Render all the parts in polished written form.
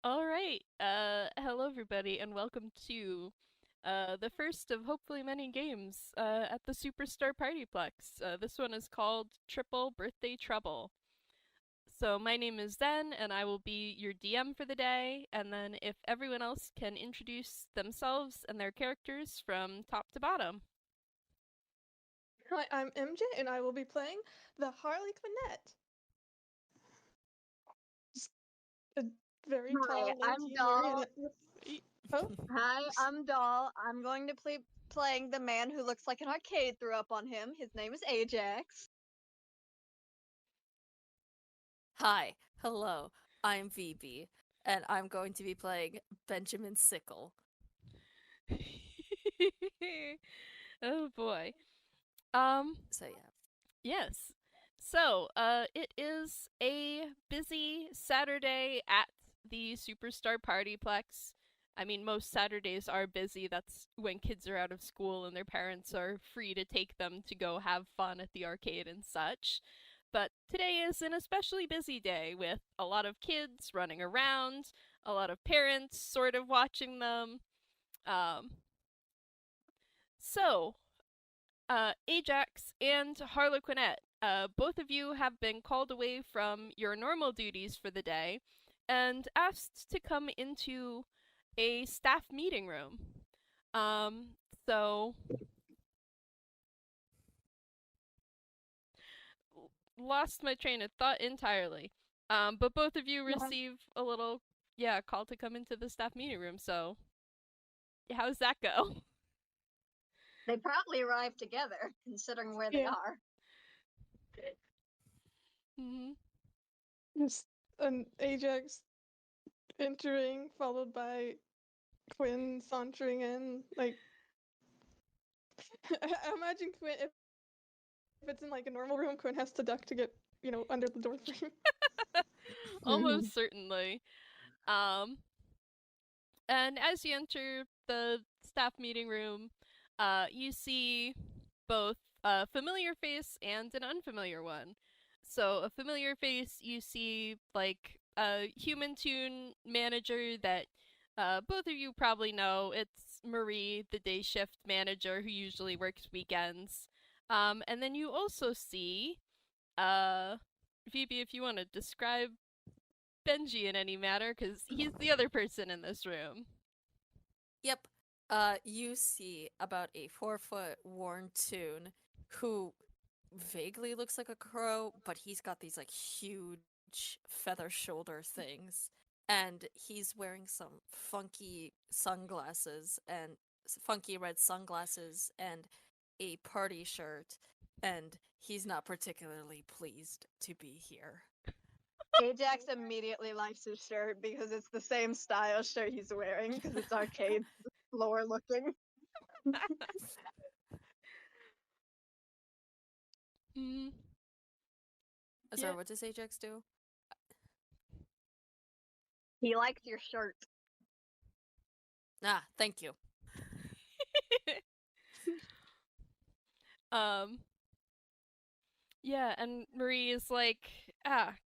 All right. Hello everybody, and welcome to the first of hopefully many games at the Superstar PartyPlex. This one is called Triple Birthday Trouble. So my name is Zen, and I will be your DM for the day. And then if everyone else can introduce themselves and their characters from top to bottom. Hi, I'm MJ, and I will be playing the Harlequinette. Just a very Hi, tall, I'm lanky Doll. marionette. Oh, Hi, I'm Doll. I'm going to play playing the man who looks like an arcade threw up on him. His name is Ajax. Hi, hello, I'm VB, and I'm going to be playing Benjamin Sickle. Oh boy. So yeah. Yes. So, it is a busy Saturday at the Superstar Partyplex. I mean, most Saturdays are busy. That's when kids are out of school and their parents are free to take them to go have fun at the arcade and such. But today is an especially busy day with a lot of kids running around, a lot of parents sort of watching them. Um, so, Ajax and Harlequinette, both of you have been called away from your normal duties for the day and asked to come into a staff meeting room. Um, so lost my train of thought entirely. But both of you receive a little, call to come into the staff meeting room. So, how's that go? They probably arrived together, considering where they yeah. are. Mm-hmm. Just an Ajax entering, followed by Quinn sauntering in. Like, I imagine Quinn, if it's in like a normal room, Quinn has to duck to get, under the door frame. Almost certainly. Um, And as you enter the staff meeting room, you see both a familiar face and an unfamiliar one. So, a familiar face, you see like a human tune manager that both of you probably know. It's Marie, the day shift manager who usually works weekends. And then you also see, Phoebe, if you want to describe Benji in any manner, because he's the other person in this room. Yep. You see about a 4-foot worn tune who vaguely looks like a crow, but he's got these like huge feather shoulder things. And he's wearing some funky sunglasses and funky red sunglasses and a party shirt, and he's not particularly pleased to be here. Ajax immediately likes his shirt because it's the same style shirt he's wearing because it's arcade floor looking. Mm, Sorry, yeah. what does Ajax do? He likes your shirt. Ah, thank you. um. Yeah, and Marie is like,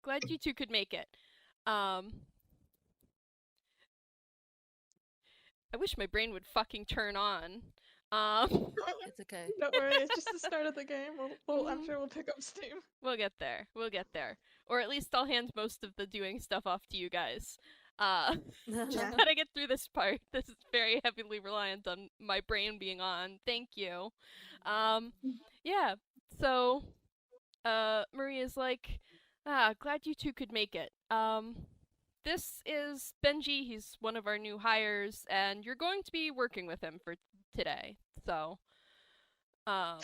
glad you two could make it. Um. I wish my brain would fucking turn on. It's okay. Don't worry, it's just the start of the game. I'm Mhm. sure we'll pick up steam. We'll get there. We'll get there. Or at least I'll hand most of the doing stuff off to you guys. Just Yeah. gotta get through this part. This is very heavily reliant on my brain being on. Thank you. Um, yeah. So, Maria's like, glad you two could make it. This is Benji. He's one of our new hires, and you're going to be working with him for today. So, um,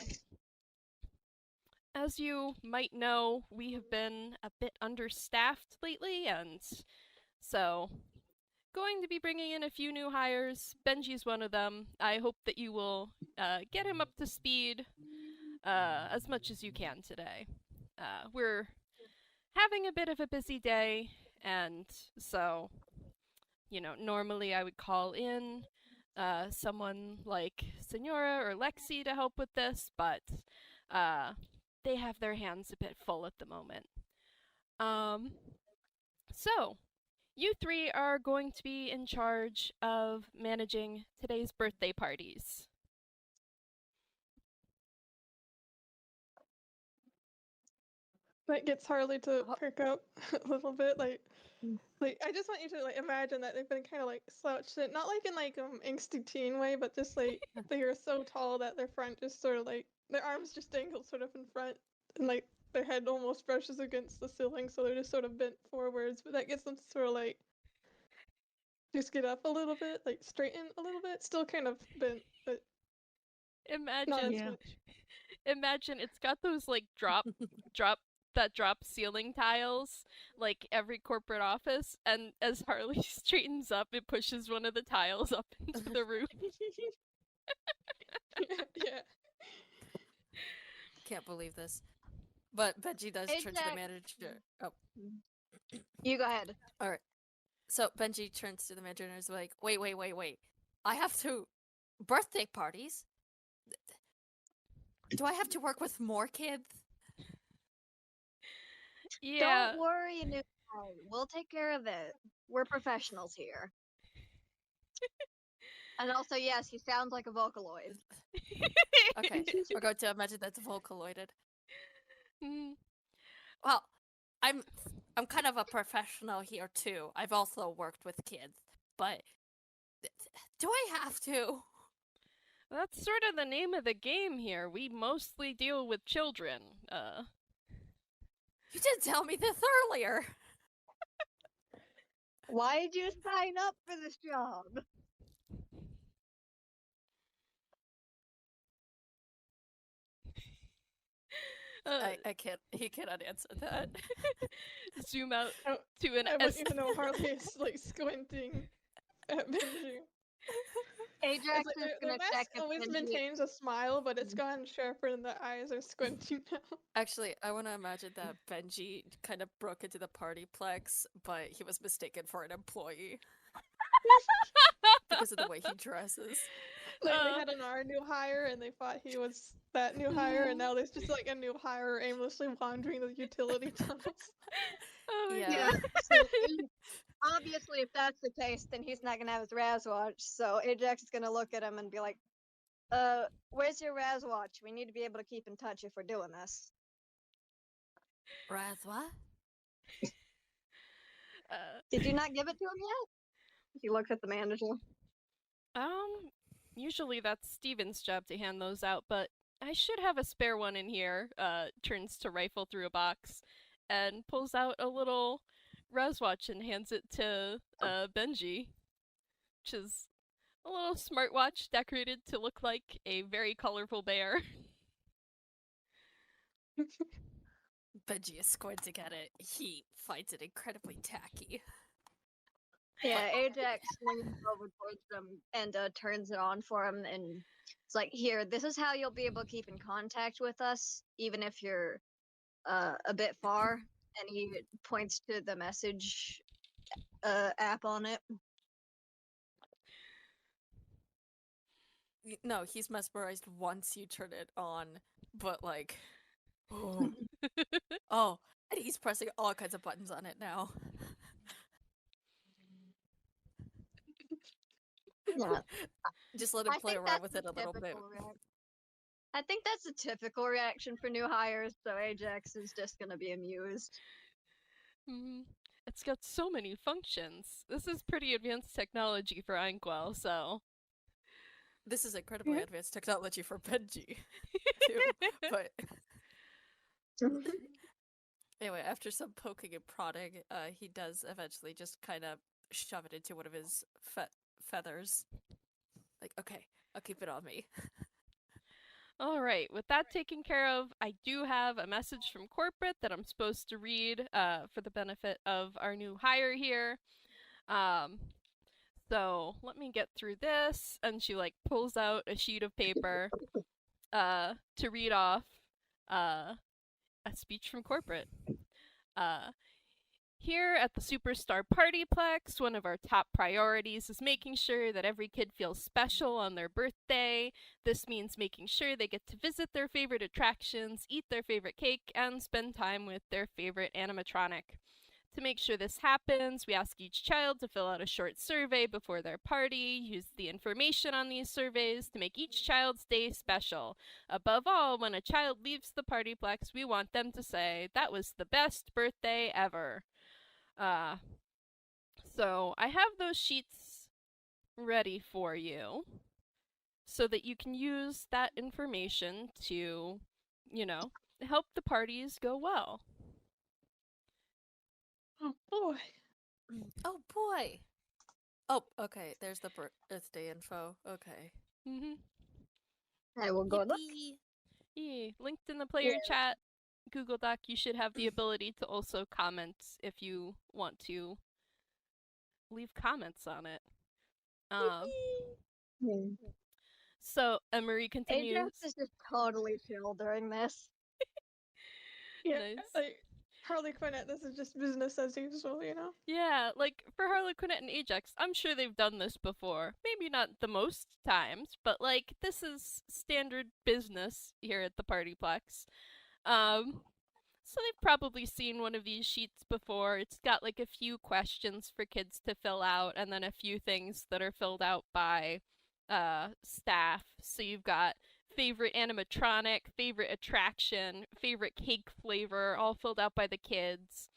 as you might know, we have been a bit understaffed lately, and so going to be bringing in a few new hires. Benji's one of them. I hope that you will get him up to speed as much as you can today. We're having a bit of a busy day, and so, normally I would call in someone like Senora or Lexi to help with this, but they have their hands a bit full at the moment. Um, so You three are going to be in charge of managing today's birthday parties. That gets Harley to Oh. perk up a little bit. Like Mm. I just want you to like imagine that they've been kind of like slouched in, not like in like angsty teen way, but just like they are so tall that their front just sort of like their arms just dangle sort of in front, and like their head almost brushes against the ceiling, so they're just sort of bent forwards. But that gets them to sort of like just get up a little bit, like straighten a little bit. Still kind of bent, but not Imagine as Yeah. much. imagine it's got those like drop ceiling tiles like every corporate office, and as Harley straightens up it pushes one of the tiles up into the roof. Yeah. Can't believe this. But Benji does Hey, turn to the Jack. manager. Oh, You go ahead. all right. So Benji turns to the manager and is like, wait. I have to... Birthday parties? Do I have to work with more kids? Yeah. Don't worry, new guy. We'll take care of it. We're professionals here. And also, yes, he sounds like a Vocaloid. Okay, we're going to imagine that's Vocaloided. Mm, Well, I'm kind of a professional here too. I've also worked with kids, but do I have to? That's sort of the name of the game here. We mostly deal with children. You didn't tell me this earlier. Why'd you sign up for this job? I can't. He cannot answer that. Zoom out Oh, to an I S. wouldn't even know Harley is like squinting at Benji. Ajax It's like is their gonna mask check if always Benji... maintains a smile, but it's gotten sharper and the eyes are squinting now. Actually, I want to imagine that Benji kind of broke into the PartyPlex, but he was mistaken for an employee because of the way he dresses. Like they had our new hire and they thought he was that new hire, and now there's just like a new hire aimlessly wandering the utility tunnels. Oh my Yeah. god. So, obviously, if that's the case, then he's not gonna have his Raz watch. So Ajax is gonna look at him and be like, where's your Raz watch? We need to be able to keep in touch if we're doing this." Razwa? Did you not give it to him yet? He looks at the manager. Usually that's Steven's job to hand those out, but I should have a spare one in here. Turns to rifle through a box and pulls out a little Res watch and hands it to Benji, which is a little smartwatch decorated to look like a very colorful bear. Benji is squinting at it. He finds it incredibly tacky. Yeah, Ajax leans over towards them and turns it on for him, and it's like, "Here, this is how you'll be able to keep in contact with us, even if you're a bit far." And he points to the message app on it. No, he's mesmerized once you turn it on, but like, oh, oh, and he's pressing all kinds of buttons on it now. Yeah, Just let him I play think around that's with it a little bit. typical I think that's a typical reaction for new hires, so Ajax is just gonna be amused. It's got so many functions. This is pretty advanced technology for Inkwell, so. This is incredibly advanced technology for Benji, too. But anyway, after some poking and prodding, he does eventually just kind of shove it into one of his feathers. Like, okay, I'll keep it on me. Alright, with that taken care of, I do have a message from corporate that I'm supposed to read for the benefit of our new hire here. So let me get through this, and she like pulls out a sheet of paper to read off a speech from corporate. Here at the Superstar PartyPlex, one of our top priorities is making sure that every kid feels special on their birthday. This means making sure they get to visit their favorite attractions, eat their favorite cake, and spend time with their favorite animatronic. To make sure this happens, we ask each child to fill out a short survey before their party, use the information on these surveys to make each child's day special. Above all, when a child leaves the PartyPlex, we want them to say, "That was the best birthday ever." So I have those sheets ready for you so that you can use that information to, help the parties go well. Oh boy. Oh boy. Oh, okay. There's the birthday info. Okay. Mm-hmm. I will go look. Yippee. Yeah, linked in the player chat, Google Doc, you should have the ability to also comment if you want to leave comments on it. So Emery continues. Ajax is just totally chill during this. Yeah, Nice. like Harlequinette, this is just business as usual, you know? Yeah, like for Harlequinette and Ajax, I'm sure they've done this before. Maybe not the most times, but like this is standard business here at the Partyplex. So they've probably seen one of these sheets before. It's got like a few questions for kids to fill out and then a few things that are filled out by staff. So you've got favorite animatronic, favorite attraction, favorite cake flavor, all filled out by the kids.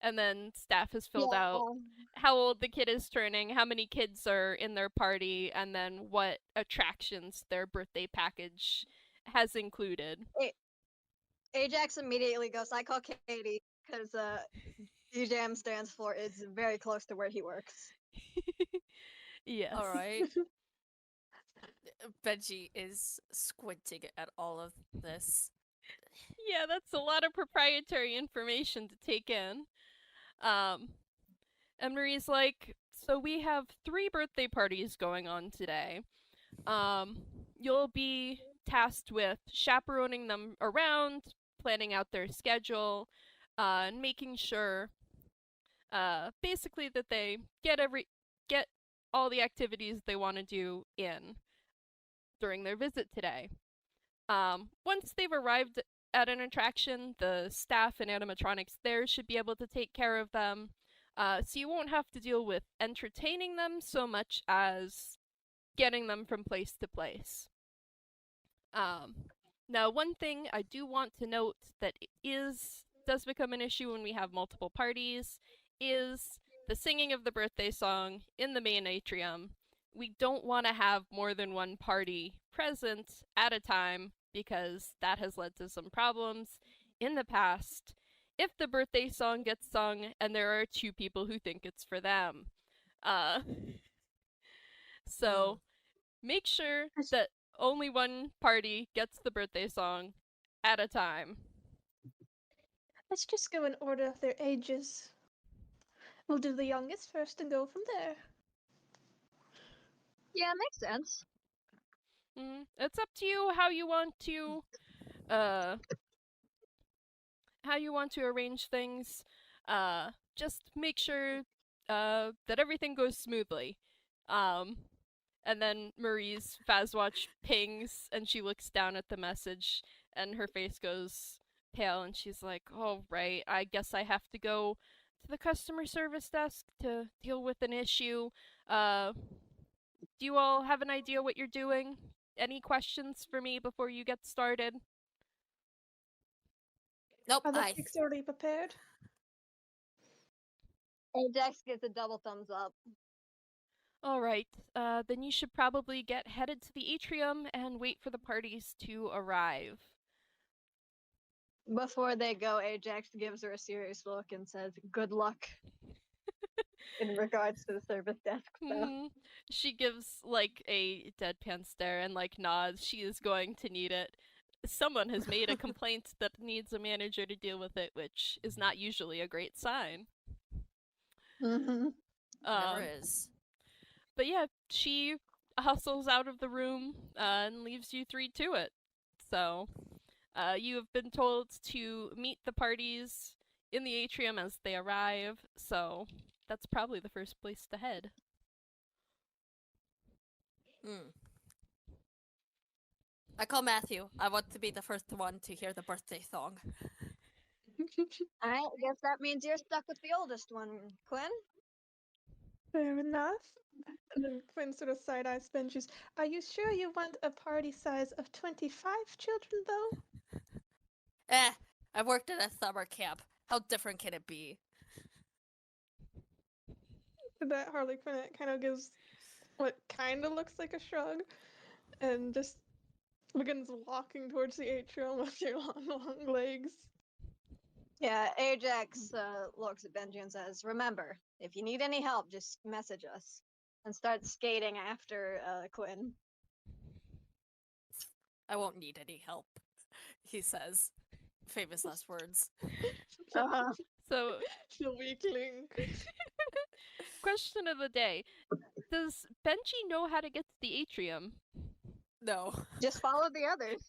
And then staff has filled out how old the kid is turning, how many kids are in their party, and then what attractions their birthday package has included. Ajax immediately goes, I call Katie, because DJM stands for it's very close to where he works. Yes. All right. Benji is squinting at all of this. Yeah, that's a lot of proprietary information to take in. And Marie's like, so we have 3 birthday parties going on today. You'll be tasked with chaperoning them around, planning out their schedule, and making sure, basically that they get all the activities they want to do in during their visit today. Once they've arrived at an attraction, the staff and animatronics there should be able to take care of them. So you won't have to deal with entertaining them so much as getting them from place to place. Now, one thing I do want to note that does become an issue when we have multiple parties is the singing of the birthday song in the main atrium. We don't want to have more than one party present at a time because that has led to some problems in the past if the birthday song gets sung and there are 2 people who think it's for them. So make sure that only one party gets the birthday song at a time. Let's just go in order of their ages. We'll do the youngest first and go from there. Yeah, makes sense. It's up to you how you want to arrange things. Just make sure that everything goes smoothly. And then Marie's Fazwatch pings and she looks down at the message and her face goes pale and she's like, "Oh, right, I guess I have to go to the customer service desk to deal with an issue. Do you all have an idea what you're doing? Any questions for me before you get started?" Nope, Are the cakes already prepared? Ajax gets a double thumbs up. All right, then you should probably get headed to the atrium and wait for the parties to arrive. Before they go, Ajax gives her a serious look and says, good luck. In regards to the service desk stuff. She gives like a deadpan stare and like nods. She is going to need it. Someone has made a complaint that needs a manager to deal with it, which is not usually a great sign. Mm-hmm. Never is. But yeah, she hustles out of the room and leaves you 3 to it. So, you have been told to meet the parties in the atrium as they arrive, so that's probably the first place to head. I call Matthew. I want to be the first one to hear the birthday song. Alright, I guess that means you're stuck with the oldest one, Quinn. Fair enough. And then Quinn sort of side eyes Benji's. Are you sure you want a party size of 25 children, though? I worked at a summer camp. How different can it be? That Harlequinette kind of gives what kind of looks like a shrug and just begins walking towards the atrium with your long legs. Yeah, Ajax looks at Benji and says, "Remember, if you need any help, just message us." And starts skating after Quinn. I won't need any help, he says. Famous last words. Uh-huh. So, The weakling. question of the day. Does Benji know how to get to the atrium? No. Just follow the others.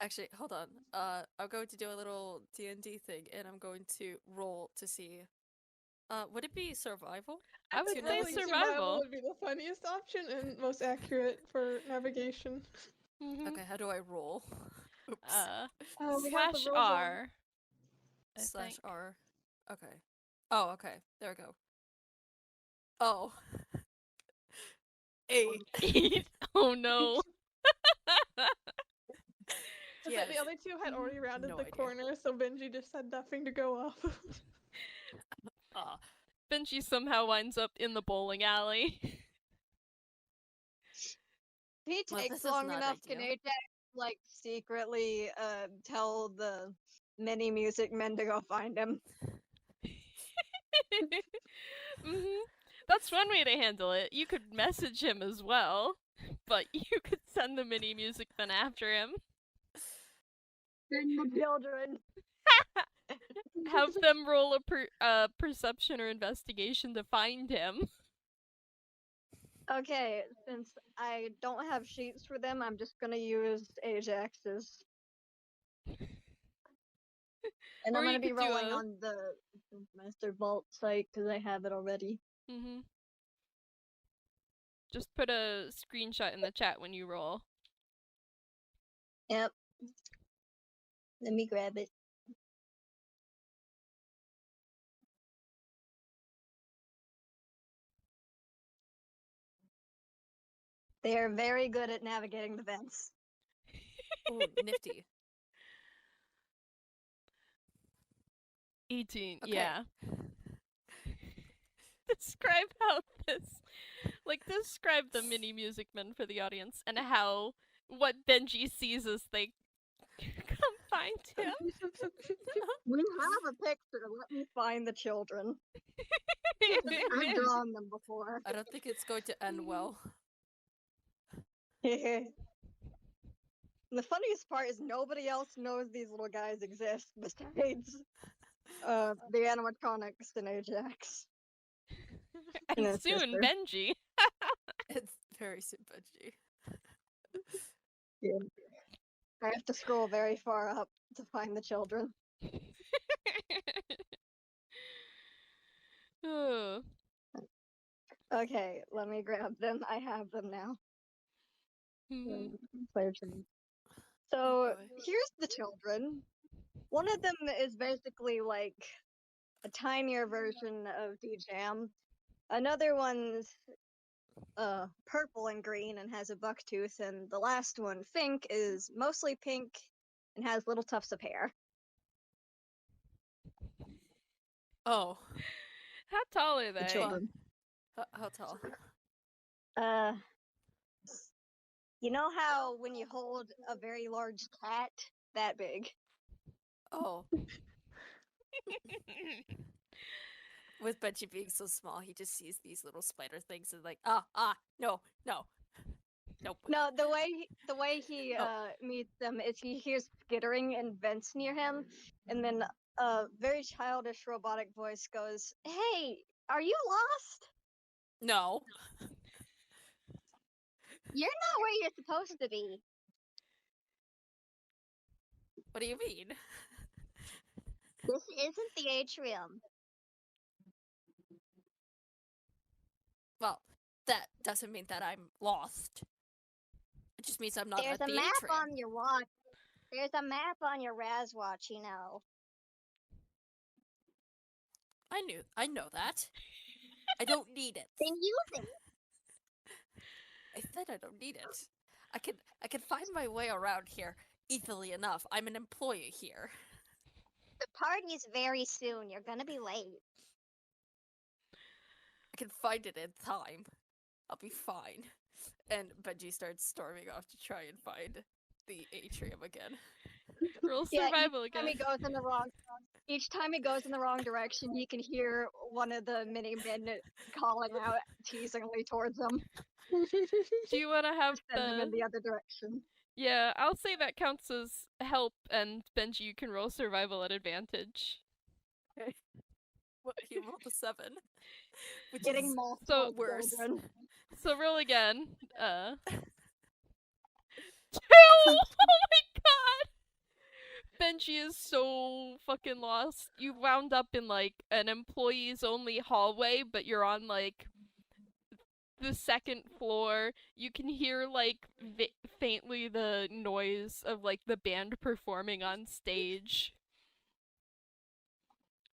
Actually, hold on. I'm going to do a little D&D thing, and I'm going to roll to see. Would it be survival? I would To say navigate? survival. would be the funniest option and most accurate for navigation. Okay, how do I roll? Oops. Oh, we have the Slash rules on. R. I Slash think. R. Okay. Oh, okay. There we go. Oh. 8. 8. Oh no. But Yes. the other two had already rounded No the idea. corner, so Benji just had nothing to go off of. Benji somehow winds up in the bowling alley. If he Well, takes this is long not enough, can ideal. Ajax like secretly tell the mini music men to go find him? That's one way to handle it. You could message him as well, but you could send the mini music men after him. The children. Have them roll a perception or investigation to find him. Okay, since I don't have sheets for them, I'm just gonna use Ajax's. And Or I'm you gonna be could do rolling a- on the Master Vault site because I have it already. Just put a screenshot in the chat when you roll. Yep. Let me grab it. They are very good at navigating the vents. Oh, nifty. 18, Okay. yeah. Describe how this... describe the mini music men for the audience and how... what Benji sees as they come find him. We have a picture. Let me find the children. I've drawn them before. I don't think it's going to end well. The funniest part is nobody else knows these little guys exist besides the animatronics and Ajax. And his soon, sister. Benji. It's very soon, Benji. Yeah. I have to scroll very far up to find the children. Oh. Okay, let me grab them. I have them now. Mhm. So boy. here's the children. One of them is basically like a tinier version of D-Jam. Another one's purple and green and has a buck tooth, and the last one, Fink, is mostly pink and has little tufts of hair. Oh. How tall are The they? children. How tall? You know how when you hold a very large cat, that big? Oh. With Benji being so small, he just sees these little spider things and like, no. Nope. No, the way he Oh. meets them is he hears skittering in vents near him, and then a very childish robotic voice goes, "Hey, are you lost? No. You're not where you're supposed to be." What do you mean? This isn't the atrium. Well, that doesn't mean that I'm lost. It just means I'm not There's at a the map atrium. on your watch. There's a map on your Raz watch, you know. I know that. I don't need it. Then use it. I said I don't need it. I can find my way around here easily enough. I'm an employee here. The party's very soon. You're gonna be late. I can find it in time. I'll be fine. And Benji starts storming off to try and find the atrium again. Roll Yeah, survival each time again. he goes in the wrong each time he goes in the wrong direction, you can hear one of the mini men calling out teasingly towards him. Do you want to have Send him in the? the other direction. Yeah, I'll say that counts as help, and Benji, you can roll survival at advantage. What, he rolled a 7. Which Getting is multiple worse. children. So roll again. 2! Oh my god! Benji is so fucking lost. You wound up in like an employees only hallway, but you're on like the second floor. You can hear like faintly the noise of like the band performing on stage.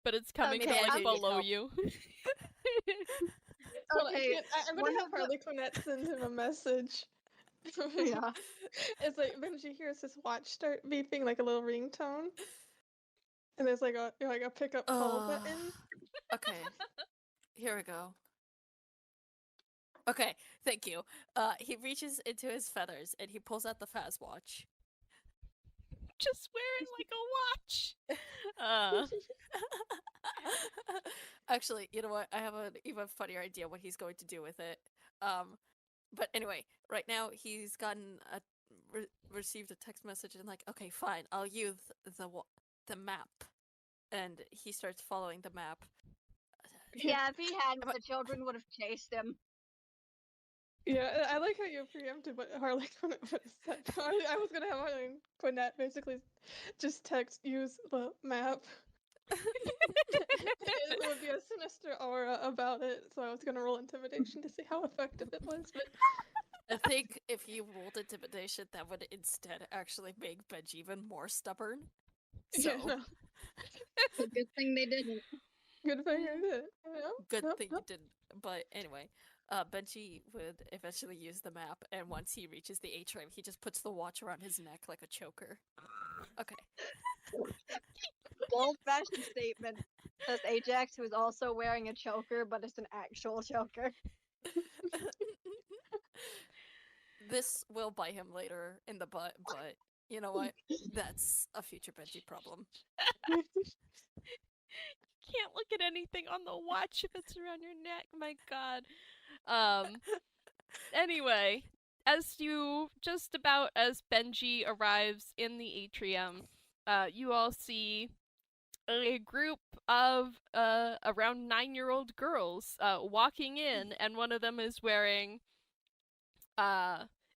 But it's coming Okay, from like Benji, below help. you. Well, Okay, I'm one gonna have of the- Harlequinette send him a message. Yeah. It's like Benji hears his watch start beeping like a little ringtone, and there's like a pickup call button. Okay. Here we go. Okay, thank you. He reaches into his feathers and he pulls out the Faz watch. Just wearing like a watch. Actually, you know what? I have an even funnier idea what he's going to do with it. But anyway, right now he's gotten received a text message and like, okay, fine, I'll use the map, and he starts following the map. Yeah, if he hadn't, the children would have chased him. Yeah, I like how you preempted what Harlequinette would have said. I was gonna have Harlequinette basically just use the map. It would be a sinister aura about it, so I was gonna roll intimidation to see how effective it was. But I think if you rolled intimidation, that would instead actually make Benji even more stubborn. So, yeah, no, It's a good thing they didn't. good thing I did. Yeah, good yep, thing yep. you didn't. But anyway, Benji would eventually use the map, and once he reaches the atrium, he just puts the watch around his neck like a choker. Okay. Old-fashioned statement. Says Ajax, who's also wearing a choker, but it's an actual choker. This will bite him later in the butt, but you know what? That's a future Benji problem. Can't look at anything on the watch if it's around your neck. My god. Anyway, as Benji arrives in the atrium, you all see a group of around 9-year-old girls walking in, and one of them is wearing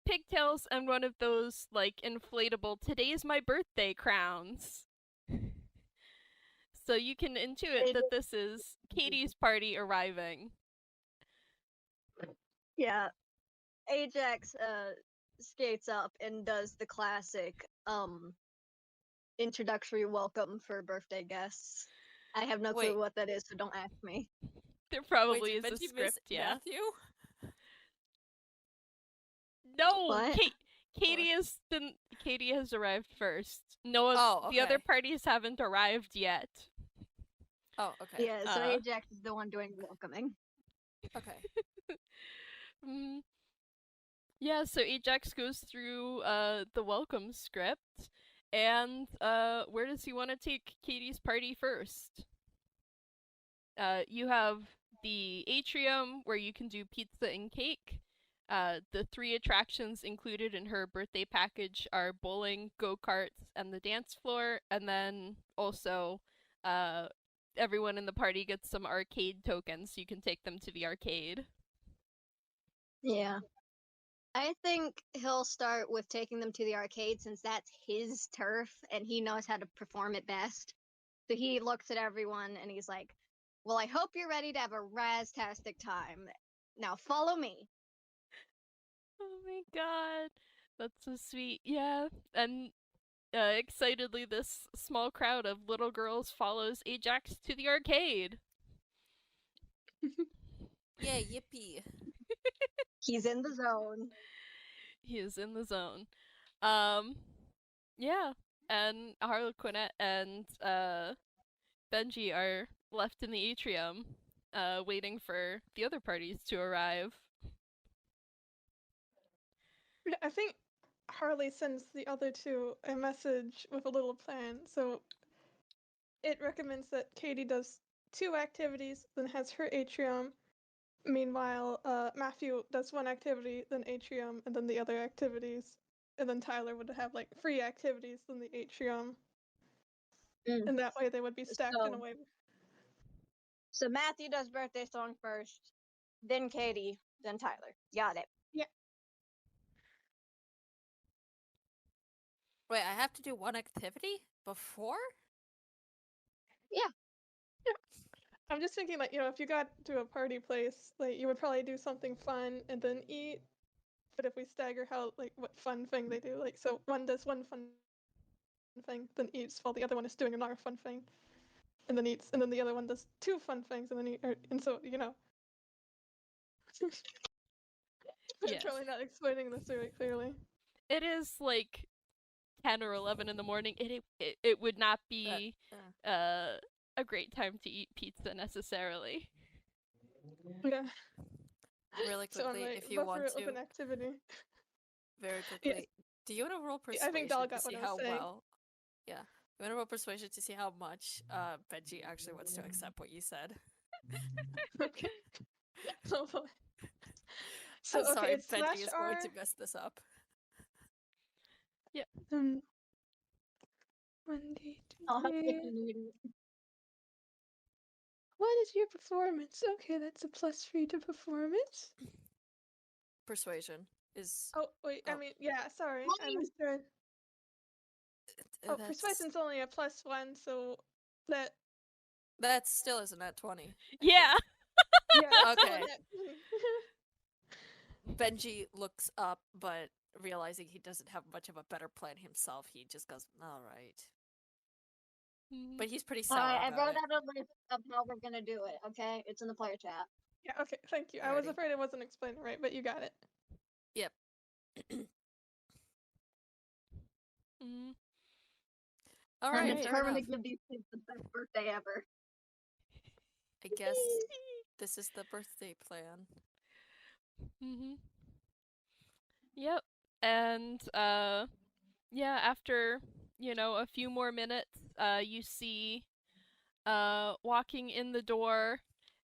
pigtails and one of those like inflatable "today's my birthday" crowns. So you can intuit that this is Katie's party arriving. Yeah. Ajax skates up and does the classic introductory welcome for birthday guests. I have no Wait. clue what that is, so don't ask me. There probably Wait, is did a Benji miss script, yeah. Matthew? No, What? Katie has arrived first. No, Oh, the other okay. parties haven't arrived yet. Oh, okay. Yeah, so Ajax is the one doing welcoming. Okay. Yeah, so Ajax goes through the welcome script, and where does he want to take Katie's party first? You have the atrium where you can do pizza and cake. The 3 attractions included in her birthday package are bowling, go-karts, and the dance floor, and then also everyone in the party gets some arcade tokens so you can take them to the arcade. Yeah. I think he'll start with taking them to the arcade since that's his turf and he knows how to perform it best. So he looks at everyone and he's like, well, I hope you're ready to have a raztastic time. Now follow me. Oh my god. That's so sweet. Yeah. And excitedly, this small crowd of little girls follows Ajax to the arcade. Yeah, yippee. He's in the zone. He is in the zone. Yeah, and Harlequinette and Benji are left in the atrium, waiting for the other parties to arrive. Yeah, I think Harley sends the other two a message with a little plan. So it recommends that Katie does 2 activities, then has her atrium. Meanwhile, Matthew does 1 activity, then atrium, and then the other activities. And then Tyler would have like 3 activities, then the atrium. Mm. And that way they would be stacked in a So- way. So Matthew does birthday song first, then Katie, then Tyler. Got it. Wait, I have to do one activity before? I'm just thinking, like, if you got to a party place, like, you would probably do something fun and then eat. But if we stagger how, like, what fun thing they do, like, so one does one fun thing, then eats, while the other one is doing another fun thing, and then eats, and then the other one does 2 fun things, and then and so, Yes. Probably not explaining this very clearly. It is like 10 or 11 in the morning. It would not be a great time to eat pizza necessarily. Yeah. Really So I'm quickly, like, if you buffer want it with to, an activity. very quickly, do you want to roll I persuasion think Doll to got what see I was how saying. well? Yeah, you want to roll persuasion to see how much Benji actually wants to accept what you said. Okay. Oh boy. So I'm sorry, it's Benji slash is R. going to mess this up. Um, 1D, I'll help 2D. if you need it. What is your performance? Okay, that's a +3 to performance. Persuasion is. Oh, wait, I Oh. mean, yeah, sorry, I Fine. misread. Oh, That's, persuasion's only a +1, so that, that still isn't at 20. Yeah. yeah, that's still Okay. a net 20. Benji looks up, but realizing he doesn't have much of a better plan himself, he just goes, "All right." But he's pretty sour I about wrote it. out a list of how we're gonna do it, okay? It's in the player chat. Yeah, okay, thank you. I was Alrighty. afraid I wasn't explaining right, but you got it. Yep. Mm-hmm. All And right, it's fair her gonna enough. give these kids the best birthday ever. I guess this is the birthday plan. Mm-hmm. Yep. And yeah, after, a few more minutes, you see walking in the door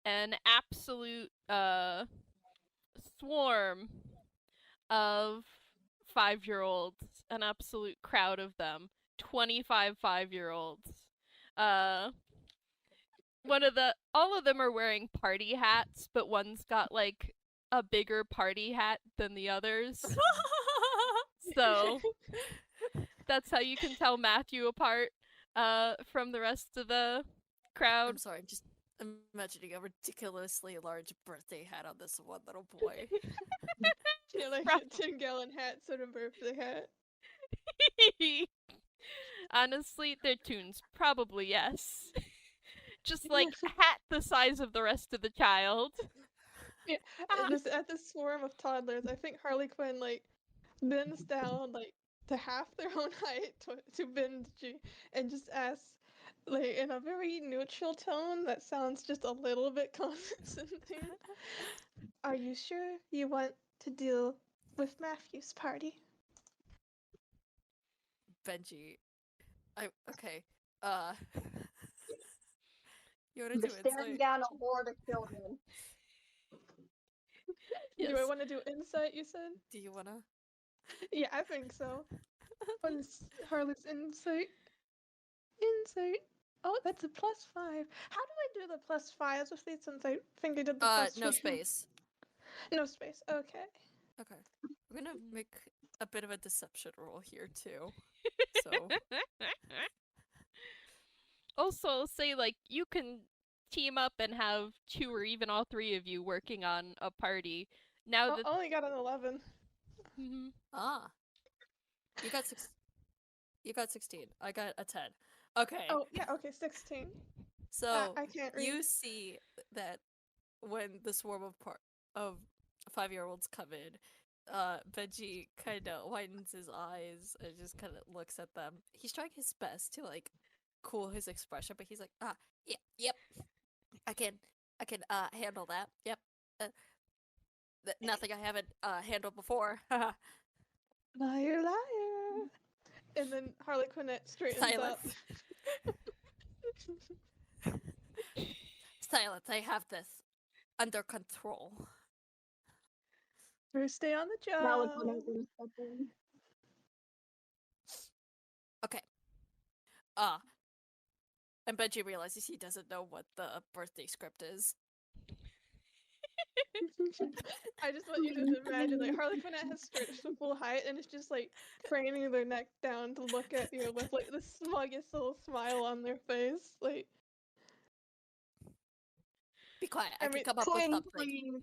an absolute swarm of 5-year-olds, an absolute crowd of them. 25 5-year-olds. All of them are wearing party hats, but one's got like a bigger party hat than the others. So that's how you can tell Matthew apart from the rest of the crowd. I'm sorry, I'm just imagining a ridiculously large birthday hat on this one little boy. Yeah, like Right. a 10-gallon hat, sort of birthday hat. Honestly, their tunes probably yes. Just like hat the size of the rest of the child. Yeah, at this swarm of toddlers, I think Harley Quinn like bends down like to half their own height to Benji and just asks, like in a very neutral tone that sounds just a little bit condescending, "Are you sure you want to deal with Matthew's party?" Benji. Okay. You wanna do You're staring insight? down a horde of children. Do I Yes. want to do insight? You said. Do you wanna? Yeah, I think so. What is Harley's insight? Insight. Oh, that's a +5. How do I do the +5s with these since I think I did the No +3? space. No space. Okay. Okay. I'm gonna make a bit of a deception roll here too. So Also, I'll say like you can team up and have 2 or even all 3 of you working on a party. Now I that only got an 11. Mhm. you got 6. You got 16. I got a 10. Okay. Oh yeah, okay, 16. So I can't read. you see that when the swarm of 5-year-olds come in, Benji kind of widens his eyes and just kind of looks at them. He's trying his best to like cool his expression, but he's like, yep, I can handle that. Yep, nothing I haven't handled before. Liar, liar. And then Harlequinette straightens Silence. up. Silence. I have this under control. First day on the That was job. when I was gonna step in. Okay. And Benji realizes he doesn't know what the birthday script is. I just want you to imagine, like, Harlequinette has stretched to full height and it's just, like, craning their neck down to look at you with, like, the smuggest little smile on their face. Like, Be quiet. I I can mean, come up with Quinn, something. please.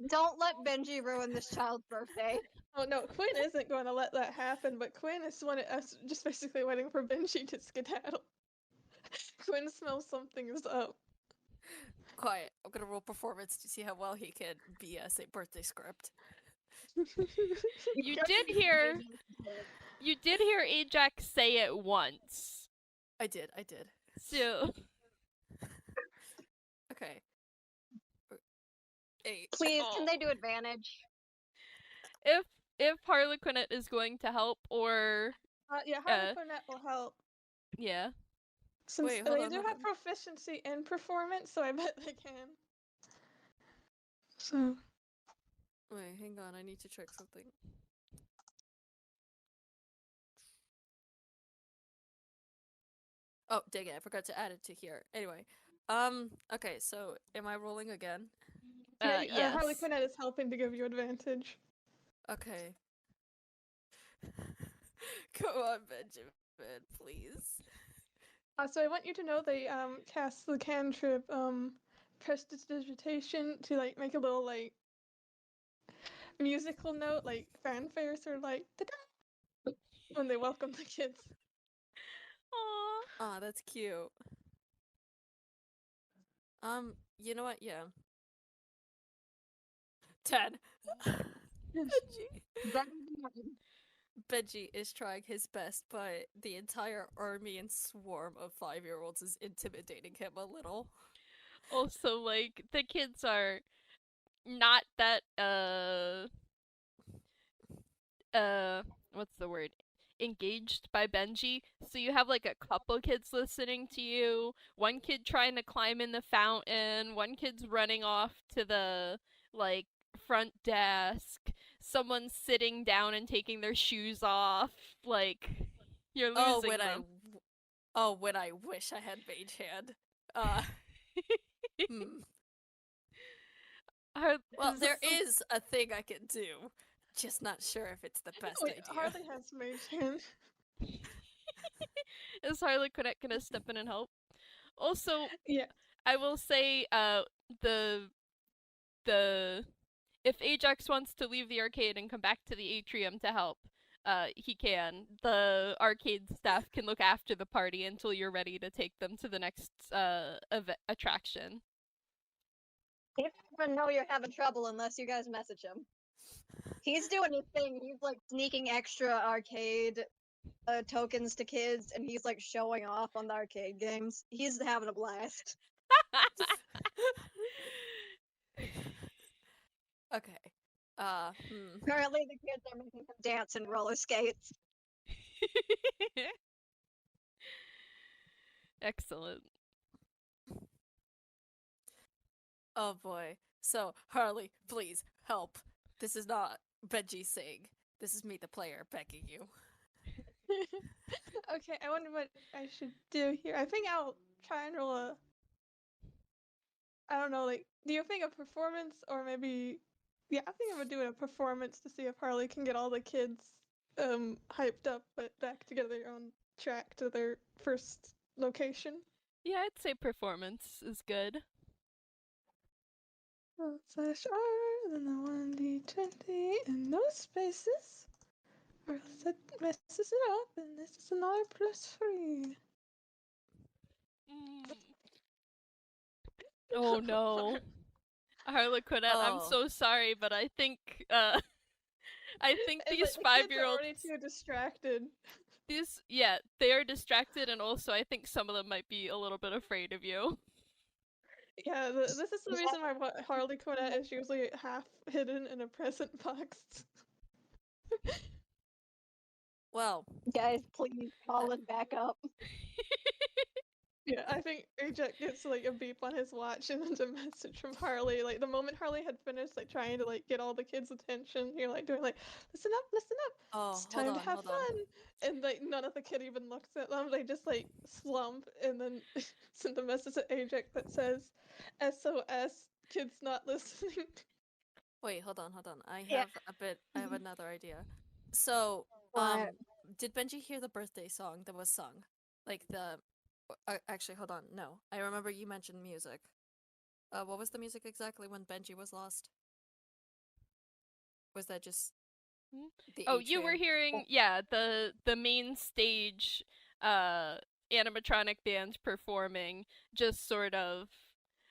Don't let Benji ruin this child's birthday. oh no, Quinn isn't going to let that happen, but Quinn is just basically waiting for Benji to skedaddle. Quinn smells something is up. Quiet. I'm gonna roll performance to see how well he can BS a birthday script. You did hear Ajax say it once. I did. So Okay. 8. Please, can they do advantage? if Harlequinette is going to help, or Yeah, Harlequinette will help. yeah. Since Wait, they hold on, do hold have on. proficiency in performance, so I bet they can. So, Wait, hang on. I need to check something. Oh, dang it. I forgot to add it to here. Anyway. Okay, so am I rolling again? Yes. Harlequinette is helping to give you advantage. Okay. Come on, Benjamin, please. So I want you to know they cast the cantrip prestidigitation to like make a little like musical note, like fanfare, sort of like ta-da! When they welcome the kids. Aww. Aw, that's cute. You know what? Yeah. 10. Benji is trying his best, but the entire army and swarm of 5-year-olds is intimidating him a little. Also, like, the kids are not that what's the word? Engaged by Benji. So you have like a couple kids listening to you, one kid trying to climb in the fountain, one kid's running off to the like front desk, someone's sitting down and taking their shoes off. Like, you're losing them. When I wish I had Mage Hand. Well, there is a thing I can do. Just not sure if it's the best idea. Harley has mage hand. Is Harlequinette gonna step in and help? Also, Yeah. I will say, the if Ajax wants to leave the arcade and come back to the atrium to help, he can. The arcade staff can look after the party until you're ready to take them to the next attraction. He doesn't even know you're having trouble unless you guys message him. He's doing his thing. He's like sneaking extra arcade tokens to kids, and he's like showing off on the arcade games. He's having a blast. Okay. Currently, the kids are making him dance in roller skates. Excellent. Oh boy. So, Harley, please, help. This is not Benji saying. This is me, the player, begging you. Okay, I wonder what I should do here. I think I'll try and roll a. I don't know, like, do you think a performance or maybe. Yeah, I think I'm gonna do a performance to see if Harley can get all the kids hyped up but back together on track to their first location. Yeah, I'd say performance is good. /R, then the 1d20, and no spaces. or else it messes it up, and this is another +3. Mm. Oh no. Harlequinette, I'm Oh. so sorry, but I think I think And, these like, the kids are 5-year-olds already too distracted. they are distracted, and also I think some of them might be a little bit afraid of you. Yeah, this is the reason why Harlequinette is usually half hidden in a present box. Well, Guys, please call it back up. Yeah, I think Ajax gets like a beep on his watch and then a message from Harley. Like the moment Harley had finished like trying to like get all the kids' attention, you're like doing like, listen up, oh, it's time to have hold on. fun. And like none of the kid even looks at them. They just like slump and then send a message to Ajax that says, "SOS, kids not listening." Wait, hold on. I Yeah. have another idea. So, What? did Benji hear the birthday song that was sung? Like actually, hold on. No, I remember you mentioned music. What was the music exactly when Benji was lost? Was that just Hmm? the Oh, you were atrium? hearing the main stage animatronic band performing, just sort of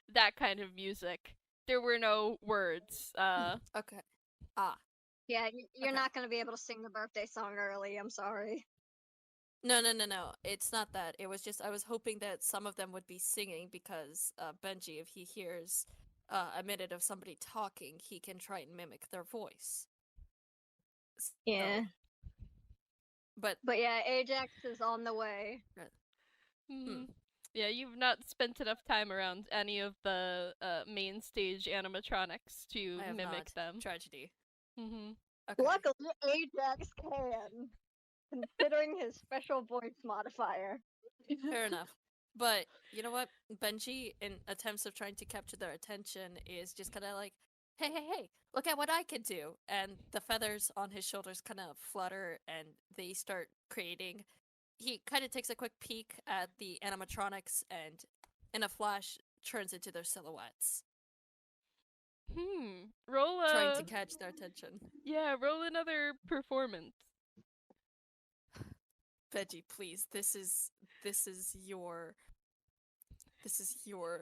that kind of music. There were no words. Okay. Ah. Yeah, you're Okay. not gonna be able to sing the birthday song early. I'm sorry. No. It's not that. It was just I was hoping that some of them would be singing because Benji, if he hears a minute of somebody talking, he can try and mimic their voice. Yeah. So, but But yeah, Ajax is on the way. Mhm. Yeah, you've not spent enough time around any of the main stage animatronics to I have mimic not. them. Tragedy. Hmm. Okay. Luckily, Ajax can, considering his special voice modifier. Fair enough. But you know what? Benji, in attempts of trying to capture their attention, is just kind of like, hey, look at what I can do. And the feathers on his shoulders kind of flutter and they start creating. He kind of takes a quick peek at the animatronics and, in a flash, turns into their silhouettes, Roll trying a to catch their attention. roll another performance. Benji, please, this is your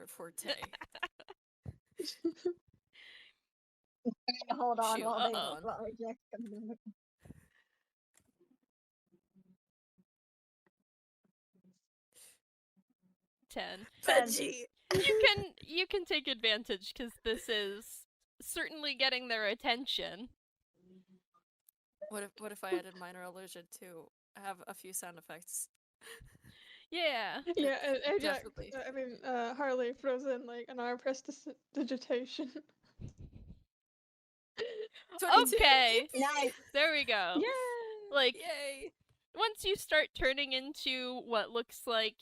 forte. Hold on Shoot, while hold they on. while Ajax comes in. 10. Benji. You can take advantage because this is certainly getting their attention. What if I added minor illusion to have a few sound effects? Yeah. Yeah, and Ajax, Definitely. Harley throws in like an arm prestidigitation. 22. Okay. Yippee! Nice. There we go. Yeah. Like Yay! once you start turning into what looks like,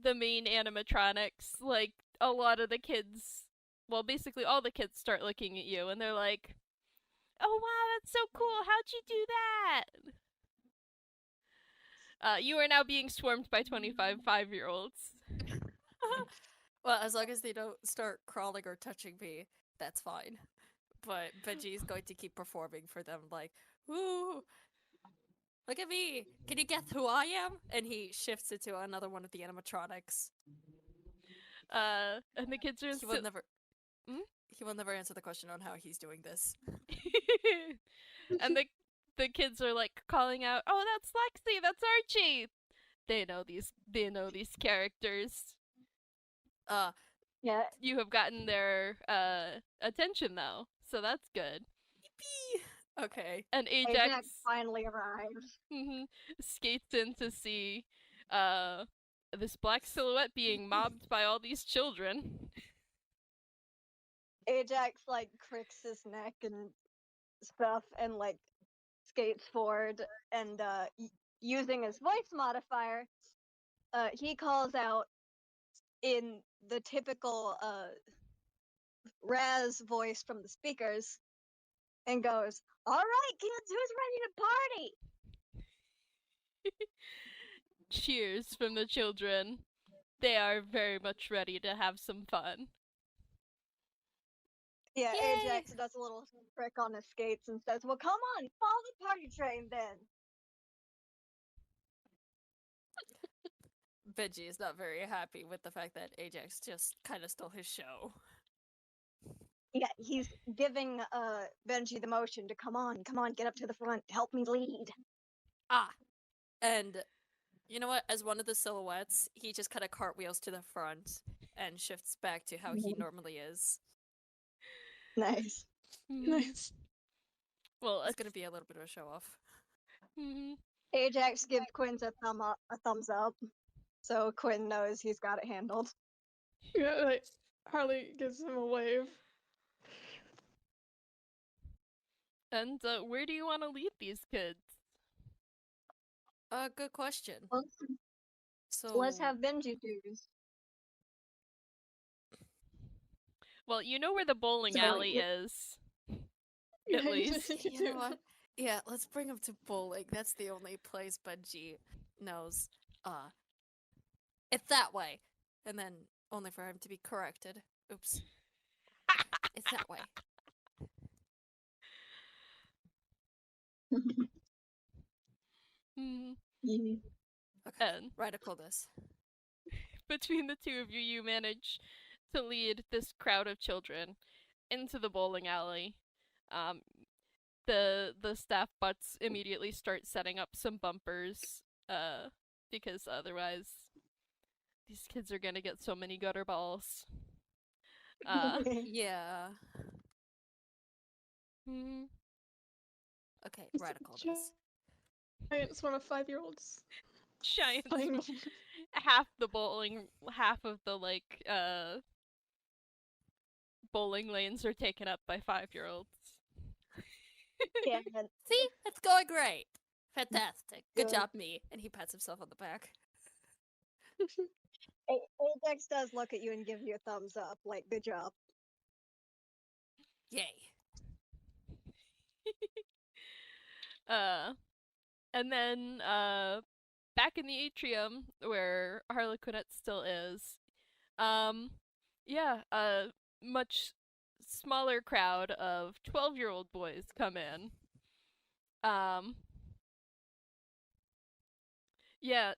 the main animatronics, like a lot of the kids, well, basically all the kids start looking at you and they're like, "Oh wow, that's so cool. How'd you do that?" You are now being swarmed by 25 5-year-olds. Well, as long as they don't start crawling or touching me, that's fine. But Benji is going to keep performing for them, like, "Woo! Look at me! Can you guess who I am?" And he shifts into another one of the animatronics. And the kids are He will never. He will never answer the question on how he's doing this. and the kids are like calling out, "Oh, that's Lexi, that's Archie." They know these characters. Yeah, You have gotten their attention though, so that's good. Yippee! Okay. And Ajax Ajax finally arrives. skates in to see this black silhouette being mobbed by all these children. Ajax like cricks his neck and stuff, and like skates forward, and using his voice modifier, he calls out in the typical Raz voice from the speakers, and goes, "All right, kids, who's ready to party?" Cheers from the children. They are very much ready to have some fun. Yeah, Yay! Ajax does a little trick on his skates and says, "Well, come on, follow the party train then." Benji is not very happy with the fact that Ajax just kind of stole his show. Yeah, he's giving Benji the motion to come on, get up to the front, help me lead. Ah, and you know what? As one of the silhouettes, he just kind of cartwheels to the front and shifts back to how he normally is. Nice. Nice. Well, It's gonna be a little bit of a show off. Ajax gives Quinn a thumbs up, so Quinn knows he's got it handled. Yeah, like Harley gives him a wave. and where do you want to lead these kids? Good question. Well, So let's have Benji choose. Well, you know where the bowling So, alley yeah. is. Yeah, At least. you You do. know what? Yeah, let's bring him to bowling. That's the only place Benji knows. It's that way. And then only for him to be corrected. Oops. It's that way. Mhm. Yeah. Okay. And Radical this. between the two of you, you manage to lead this crowd of children into the bowling alley. Um, the staff butts immediately start setting up some bumpers, because otherwise these kids are gonna get so many gutter balls. Yeah. Mhm. Okay, It's radical a this. It's one of 5-year-olds Giants. playing bowling. Half the bowling, half of the bowling lanes are taken up by 5-year-olds. Yeah, See? It's going great. Fantastic. Good Good. job, me. And he pats himself on the back. Ajax does look at you and give you a thumbs up, like, good job. Yay. And then back in the atrium where Harlequinette still is, yeah, a much smaller crowd of 12-year-old boys come in. Yeah,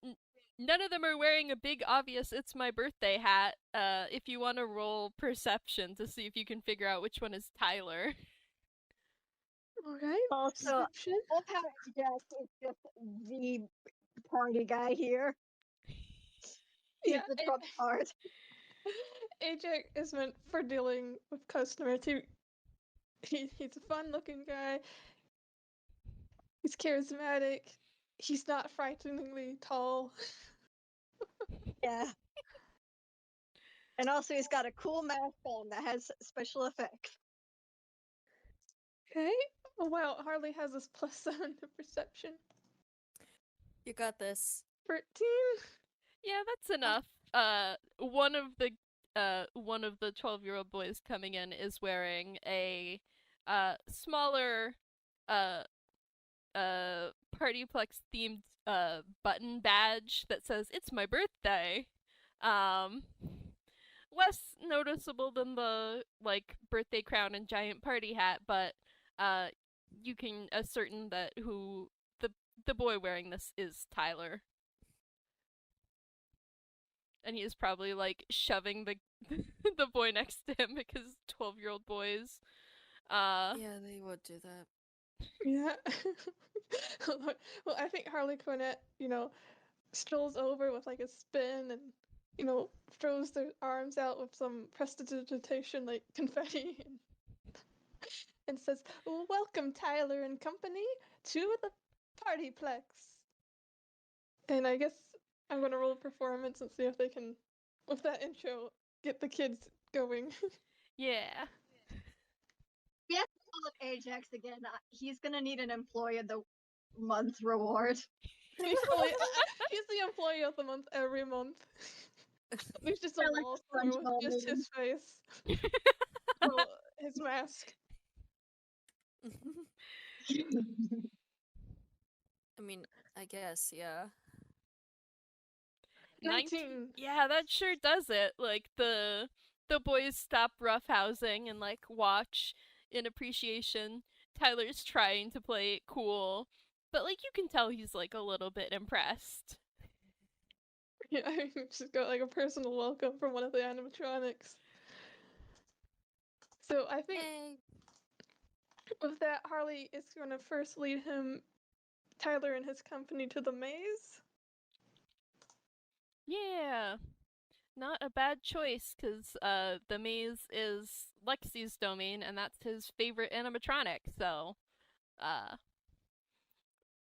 none of them are wearing a big obvious "it's my birthday" hat. If you want to roll perception to see if you can figure out which one is Tyler. Okay. Also, Perception. love how Ajax is just the party guy here. He's Yeah, the trump card. Ajax is meant for dealing with customers. He's a fun-looking guy. He's charismatic. He's not frighteningly tall. Yeah. And also, he's got a cool mask on that has special effects. Okay. Oh, wow, Harley has this +7 to perception. You got this. 13. Yeah, that's enough. One of the 12-year-old boys coming in is wearing a smaller PartyPlex themed button badge that says "It's my birthday." Less noticeable than the birthday crown and giant party hat, but you can ascertain that who the boy wearing this is Tyler. And he is probably shoving the the boy next to him because 12-year-old boys. Yeah, they would do that. Yeah. Well, I think Harlequinette, strolls over with a spin and, throws their arms out with some prestidigitation confetti and says, "Well, welcome, Tyler and company, to the PartyPlex." And I guess I'm gonna roll performance and see if they can, with that intro, get the kids going. Yeah. We have to call up Ajax again. He's gonna need an Employee of the Month reward. He's the employee of the month every month. There's just a I like wall the somewhere with SpongeBob just meme. his face. Well, his mask. I mean, I guess, yeah. 19. Yeah, that sure does it. the boys stop roughhousing and like watch in appreciation. Tyler's trying to play it cool, but like you can tell he's like a little bit impressed. Yeah, I just got like a personal welcome from one of the animatronics. So I think Yay. with that, Harley is going to first lead Tyler and his company to the maze. Yeah, not a bad choice, because the maze is Lexi's domain, and that's his favorite animatronic, so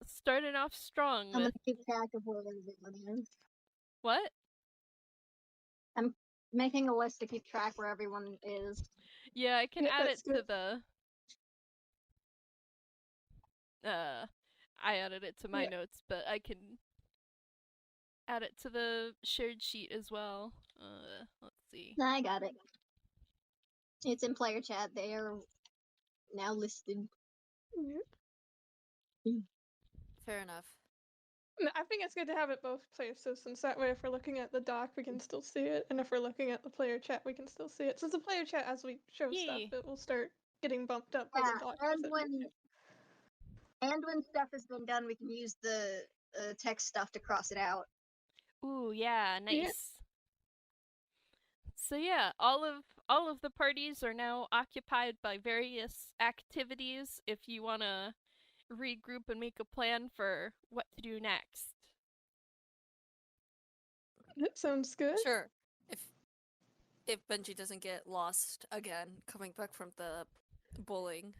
starting off strong I'm with... gonna keep track of where everyone is. What? I'm making a list to keep track where everyone is. Yeah, I can Yeah, add it that's to good. the... I added it to my Yeah. notes, but I can add it to the shared sheet as well. Let's see. I got it. It's in player chat. They are now listed. Yeah. Fair enough. No, I think it's good to have it both places, since that way if we're looking at the doc, we can still see it, and if we're looking at the player chat, we can still see it. Since the player chat, as we show stuff, Yay. it will start getting bumped up by Yeah, the doc. and when stuff has been done, we can use the text stuff to cross it out. Ooh, yeah, Yeah. nice. So yeah, all of the parties are now occupied by various activities if you want to regroup and make a plan for what to do next. That sounds good. Sure. If Benji doesn't get lost again coming back from the bowling.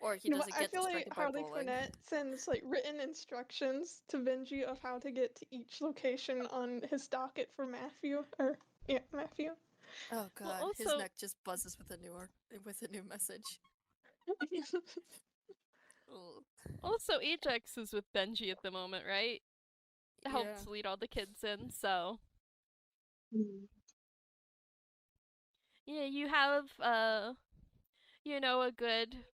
Or he You know what, doesn't I get feel like distracted by bowling. Harlequinette sends like written instructions to Benji of how to get to each location on his docket for Matthew. Matthew. Oh Well, god, his also, neck just buzzes with a new message. Ugh. also Ajax is with Benji at the moment, right? Helps Yeah. lead all the kids in, so yeah, you have a good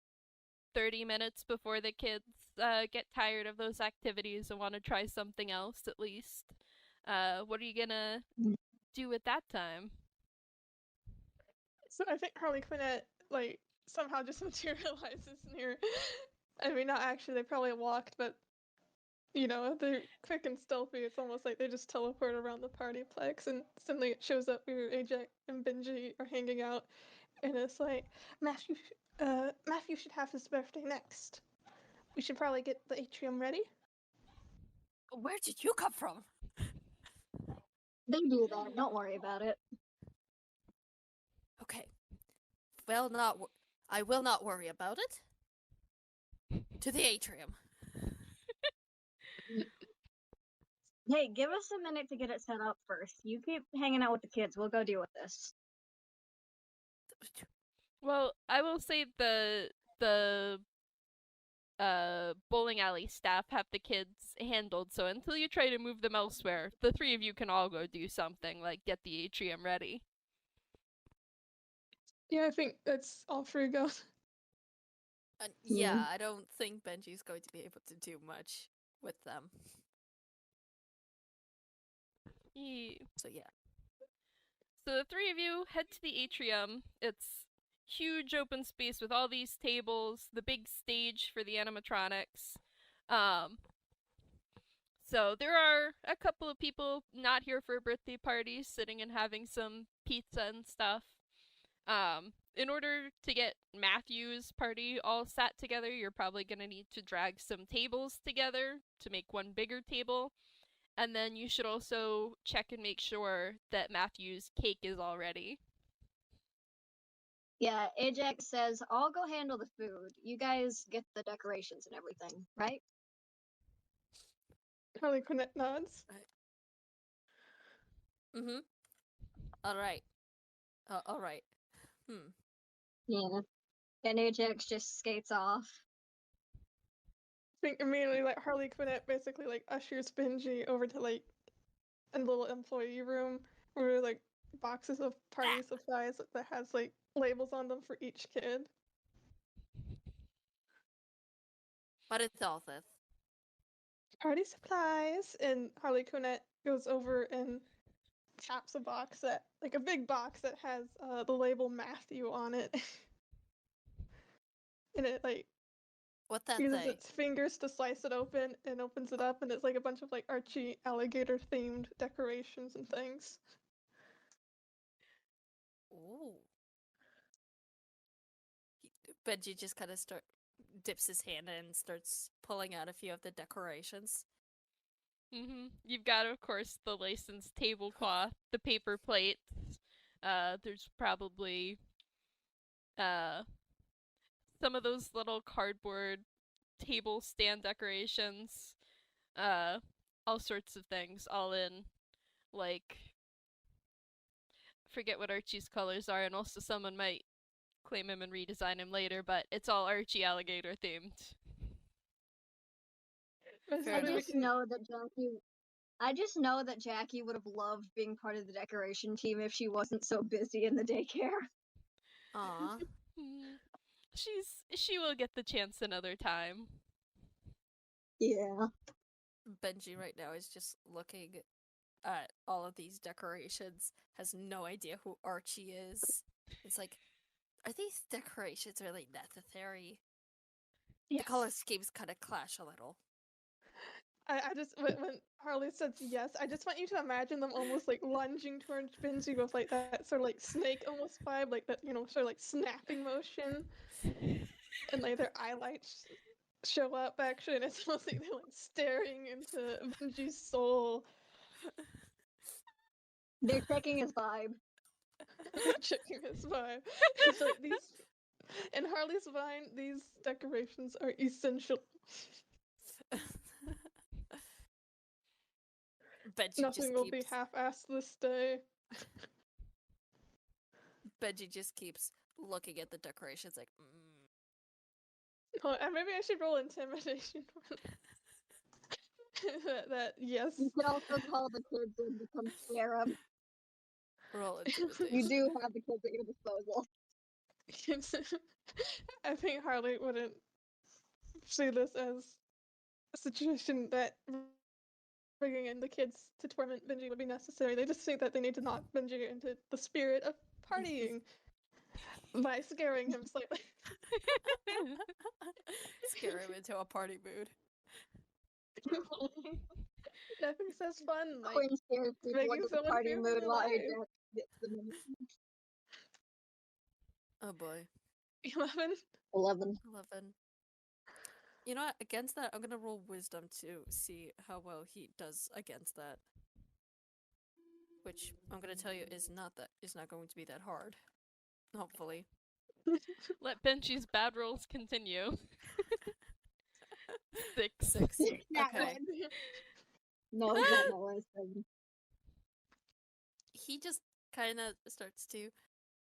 30 minutes before the kids get tired of those activities and want to try something else at least. What are you gonna do at that time? So I think Harlequinette like somehow just materializes near. I mean, not actually. They probably walked, but if they're quick and stealthy, it's almost like they just teleport around the PartyPlex, and suddenly it shows up where Ajax and Benji are hanging out, and it's like Matthew should have his birthday next. We should probably get the atrium ready. Where did you come from? They do that. Don't worry about it. Okay. Well, I will not worry about it. To the atrium. Hey, give us a minute to get it set up first. You keep hanging out with the kids. We'll go deal with this. Well, I will say the bowling alley staff have the kids handled, so until you try to move them elsewhere, the three of you can all go do something, like get the atrium ready. Yeah, I think that's all three go. Yeah, I don't think Benji's going to be able to do much with them. Yeah. So yeah. So the three of you head to the atrium. It's huge open space with all these tables, the big stage for the animatronics. So there are a couple of people not here for a birthday party, sitting and having some pizza and stuff. In order to get Matthew's party all sat together, you're probably gonna need to drag some tables together to make one bigger table. And then you should also check and make sure that Matthew's cake is all ready. Yeah, Ajax says, I'll go handle the food. You guys get the decorations and everything, right? Harlequinette nods. Mm-hmm. Alright. Alright. Yeah. And Ajax just skates off. I think immediately like Harlequinette basically like ushers Benji over to like a little employee room where like boxes of party supplies that has like labels on them for each kid. What is all this? Party supplies, and Harlequinette goes over and taps a box that, like a big box that has the label Matthew on it. And it like What that uses thing? its fingers to slice it open and opens it up, and it's like a bunch of like Archie alligator themed decorations and things. Ooh. Benji just kind of dips his hand in and starts pulling out a few of the decorations. You've got, of course, the licensed tablecloth, the paper plates. There's probably some of those little cardboard table stand decorations. All sorts of things, all in like forget what Archie's colors are, and also someone might claim him and redesign him later, but it's all Archie alligator themed. Fair I enough. just know that Jackie would have loved being part of the decoration team if she wasn't so busy in the daycare. Aw. She will get the chance another time. Yeah. Benji right now is just looking at all of these decorations, has no idea who Archie is. It's like, are these decorations really necessary? Yes. The color schemes kind of clash a little. I just when Harley says yes, I just want you to imagine them almost like lunging towards Benji with like that sort of like snake almost vibe, like that, you know, sort of like snapping motion, and like their highlights show up actually, and it's almost like they're like staring into Benji's soul. They're checking his vibe. They're checking his vibe. It's like these, in Harley's mind, these decorations are essential. Benji Nothing just will be keeps half-assed this day. Benji just keeps looking at the decorations like, Oh, and maybe I should roll intimidation. that yes. You can also call the kids and become scarab. roll You intimidation. do have the kids at your disposal. I think Harley wouldn't see this as a situation that bringing in the kids to torment Benji would be necessary. They just think that they need to knock Benji into the spirit of partying by scaring him slightly. Scare him into a party mood. Nothing says fun like Quinn scares people making into the someone party feel mood their while life. Ajax gets them in. Oh boy. 11. 11. 11. You know what? Against that, I'm gonna roll wisdom to see how well he does against that. Which I'm gonna tell you is not going to be that hard. Hopefully. Let Benji's bad rolls continue. 6. 6. Yeah, Okay. No, it's not my wisdom. He just kind of starts to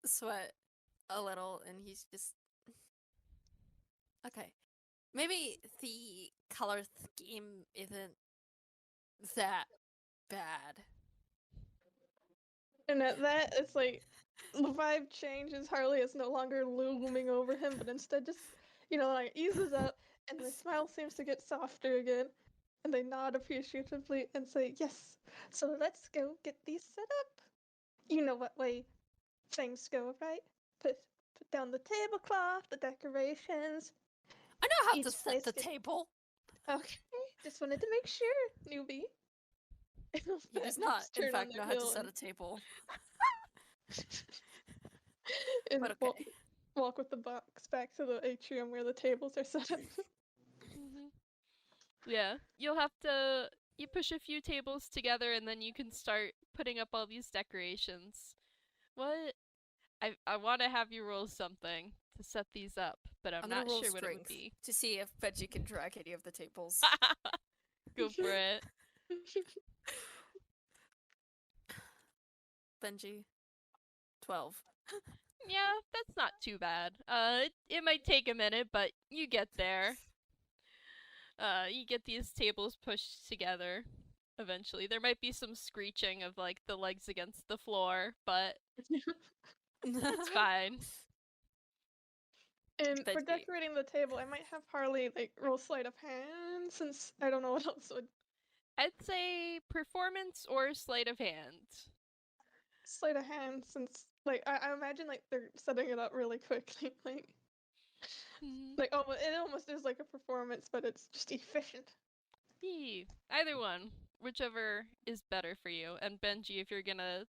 sweat a little, and he's just okay. Maybe the color scheme isn't that bad. And at that, it's like the vibe changes. Harley is no longer looming over him, but instead just, you know, like eases up, and the smile seems to get softer again. And they nod appreciatively and say, yes, so let's go get these set up. You know what way things go, right? Put down the tablecloth, the decorations. I know how to Each set place the gets- table. Okay, just wanted to make sure, newbie. He does not, in fact, know how to set a table. and But okay. walk with the box back to the atrium where the tables are set up. Yeah, you'll have to you push a few tables together, and then you can start putting up all these decorations. What? I want to have you roll something to set these up, but I'm I'm gonna not roll sure what it would strength be. to see if Benji can drag any of the tables. Go for it. Benji. 12. Yeah, that's not too bad. It might take a minute, but you get there. You get these tables pushed together eventually. There might be some screeching of like the legs against the floor, but it's fine. And for Benji. decorating the table, I might have Harley like roll sleight of hand since I don't know what else would. I'd say performance or sleight of hand. sleight of hand since, like, I imagine like they're setting it up really quickly, Mhm. like it almost is like a performance, but it's just efficient. Yee. Either one, whichever is better for you. And Benji, if you're gonna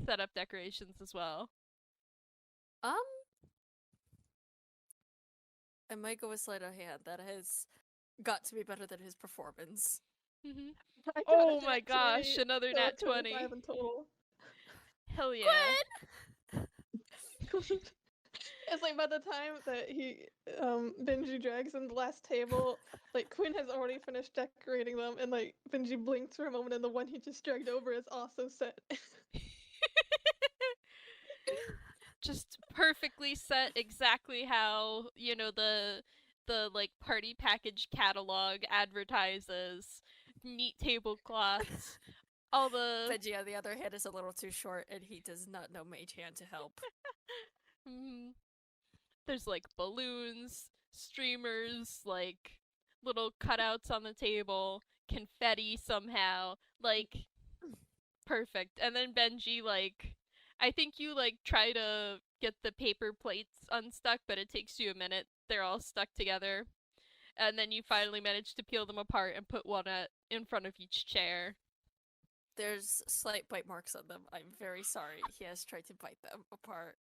set up decorations as well. Um, I might go with sleight of hand. That has got to be better than his performance. Mhm. I got Oh a my nat 20, gosh, another so nat 20. 25 in total. Hell yeah. It's like by the time that Benji drags in the last table, like Quinn has already finished decorating them, and like Benji blinks for a moment, and the one he just dragged over is also set. Just perfectly set exactly how, the like party package catalog advertises. Neat tablecloths. All the Benji, on the other hand, is a little too short, and he does not know Mage Hand to help. there's like balloons, streamers, like little cutouts on the table, confetti somehow, like perfect. And then Benji, like, I think you like try to get the paper plates unstuck, but it takes you a minute. They're all stuck together. And then you finally manage to peel them apart and put one in front of each chair. There's slight bite marks on them. I'm very sorry. He has tried to bite them apart.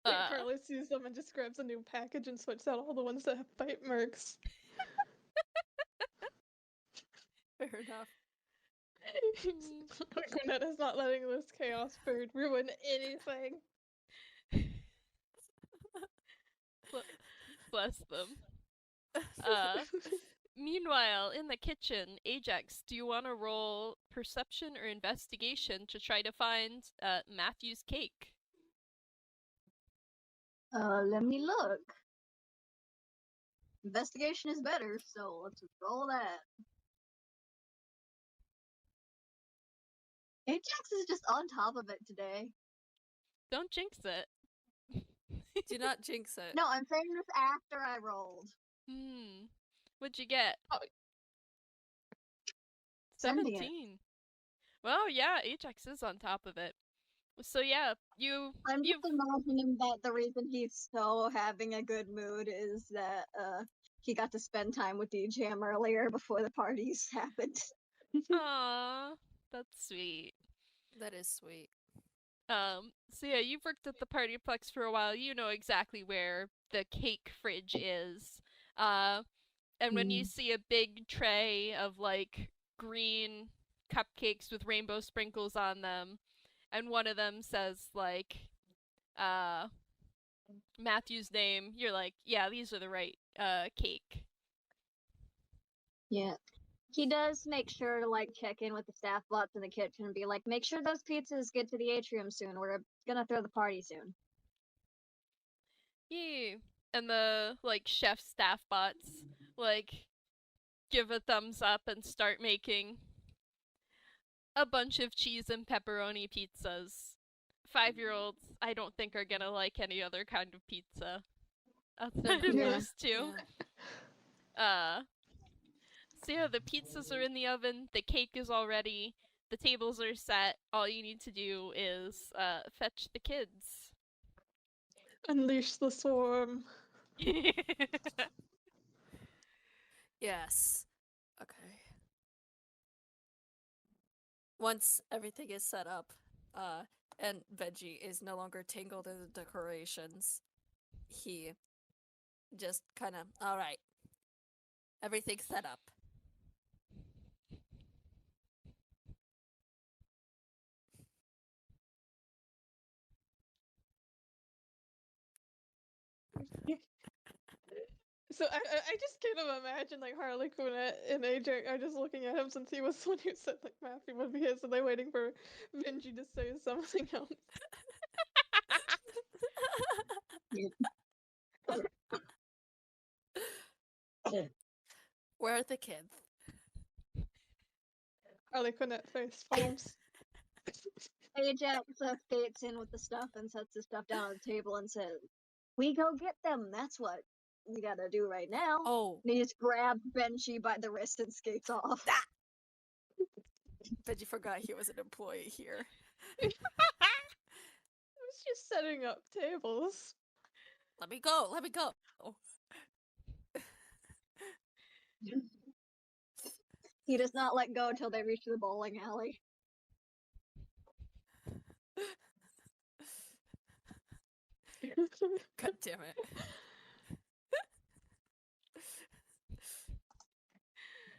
Harley sees them and just grabs a new package and switches out all the ones that have bite marks. Fair enough. Harlequinette is not letting this chaos bird ruin anything. Bless them. Meanwhile, in the kitchen, Ajax, do you want to roll perception or investigation to try to find Matthew's cake? Let me look. Investigation is better, so let's roll that. Ajax is just on top of it today. Don't jinx it. Do not jinx it. No, I'm saying this after I rolled. What'd you get? Oh. 17. Well, yeah, Ajax is on top of it. So yeah, I'm just imagining that the reason he's so having a good mood is that he got to spend time with DJM earlier before the parties happened. Aww, that's sweet. That is sweet. So yeah, you've worked at the PartyPlex for a while. You know exactly where the cake fridge is. And when you see a big tray of like green cupcakes with rainbow sprinkles on them, and one of them says like Matthew's name, you're like, yeah, these are the right cake. Yeah. He does make sure to like check in with the staff bots in the kitchen and be like, make sure those pizzas get to the atrium soon. We're gonna throw the party soon. Yeah. And the like chef staff bots like give a thumbs up and start making a bunch of cheese and pepperoni pizzas. 5-year-olds, I don't think are gonna like any other kind of pizza outside of Yeah. those two. So yeah, the pizzas are in the oven, the cake is all ready, the tables are set. All you need to do is fetch the kids. Unleash the swarm. Yes. Okay. Once everything is set up, and Benji is no longer tangled in the decorations, he just kind of, alright. Everything's set up. So I just kind of imagine like Harlequinette and Ajax are just looking at him since he was the one who said like Matthew would be his, and they're waiting for Benji to say something else. Where are the kids? Harlequinette face palms. Ajax skates in with the stuff and sets the stuff down on the table and says, "We go get them. That's what we gotta do right now." Oh. And he just grabs Benji by the wrist and skates off. Benji forgot he was an employee here. I was just setting up tables. Let me go. Let me go. He does not let go until they reach the bowling alley. God damn it.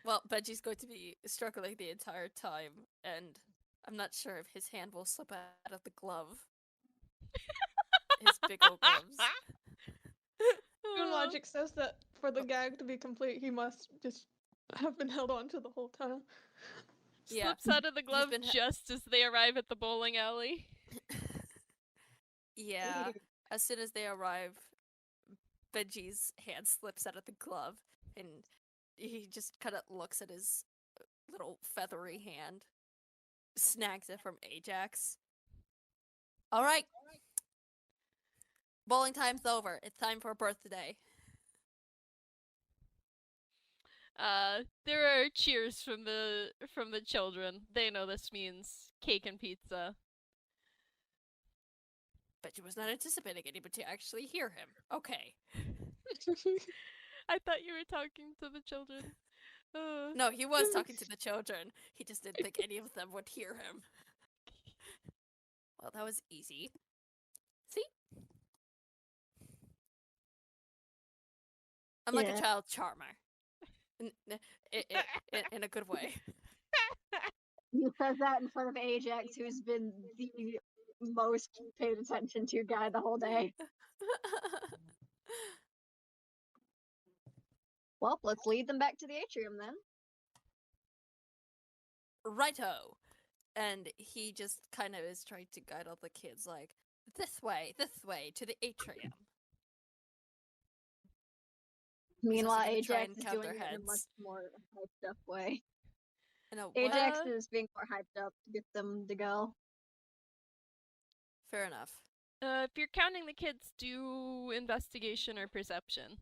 Well, Benji's going to be struggling the entire time, and I'm not sure if his hand will slip out of the glove. His big old gloves. Human logic says that for the gag to be complete, he must just have been held on to the whole time. Yeah. Slips out of the glove been just as they arrive at the bowling alley. Yeah. As soon as they arrive, Benji's hand slips out of the glove, and he just kind of looks at his little feathery hand, snags it from Ajax. All right. Bowling time's over. It's time for a birthday. There are cheers from the children. They know this means cake and pizza. Benji was not anticipating anybody to actually hear him. Okay. I thought you were talking to the children. No, he was talking to the children. He just didn't think any of them would hear him. Well, that was easy. See? I'm like a Yeah. child charmer. In a good way. You said that in front of Ajax, who's been the most paid attention to guy the whole day. Well, let's lead them back to the atrium then. Righto. And he just kind of is trying to guide all the kids, like, this way, to the atrium. Meanwhile, gonna try Ajax and is count doing their it in a much heads. more hyped up way. I know, Ajax is being more hyped up to get them to go. Fair enough. If you're counting the kids, do investigation or perception.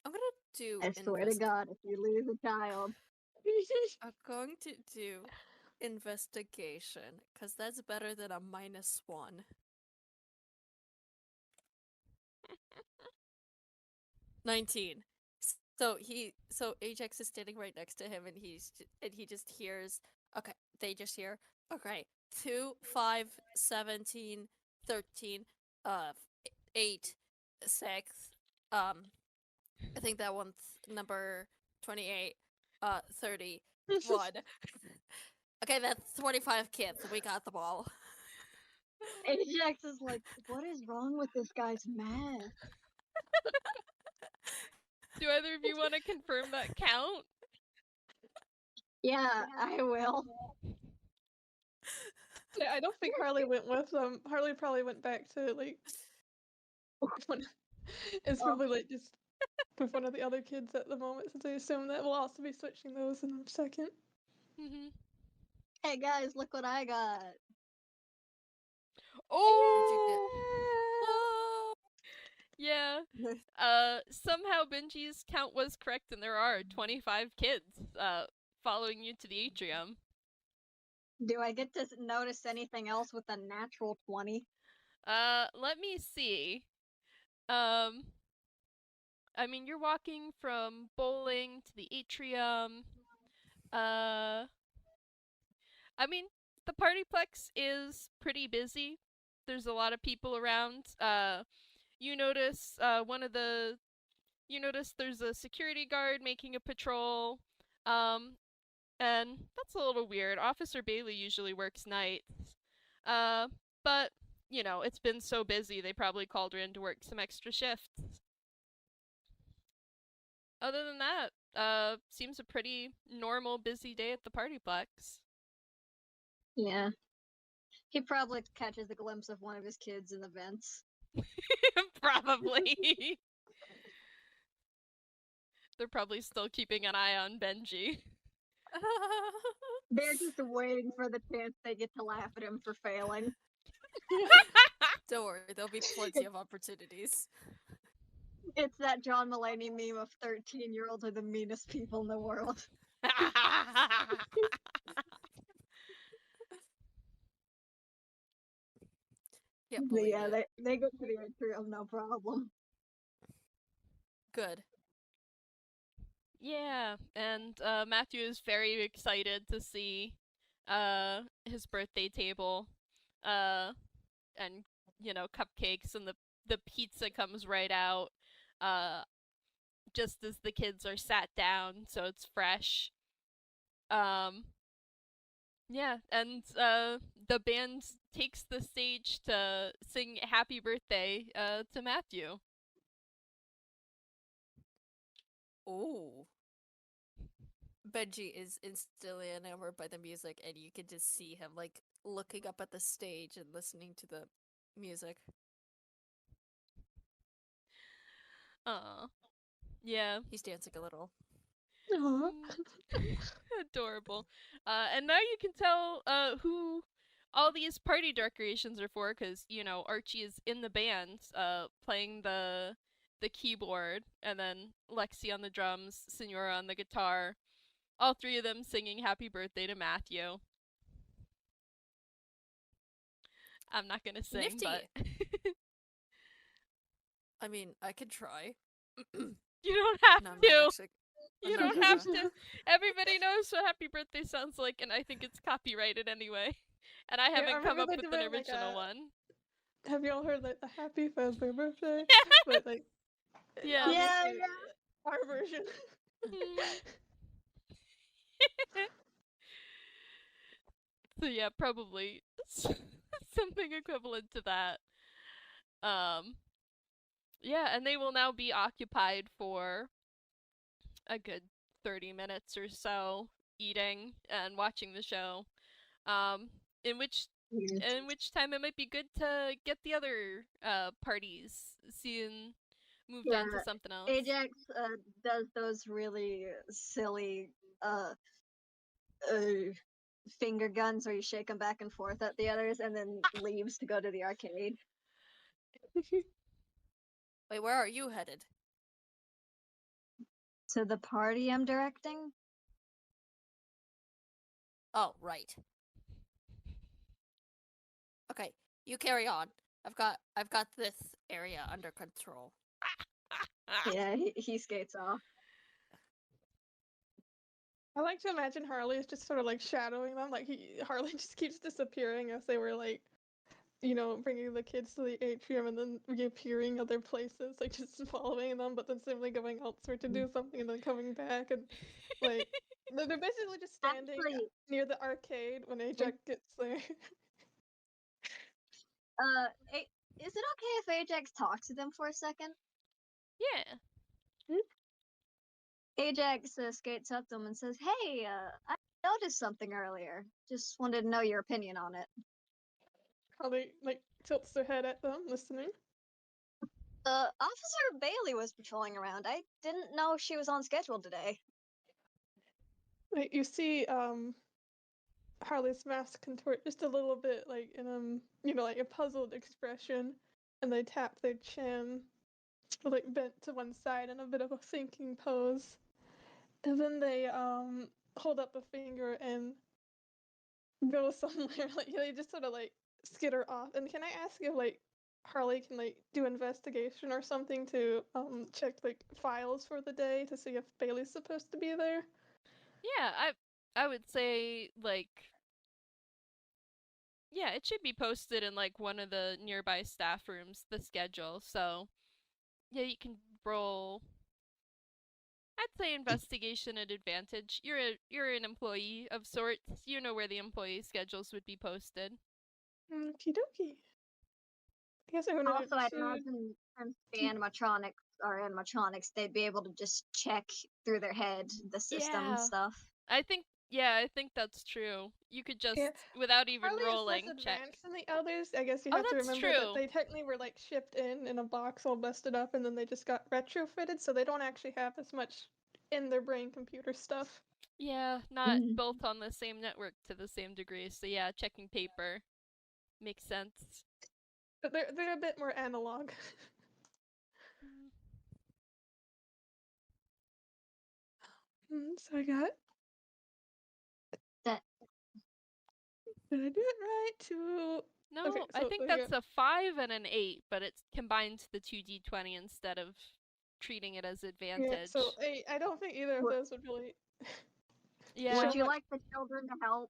I'm gonna do I swear to God, if you lose a child. I'm going to do investigation, because that's better than a -1. 19. So Ajax is standing right next to him, and he just hears. Okay, they just hear. Okay, 2, 5, 17, 13, 8, 6. I think that one's number 28. 31. Okay, that's 25 kids. We got them all. Ajax is like, what is wrong with this guy's math? Do either of you want to confirm that count? Yeah, I will. Yeah, I don't think Harley went with them. Harley probably went back to like. It's probably like just with one of the other kids at the moment, since I assume that we'll also be switching those in a second. Mm-hmm. Hey guys, look what I got. Oh! Yeah. Somehow Benji's count was correct, and there are 25 kids following you to the atrium. Do I get to notice anything else with a natural 20? Let me see. I mean, you're walking from bowling to the atrium. I mean, the PartyPlex is pretty busy. There's a lot of people around. You notice you notice there's a security guard making a patrol. And that's a little weird. Officer Bailey usually works nights. But you know, it's been so busy they probably called her in to work some extra shifts. Other than that, seems a pretty normal busy day at the PartyPlex. Yeah. He probably catches a glimpse of one of his kids in the vents. Probably. They're probably still keeping an eye on Benji. They're just waiting for the chance they get to laugh at him for failing. Don't worry, there'll be plenty of opportunities. It's that John Mulaney meme of 13-year-olds are the meanest people in the world. Can't But believe yeah, it. they go to the atrium, no problem. Good. Yeah, and Matthew is very excited to see his birthday table, and cupcakes, and the pizza comes right out, uh, just as the kids are sat down, so it's fresh. Um, yeah, and the band takes the stage to sing "Happy Birthday" to Matthew. Ooh. Benji is instantly enamored by the music, and you can just see him like looking up at the stage and listening to the music. Yeah. He's dancing a little. Aw. Adorable. And now you can tell who all these party decorations are for, because Archie is in the band, playing the keyboard, and then Lexi on the drums, Senora on the guitar. All three of them singing "Happy Birthday" to Matthew. I'm not gonna sing, Nifty. but I mean, I could try. you don't have No, I'm to. not actually. You I'm not don't have gonna. to. Everybody knows what "Happy Birthday" sounds like, and I think it's copyrighted anyway. And I Yeah, I haven't come remember up they with did an it, like, original one. Have you all heard like the Happy Fazbear Birthday? But like, Yeah. Yeah, obviously, our version. So yeah, probably something equivalent to that. Um, yeah, and they will now be occupied for a good 30 minutes or so, eating and watching the show. Um, in which in which time it might be good to get the other parties seen moved on to Yeah, something else. Ajax does those really silly uh, finger guns where you shake them back and forth at the others and then leaves to go to the arcade. Wait, where are you headed? To the party I'm directing? Oh, right. Okay, you carry on. I've got this area under control. Yeah, he skates off. I like to imagine Harley is just sort of like shadowing them. Like Harley just keeps disappearing as they were like, bringing the kids to the atrium and then reappearing other places, like just following them, but then simply going elsewhere to do something and then coming back, and like they're basically just standing Actually, near the arcade when Ajax gets there. Is it okay if Ajax talks to them for a second? Yeah. Ajax skates up to them and says, "Hey, I noticed something earlier. Just wanted to know your opinion on it." Harley like tilts her head at them, listening. Officer Bailey was patrolling around. I didn't know she was on schedule today. Like you see, Harley's mask contort just a little bit, like in like a puzzled expression, and they tap their chin, like bent to one side in a bit of a thinking pose, and then they hold up a finger and go somewhere. Like they just sort of like skitter off. And can I ask if like Harley can like do investigation or something to check like files for the day to see if Bailey's supposed to be there? Yeah, I would say, like, yeah, it should be posted in like one of the nearby staff rooms, the schedule. So, yeah, you can roll, I'd say, investigation at advantage. You're an employee of sorts. You know where the employee schedules would be posted. Okie dokie. I guess I wanted Also, I'd to. imagine since the animatronics are animatronics, they'd be able to just check through their head the system Yeah. stuff. I think that's true. You could just, Yeah. without even Harley is rolling, less check. advanced than the others. I guess you Oh, have to that's remember that true. they technically were like shipped in a box all busted up, and then they just got retrofitted, so they don't actually have as much in their brain computer stuff. Yeah, not both on the same network to the same degree. So yeah, checking paper makes sense. But they're a bit more analog. So I got. That Did I do it right? Two. No, Okay, I so think we that's got- a 5 and an 8, but it's combined the 2d20 instead of treating it as advantage. Yeah, so I don't think either of What- those would really. Yeah. Would show you much- like the children to help?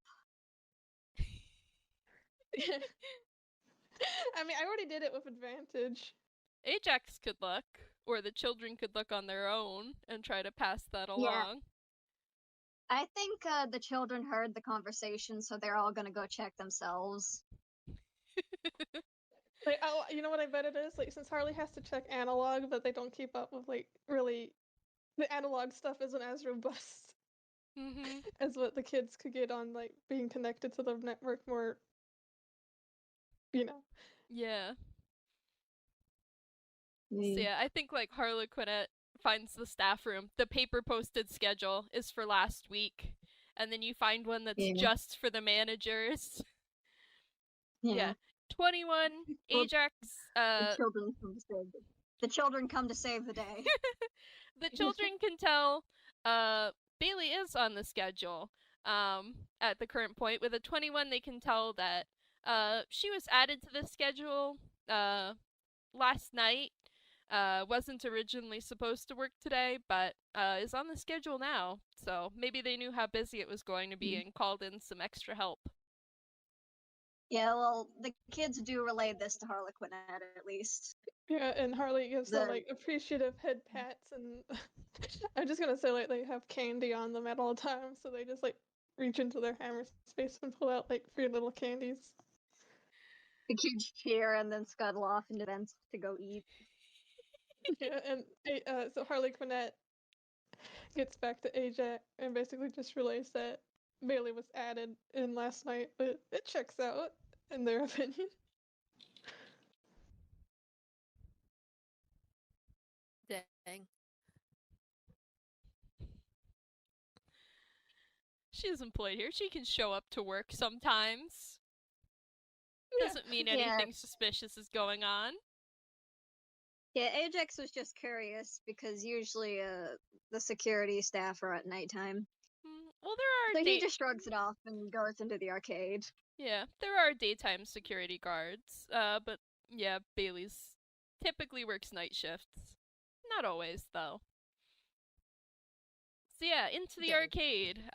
I mean, I already did it with advantage. Ajax could look, or the children could look on their own and try to pass that Yeah. along. I think the children heard the conversation, so they're all gonna go check themselves. Like, oh, you know what I bet it is? Like, since Harley has to check analog, but they don't keep up with, like, really. The analog stuff isn't as robust Mm-hmm. as what the kids could get on, like, being connected to the network more. You know. Yeah. So Mm. yeah, I think like Harlequinette finds the staff room. The paper posted schedule is for last week. And then you find one that's Yeah. just for the managers. Yeah. Yeah. 21, Well, Ajax, The children come to save the children come to save the day. the children can tell Bailey is on the schedule at the current point. With a 21, they can tell that she was added to the schedule last night. Wasn't originally supposed to work today, but is on the schedule now. So maybe they knew how busy it was going to be and called in some extra help. Yeah, well, the kids do relay this to Harlequinette at least. Yeah, and Harley gives them, The- like, appreciative head pats, and I'm just gonna say, like, they have candy on them at all times, so they just, like, reach into their hammer space and pull out, like, 3 little candies. The kids cheer and then scuttle off into vents to go eat. Yeah, and so Harley Quinette gets back to Ajax and basically just relays that Bailey was added in last night, but it checks out, in their opinion. Dang. She's employed here. She can show up to work sometimes. Yeah. Doesn't mean Yeah. anything suspicious is going on. Yeah, Ajax was just curious because usually the security staff are at nighttime. Well, there So are he just shrugs it off and goes into the arcade. yeah, there are daytime security guards. But yeah, Bailey's typically works night shifts. Not always though. So yeah, into the Okay. arcade.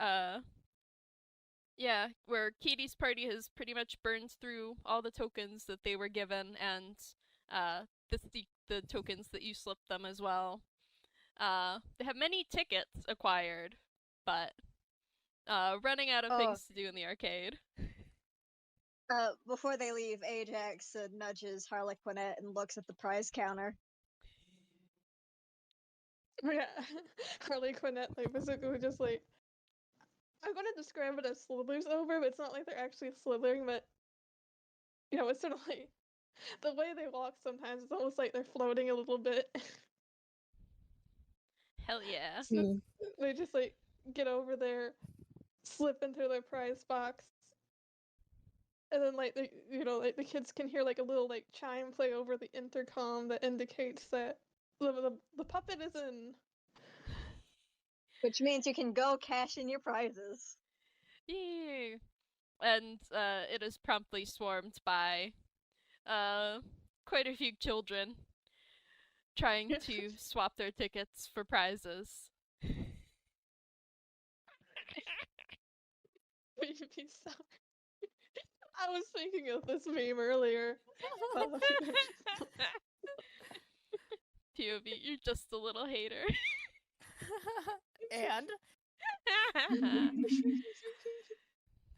Yeah, where Katie's party has pretty much burned through all the tokens that they were given, and the tokens that you slipped them as well. They have many tickets acquired, but running out of Oh. things to do in the arcade. Before they leave, Ajax nudges Harlequinette and looks at the prize counter. Yeah, Harley Quinette, like, basically just, like, I'm gonna describe it as slithers over, but it's not like they're actually slithering, but, you know, it's sort of like, the way they walk sometimes, it's almost like they're floating a little bit. Hell yeah. They just, like, get over there, slip into their prize box, and then, like, like, the kids can hear, like, a little, like, chime play over the intercom that indicates that the puppet is in. Which means you can go cash in your prizes. Yay. And it is promptly swarmed by quite a few children trying to swap their tickets for prizes. Baby, sorry. I was thinking of this meme earlier. POV, you're just a little hater. And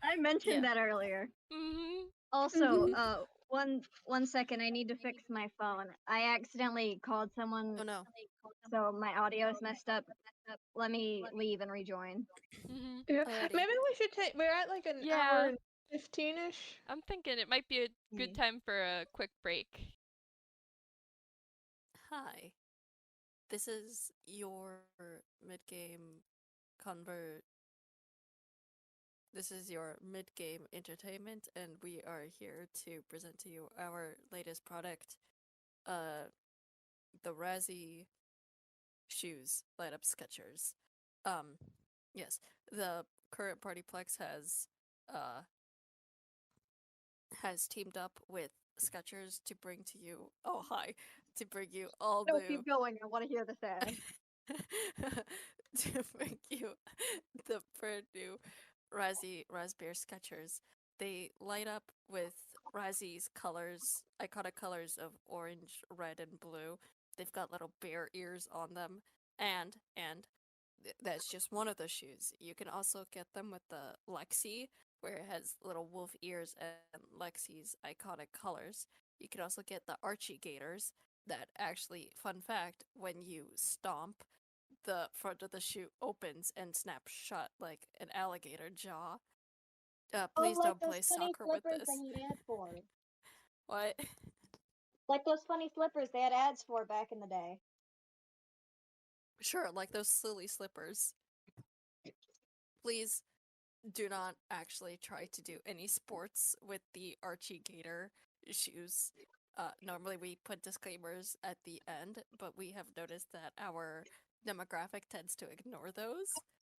I mentioned Yeah. that earlier. Mm-hmm. Also, one second, I need to fix my phone. I accidentally called someone, oh no. so my audio is messed up. Let me leave and rejoin. Mm-hmm. Yeah. Alrighty. Maybe we should take. We're at like an Yeah. hour and 15-ish. I'm thinking it might be a good time for a quick break. Hi. This is your mid-game convert. This is your mid-game entertainment, and we are here to present to you our latest product, the Razzie shoes, light up Skechers. Yes, the current PartyPlex has teamed up with Skechers to bring to you. Oh hi, to bring you all No, new. keep going. I want to hear this ad. To bring you the brand new Raspberry Skechers. They light up with Razzie's colors, iconic colors of orange, red, and blue. They've got little bear ears on them, and that's just one of the shoes. You can also get them with the Lexi, where it has little wolf ears and Lexi's iconic colors. You can also get the Archie Gators that actually, fun fact, when you stomp, the front of the shoe opens and snaps shut like an alligator jaw. Please like don't those play funny soccer with slippers this. they had ads for. What? Like those funny slippers they had ads for back in the day. Sure, like those silly slippers. Please do not actually try to do any sports with the Archie Gator shoes. Normally we put disclaimers at the end, but we have noticed that our demographic tends to ignore those.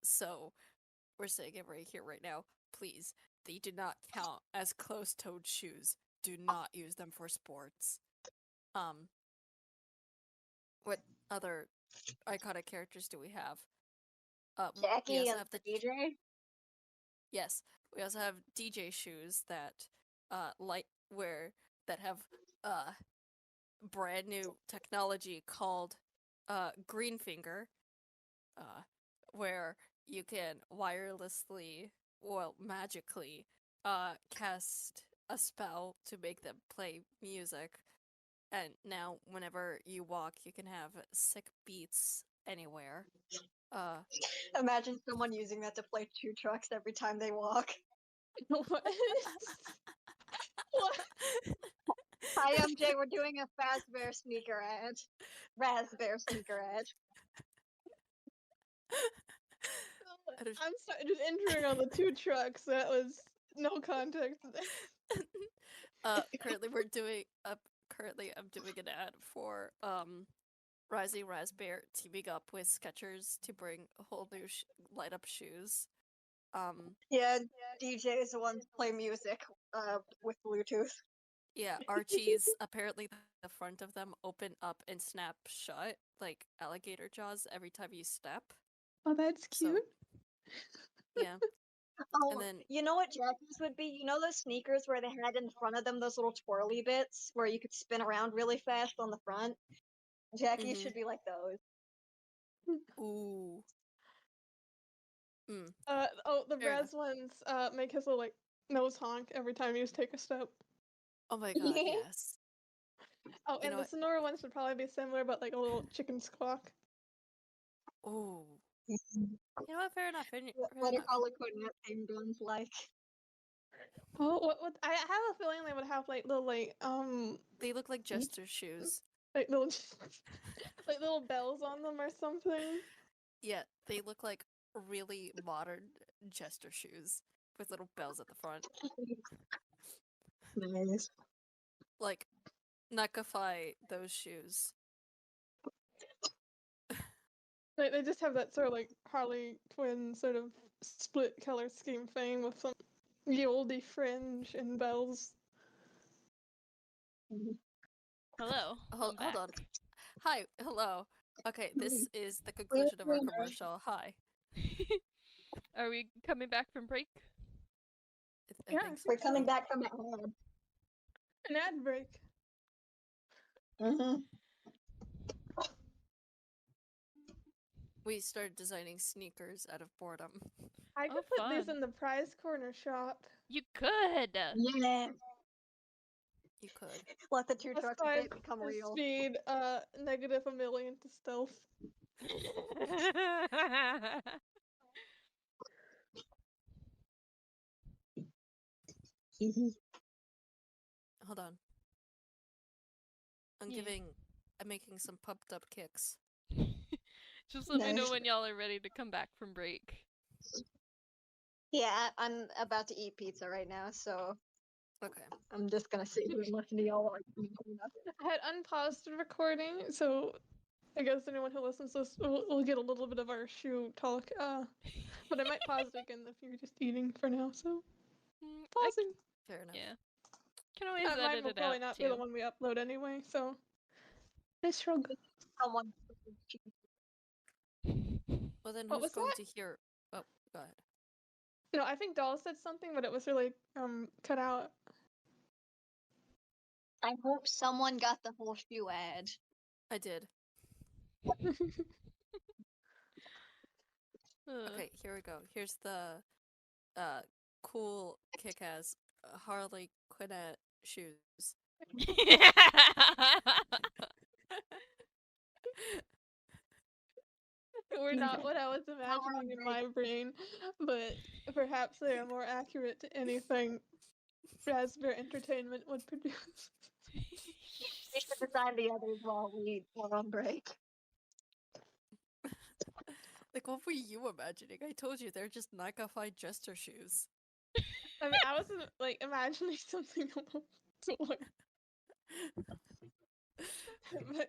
So we're saying it right here, right now. Please, they do not count as closed-toed shoes. Do not use them for sports. What other iconic characters do we have? We Jackie also and have the DJ. Yes, we also have DJ shoes that that have uh brand new technology called Greenfinger, where you can wirelessly, well, magically cast a spell to make them play music. And now whenever you walk, you can have sick beats anywhere. Imagine someone using that to play two trucks every time they walk. What? What? Hi, MJ. We're doing a Fazbear sneaker ad. Raspberry sneaker ad. I'm sorry, just entering on the two trucks. That was no context there. Currently currently I'm doing an ad for Rising Raspberry teaming up with Skechers to bring a whole new light up shoes. Yeah, DJ is the one to play music with Bluetooth. Yeah, Archie's apparently the front of them open up and snap shut like alligator jaws every time you step. Oh, that's So- cute. Yeah. Oh, And then you know what Jackie's would be? You know those sneakers where they had in front of them those little twirly bits where you could spin around really fast on the front? Jackie Mhm. should be like those. ooh. The Fair enough. Raz ones make his little like nose honk every time you take a step. Oh my god, yes. Oh, You and know the what? Sonora ones would probably be similar, but like a little chicken squawk. Ooh. You know what? Fair enough. Fair What are enough. Harlequinette theme guns like? Oh, what? I have a feeling they would have like little They look like jester shoes. like little like little bells on them or something. Yeah, they look like really modern jester shoes with little bells at the front. Nice. Like, Nakafy those shoes. Like they just have that sort of like Harley twin sort of split color scheme thing with some ye olde fringe and bells. Hello. Hold I'm back. on. Hi, hello. Okay, this is the conclusion of our commercial. Hi. Are we coming back from break? I Yeah, think so. We're coming back from that ad. An ad break. Mm-hmm. We started designing sneakers out of boredom. I Oh, could put these fun. in the prize corner shop. You could. Yeah. You could. Let the two Plus trucks 5 become to real. speed, negative a million to stealth. Hold on. Yeah. I'm making some pumped up kicks. Just let me know Nice. when y'all are ready to come back from break. Yeah, I'm about to eat pizza right now, so Okay. I'm just gonna sit here and listen to y'all like. I had unpaused the recording, so I guess anyone who listens to this will get a little bit of our shoe talk. But I might pause it again if you're just eating for now. So pausing. Fair enough. Yeah. Can always Mine edit will it probably out not be too. the one we upload anyway. So nice shrug. Someone. Well, then What who's was going that? to hear? Oh, go ahead. No, I think Doll said something, but it was really cut out. I hope someone got the whole shoe ad. I did. Okay, here we go. Here's the cool kick-ass Harlequinette shoes. Were not what I was imagining in my brain, but perhaps they are more accurate to anything Raspberry Entertainment would produce. We should design the others while we were on break. Like, what were you imagining? I told you they're just Nike-fied jester shoes. I mean, I wasn't like imagining something similar. But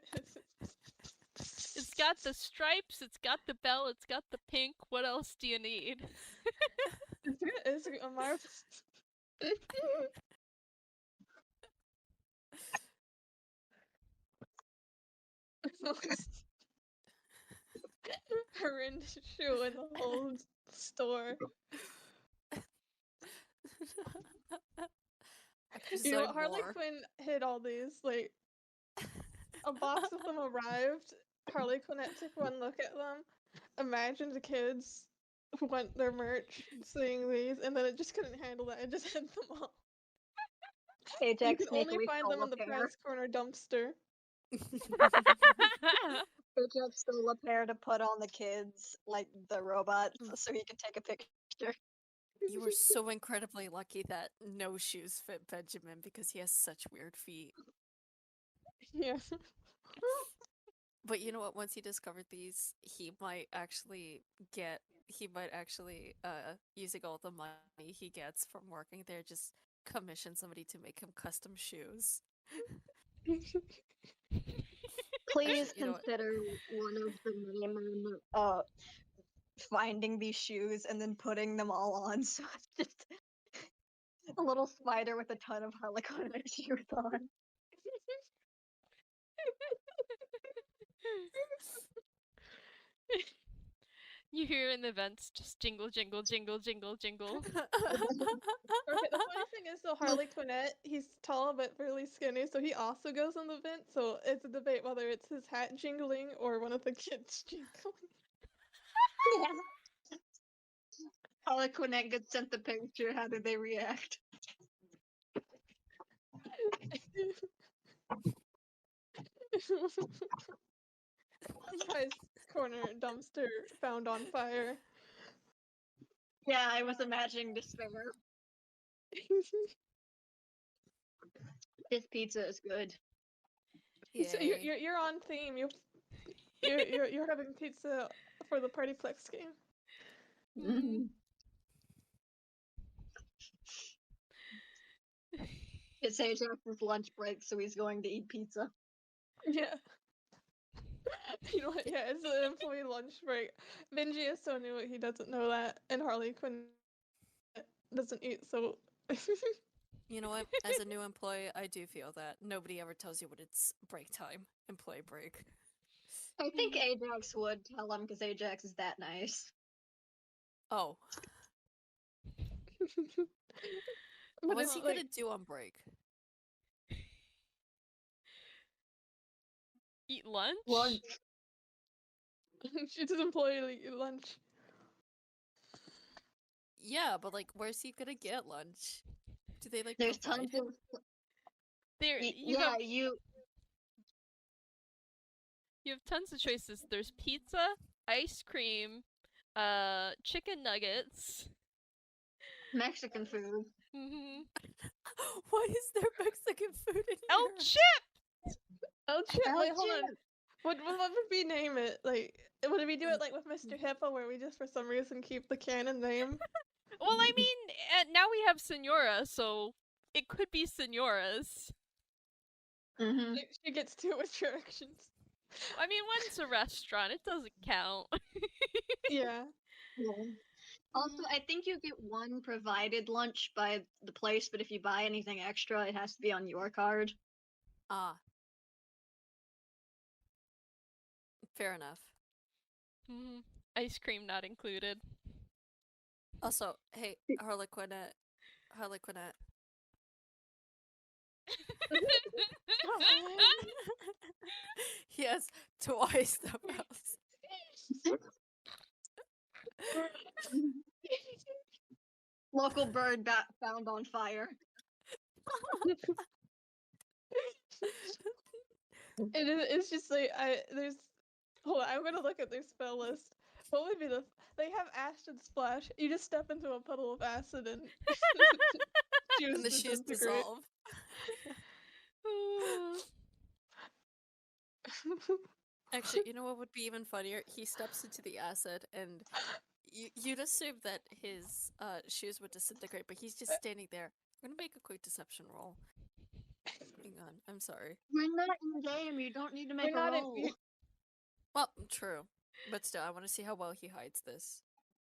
It's got the stripes, it's got the bell, it's got the pink. What else do you need? it's a marvelous. Horrendous shoe in the whole store. I could You know, decide Harley more. Quinn hid all these. Like, a box of them arrived. Harley Quinette took one look at them. Imagine the kids who want their merch seeing these, and then it just couldn't handle that. It just hid them all. You Ajax can only sneakily find stole them a in the pair. press corner dumpster. Ajax stole a pair to put on the kids, like the robots, so he could take a picture. You were so incredibly lucky that no shoes fit Benjamin because he has such weird feet. Yeah. But you know what? Once he discovered these, he might actually using all the money he gets from working there, just commission somebody to make him custom shoes. Please You know what? consider one of the men finding these shoes and then putting them all on, so it's just a little spider with a ton of Harlequin shoes on. You hear in the vents just jingle, jingle, jingle, jingle, jingle. Okay, the funny thing is, though, Harley Quinette, he's tall but really skinny, so he also goes on the vent, so it's a debate whether it's his hat jingling or one of the kids jingling. Yeah. Harlequinette gets sent the picture. How did they react? Guy's corner dumpster found on fire. Yeah, I was imagining despair. This pizza is good. So Yay. you're on theme. You're having pizza for the PartyPlex game. Mm. It's Ajax's lunch break, so he's going to eat pizza. Yeah. You know what? Yeah, it's an employee lunch break. Benji is so new, he doesn't know that, and Harley Quinn doesn't eat, so. You know what? As a new employee, I do feel that nobody ever tells you when it's break time, employee break. I think Ajax would tell him because Ajax is that nice. Oh, But what's it's he like, gonna do on break? Eat lunch? Lunch. it's his employee lunch. Yeah, but like, where's he gonna get lunch? Do they like There's provide tons him? of There, you yeah, have you tons of choices. There's pizza, ice cream, chicken nuggets. Mexican food. Mm-hmm. Why is there Mexican food in El here? Chip! Oh shit! Oh, Wait, hold on. shit. What would we name it? Like, would we do it like with Mr. Hippo, where we just for some reason keep the canon name? Well, I mean, now we have Senora, so it could be Senora's. Mm-hmm. She gets two attractions. I mean, one's a restaurant. It doesn't count. Yeah. Also, I think you get one provided lunch by the place, but if you buy anything extra, it has to be on your card. Ah. Fair enough. Ice cream not included. Also, hey, Harlequinette. He has twice the mouse. Local bird found on fire. It's just like there's. Hold on, I'm gonna look at their spell list. What would be the? They have acid splash. You just step into a puddle of acid and shoes And the shoes disintegrate. dissolve. Actually, you know what would be even funnier? He steps into the acid, and you'd assume that his shoes would disintegrate, but he's just standing there. I'm gonna make a quick deception roll. Hang on, I'm sorry. We're not in game. You don't need to make We're a not in- roll. you- Well, true. But still, I want to see how well he hides this.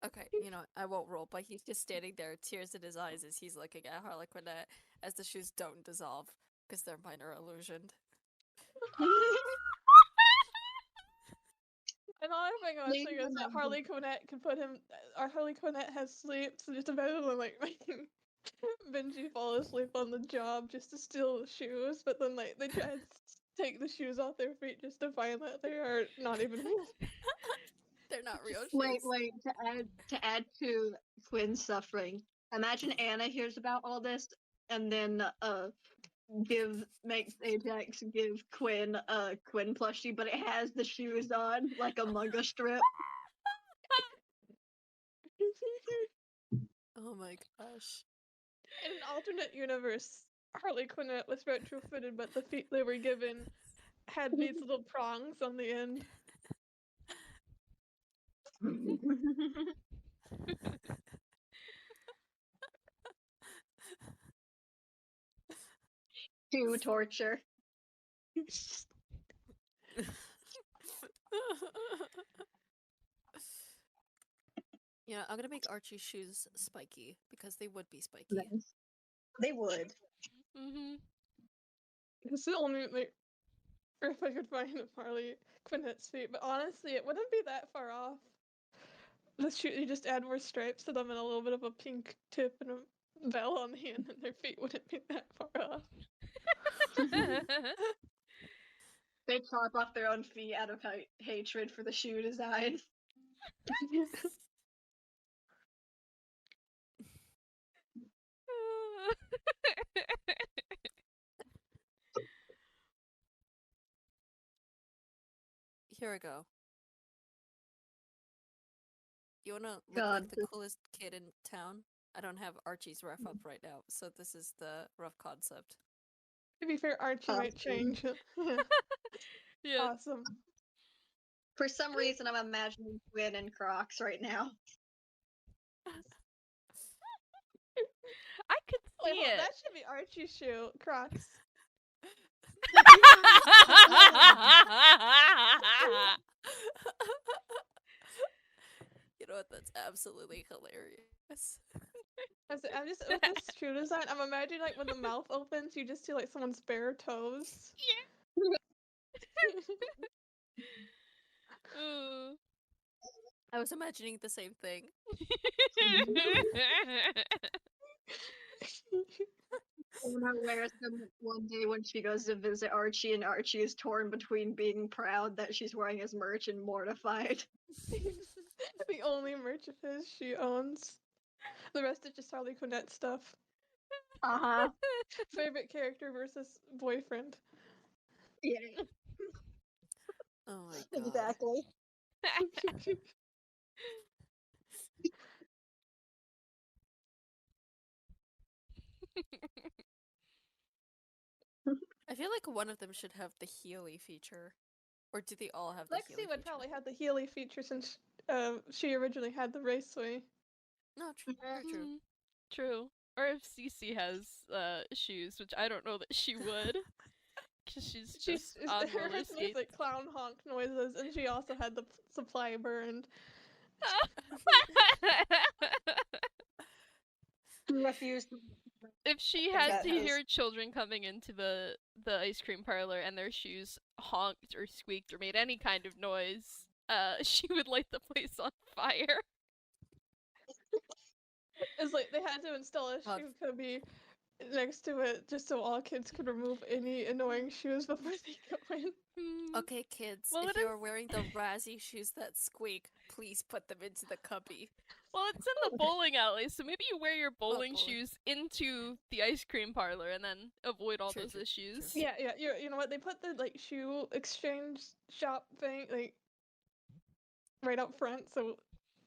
Okay, you know, I won't roll, but he's just standing there, tears in his eyes as he's looking at Harlequinette as the shoes don't dissolve, because they're minor illusioned. Another thing I was Leave thinking is him that at Harlequinette can put him. Our Harlequinette has sleep, so just imagine like making Benji fall asleep on the job just to steal the shoes, but then like they try to take the shoes off their feet just to find that they are not even real. They're not real shoes. Wait. To add to Quinn's suffering, imagine Anna hears about all this and then makes Ajax give Quinn a Quinn plushie, but it has the shoes on like a manga strip. Oh my gosh. In an alternate universe, Harlequinette was retrofitted, but the feet they were given had these little prongs on the end. To torture. Yeah, I'm gonna make Archie's shoes spiky because they would be spiky. Yes. They would. It's the only like, if I could find a Harlequinette's feet, but honestly, it wouldn't be that far off. The shoe, you just add more stripes to them and a little bit of a pink tip and a bell on the end, and their feet wouldn't be that far off. They chop off their own feet out of hatred for the shoe design. Here we go. You wanna look God, like the coolest kid in town? I don't have Archie's ref up right now, so this is the rough concept. To be fair, Archie might change it. Yeah. Awesome. For some reason, I'm imagining Quinn in Crocs right now. I could Wait, see hold on, it. that should be Archie's shoe. Crocs. You know what? That's absolutely hilarious. I'm just with this shoe design. I'm imagining like when the mouth opens, you just see like someone's bare toes. Ooh. I was imagining the same thing. Luna wears them one day when she goes to visit Archie, and Archie is torn between being proud that she's wearing his merch and mortified. The only merch of his she owns. The rest is just Harlequinette stuff. Uh-huh. Favorite character versus boyfriend. Yeah, Oh my god. exactly. I feel like one of them should have the Healy feature. Or do they all have the Healy Lexi would feature? probably have the Healy feature since she originally had the raceway. No, true. Very true. True. Or if Cece has shoes, which I don't know that she would. 'Cause she's She's just on her roller makes skates. like clown honk noises, and she also had the supply burned. Refused. If she had That to house. hear children coming into the ice cream parlor and their shoes honked or squeaked or made any kind of noise, she would light the place on fire. It's like they had to install a God. shoe cubby next to it just so all kids could remove any annoying shoes before they go in. Hmm. Okay, kids, Well, if it you're is- wearing the Razzie shoes that squeak, please put them into the cubby. Well, it's in the bowling alley, so maybe you wear your bowling bowling. shoes into the ice cream parlor and then avoid all True, those true, issues. true. Yeah, you know what? They put the like shoe exchange shop thing like right up front, so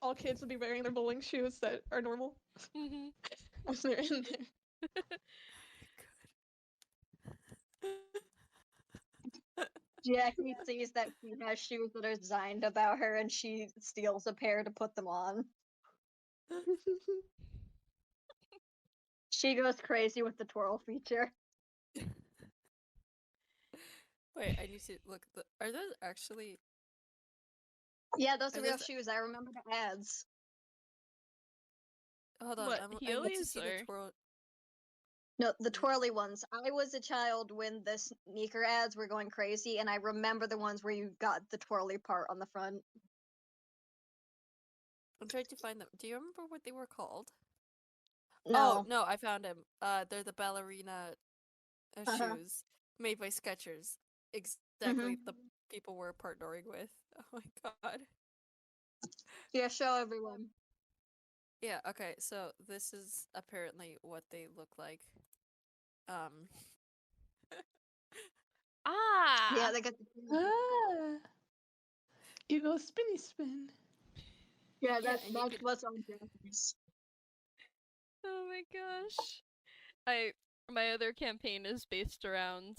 all kids would be wearing their bowling shoes that are normal Hmm. when they're in there. Jackie sees that she has shoes that are designed about her, and she steals a pair to put them on. She goes crazy with the twirl feature. Wait, I need to look. Are those actually? Yeah, those are Are real those- shoes. I remember the ads. Hold on, What, I need to Heelys see or- the twirl. No, the twirly ones. I was a child when the sneaker ads were going crazy, and I remember the ones where you got the twirly part on the front. I'm trying to find them. Do you remember what they were called? No. Oh no, I found them. They're the ballerina Uh-huh. shoes made by Skechers. Exactly the people we're partnering with. Oh my god. Yeah, show everyone. Yeah. Okay. So this is apparently what they look like. Ah! Yeah, they got the. Ah, you go spinny spin. Yeah, Yeah, and you that's could- what's on Japanese. Oh my gosh. My other campaign is based around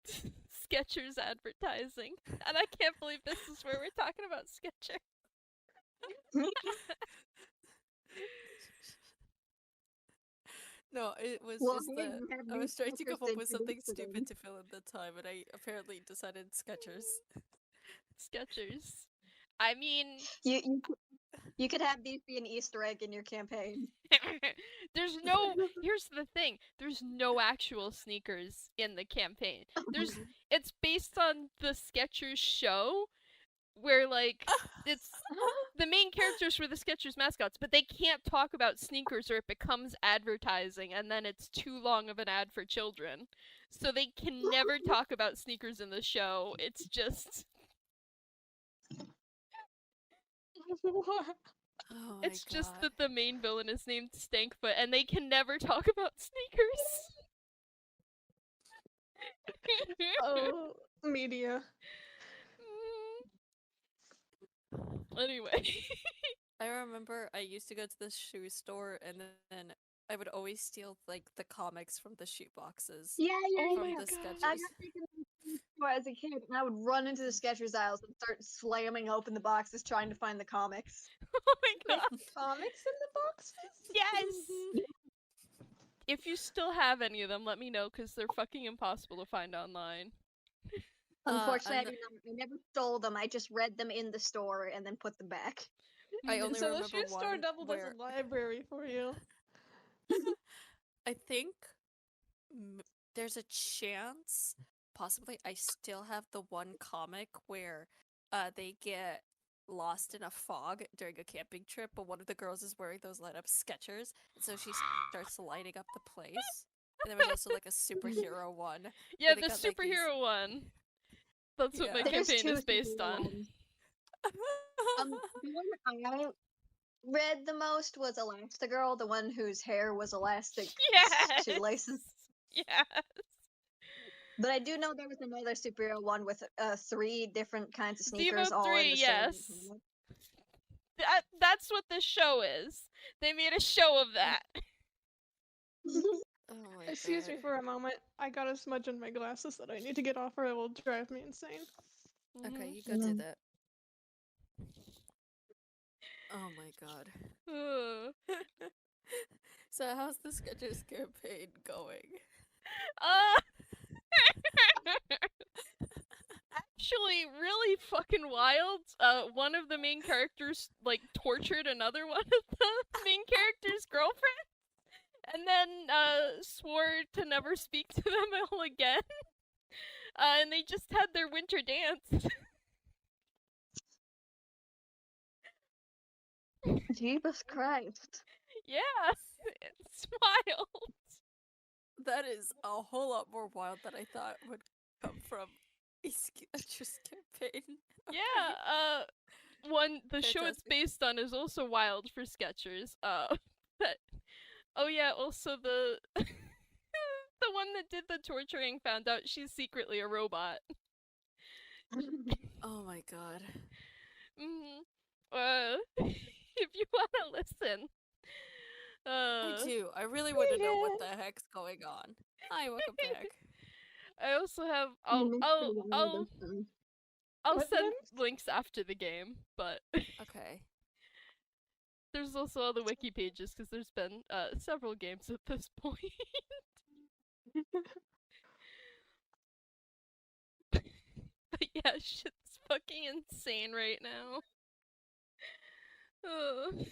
Skechers advertising. And I can't believe this is where we're talking about Skechers. No, it was Well, just hey, that you have I was these trying to stickers come up with something introduced to them. stupid to fill in the time, and I apparently decided Skechers. Skechers. I mean, You could have these be an Easter egg in your campaign. there's no. Here's the thing. There's no actual sneakers in the campaign. It's based on the Skechers show, where like it's the main characters were the Skechers mascots, but they can't talk about sneakers or it becomes advertising, and then it's too long of an ad for children. So they can never talk about sneakers in the show. It's just. Oh my It's just God. that the main villain is named Stankfoot, and they can never talk about sneakers. Oh, media. Anyway. I remember I used to go to the shoe store, and then I would always steal like the comics from the shoe boxes. Yeah, Oh from my the God. I Skechers. got taken to the store as a kid, and I would run into the Skechers aisles and start slamming open the boxes trying to find the comics. Oh my god. Comics in the boxes? Yes! If you still have any of them, let me know, because they're fucking impossible to find online. Unfortunately, and I never stole them. I just read them in the store and then put them back. I only So the remember shoe store one doubled where as a library for you. I think there's a chance, possibly, I still have the one comic where they get lost in a fog during a camping trip, but one of the girls is wearing those light up Skechers, and so she starts lighting up the place. And there was also like a superhero one. Yeah, where they the got, like, these- superhero one. That's what my Yeah. There's campaign two is based superhero on. ones. The one I read the most was Elastigirl, the one whose hair was elastic Yes! shoelaces. Yes! But I do know there was another superhero one with 3 different kinds of sneakers Devo all in 3, the yes. same comic. That's what this show is. They made a show of that. Oh my Excuse me God. for a moment. I got a smudge on my glasses that I need to get off or it will drive me insane. Okay, Mhm. you go do Mhm. that. Oh my God. Ugh. So how's the Skechers campaign going? Uh, actually really fucking wild. One of the main characters like tortured another one of the main characters' girlfriend, and then swore to never speak to them all again. And they just had their winter dance. Jesus Christ. Yeah, it's wild. That is a whole lot more wild than I thought would come from a Sketchers campaign. Yeah, the show it's Fantastic. based on is also wild for Sketchers. But oh yeah, also the the one that did the torturing found out she's secretly a robot. Oh my god. If you wanna listen, I do. I really want to know what the heck's going on. Hi, welcome back. I also have I'll What send games? links after the game, but Okay. there's also all the wiki pages because there's been several games at this point. But yeah, shit's fucking insane right now. Ugh.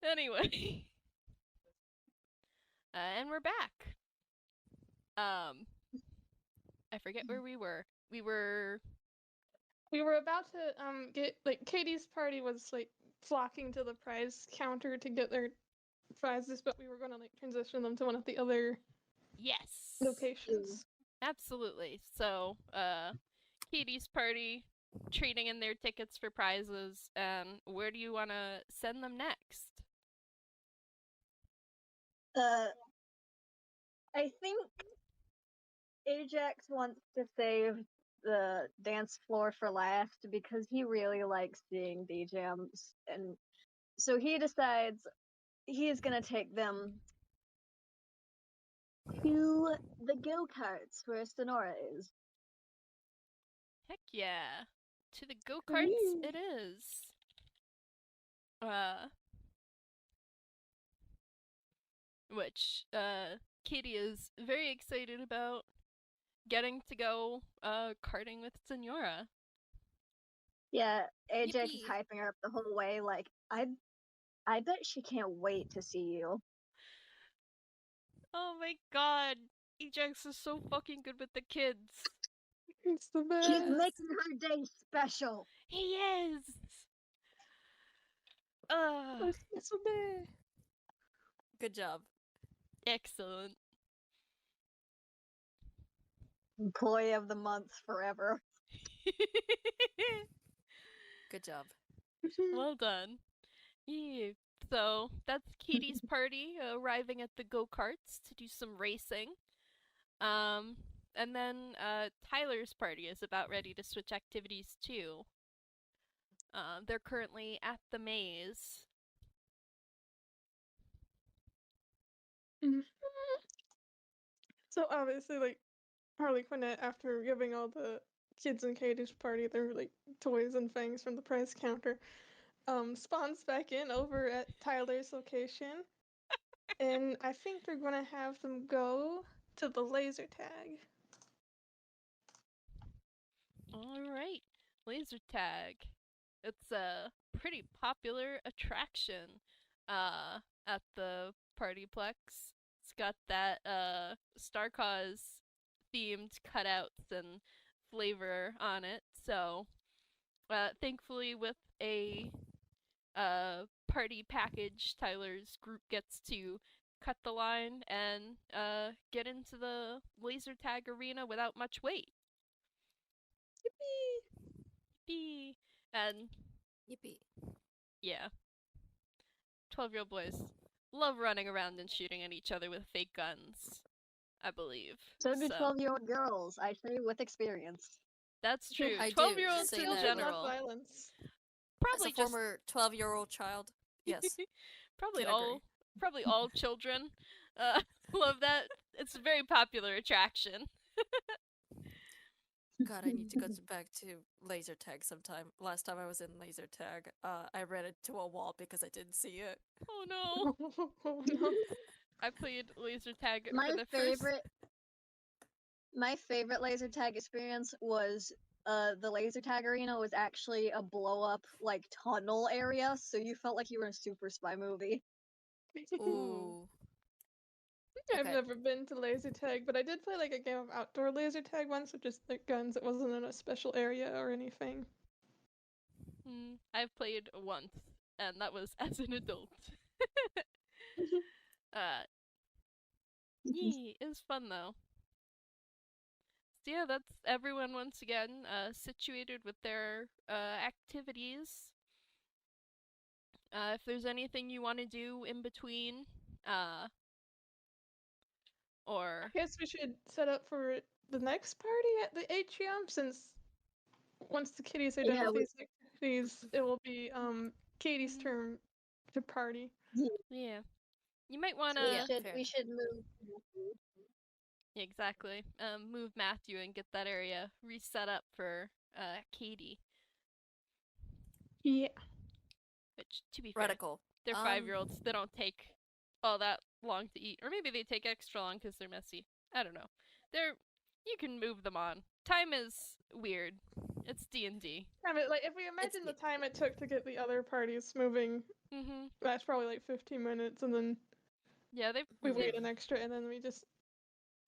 Anyway. And we're back. I forget where we were. We were about to get like Katie's party was like flocking to the prize counter to get their prizes, but we were gonna like transition them to one of the other yes. locations. Absolutely. So, Katie's party trading in their tickets for prizes, and where do you want to send them next? I think Ajax wants to save the dance floor for last because he really likes seeing DJs, and so he decides he's gonna take them to the go-karts where Sonora is. Heck yeah. To the go-karts it is. Which Katie is very excited about getting to go karting with Senora. Yeah, Ajax is Yippee. hyping her up the whole way. Like, I bet she can't wait to see you. Oh my god. Ajax is so fucking good with the kids. It's the best. He's making her day special. He is. It's the best. Good job. Excellent. Employee of the month forever. Good job. Well done. Yeah. So that's Katie's party arriving at the go-karts to do some racing. And then Tyler's party is about ready to switch activities too. They're currently at the maze. So obviously, like Harlequinette, after giving all the kids in Katie's party their like toys and things from the prize counter, spawns back in over at Tyler's location, and I think they're gonna have them go to the laser tag. Alright, laser tag. It's a pretty popular attraction at the PartyPlex. It's got that Starcause themed cutouts and flavor on it. So thankfully with a party package, Tyler's group gets to cut the line and get into the laser tag arena without much wait. Yippee! And Yippee. yeah, 12-year-old boys love running around and shooting at each other with fake guns, I believe. So do 12-year-old girls, I say with experience. That's true. I do 12-year-olds say in that. general. Violence. Probably As a former 12-year-old child, yes. probably can agree. probably all children love that. It's a very popular attraction. God, I need to go back to laser tag sometime. Last time I was in laser tag, I ran into a wall because I didn't see it. Oh no. Oh, no. I played laser tag My for the favorite My favorite laser tag experience was the laser tag arena was actually a blow up like tunnel area, so you felt like you were in a super spy movie. Ooh. I've Okay. never been to laser tag, but I did play like a game of outdoor laser tag once with just like guns. It wasn't in a special area or anything. I've played once, and that was as an adult. uh, it was fun though. So yeah, that's everyone once again situated with their activities. If there's anything you want to do in between, or I guess we should set up for the next party at the atrium, since once the kitties are done Yeah, with these activities, it will be Katie's turn to party. yeah, you might So wanna we should move. exactly move Matthew and get that area reset up for Katie. Yeah. Which, to be fair, Radical. they're 5-year-olds. They don't take all that long to eat, or maybe they take extra long because they're messy. I don't know. You can move them on. Time is weird. It's D&D. I mean, like if we imagine the time it took to get the other parties moving, that's probably like 15 minutes, and then yeah, we wait an extra, and then we just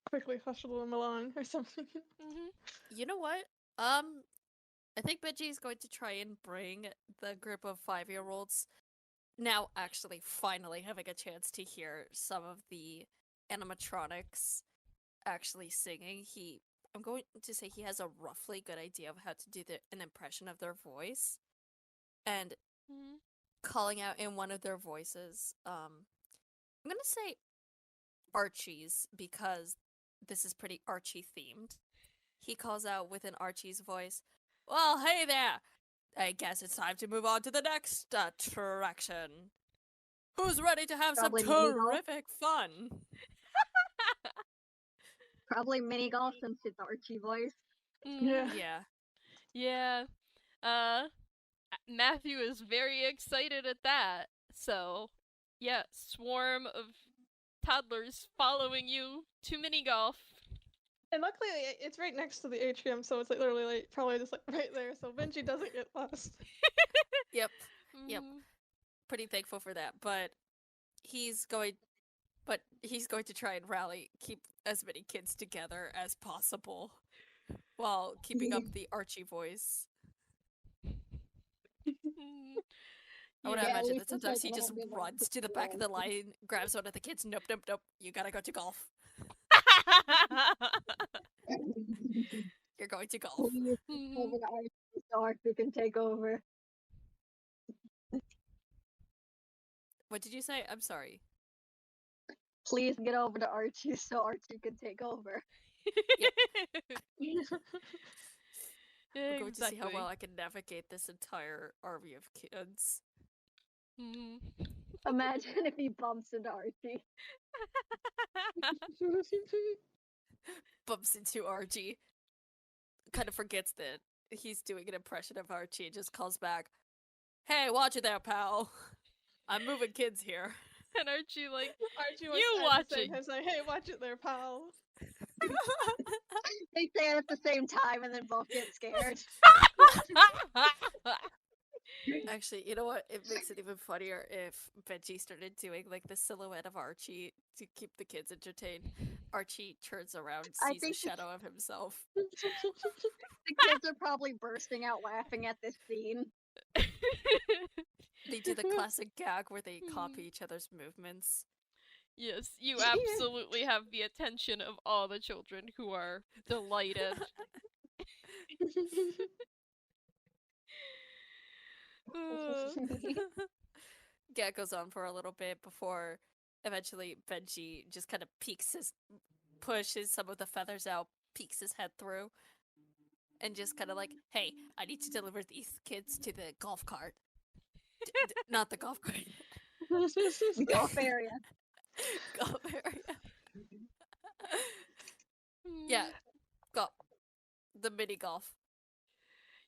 quickly hustle them along or something. You know what? I think Benji is going to try and bring the group of 5-year-olds now actually finally having a chance to hear some of the animatronics actually singing. I'm going to say he has a roughly good idea of how to do an impression of their voice. And calling out in one of their voices, I'm gonna say Archie's, because this is pretty Archie themed. He calls out with an Archie's voice, "Well, hey there! I guess it's time to move on to the next attraction. Who's ready to have Probably some mini golf. terrific fun?" Probably mini golf since it's Archie voice. Yeah. Yeah. Matthew is very excited at that. So, yeah, swarm of toddlers following you to mini golf. And luckily, it's right next to the atrium, so it's like literally like probably just like right there, so Benji doesn't get lost. Yep. Pretty thankful for that, but he's going to try and keep as many kids together as possible while keeping up the Archie voice. I would imagine that sometimes he just runs to the back of the line, grabs one of the kids, nope, you gotta go to golf. You're going to golf. So Archie can take over. What did you say? I'm sorry. Please get over to Archie so Archie can take over. I'm going to see how well I can navigate this entire army of kids. Imagine if he bumps into Archie. Bumps into Archie. Kind of forgets that he's doing an impression of Archie and just calls back, "Hey, watch it there, pal. I'm moving kids here." And Archie Archie you watching? Like, "Hey, watch it there, pal." They say it at the same time and then both get scared. Actually, you know what? It makes it even funnier if Benji started doing like the silhouette of Archie to keep the kids entertained. Archie turns around, sees a shadow of himself. The kids are probably bursting out laughing at this scene. They do the classic gag where they copy each other's movements. Yes, you absolutely have the attention of all the children who are delighted. Gag goes on for a little bit before eventually Benji just kind of pushes some of the feathers out, peeks his head through, and just kind of like, "Hey, I need to deliver these kids to the golf cart." Not the golf cart. Golf area. Golf area. Yeah, the mini golf.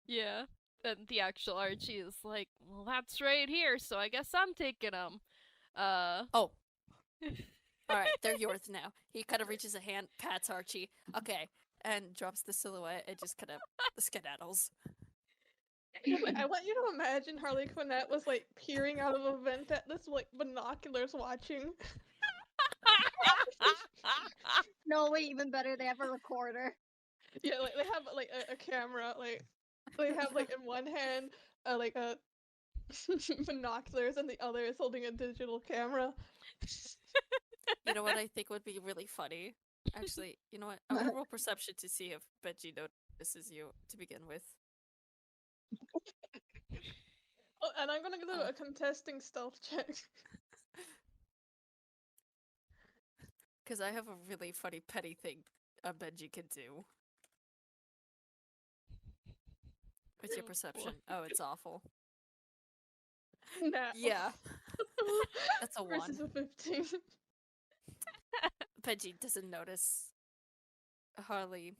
Yeah, and the actual Archie is like, "Well, that's right here, so I guess I'm taking them." Oh. Alright, they're yours now. He kind of reaches a hand, pats Archie. "Okay, and drops the silhouette and just kind of skedaddles. I want you to imagine Harlequinette was like peering out of a vent at this with like binoculars watching. No, wait, even better, they have a recorder. Yeah, like they have like a camera, like they have like in one hand like a binoculars and the other is holding a digital camera. You know what I think would be really funny? Actually, you know what? I'm gonna roll perception to see if Benji notices you to begin with. Oh, and I'm gonna do a contesting stealth check. Because I have a really funny petty thing a Benji can do. What's your perception? Oh, it's awful. Nah. Yeah. That's a 1. Versus a 15. Benji doesn't notice Harlequinette.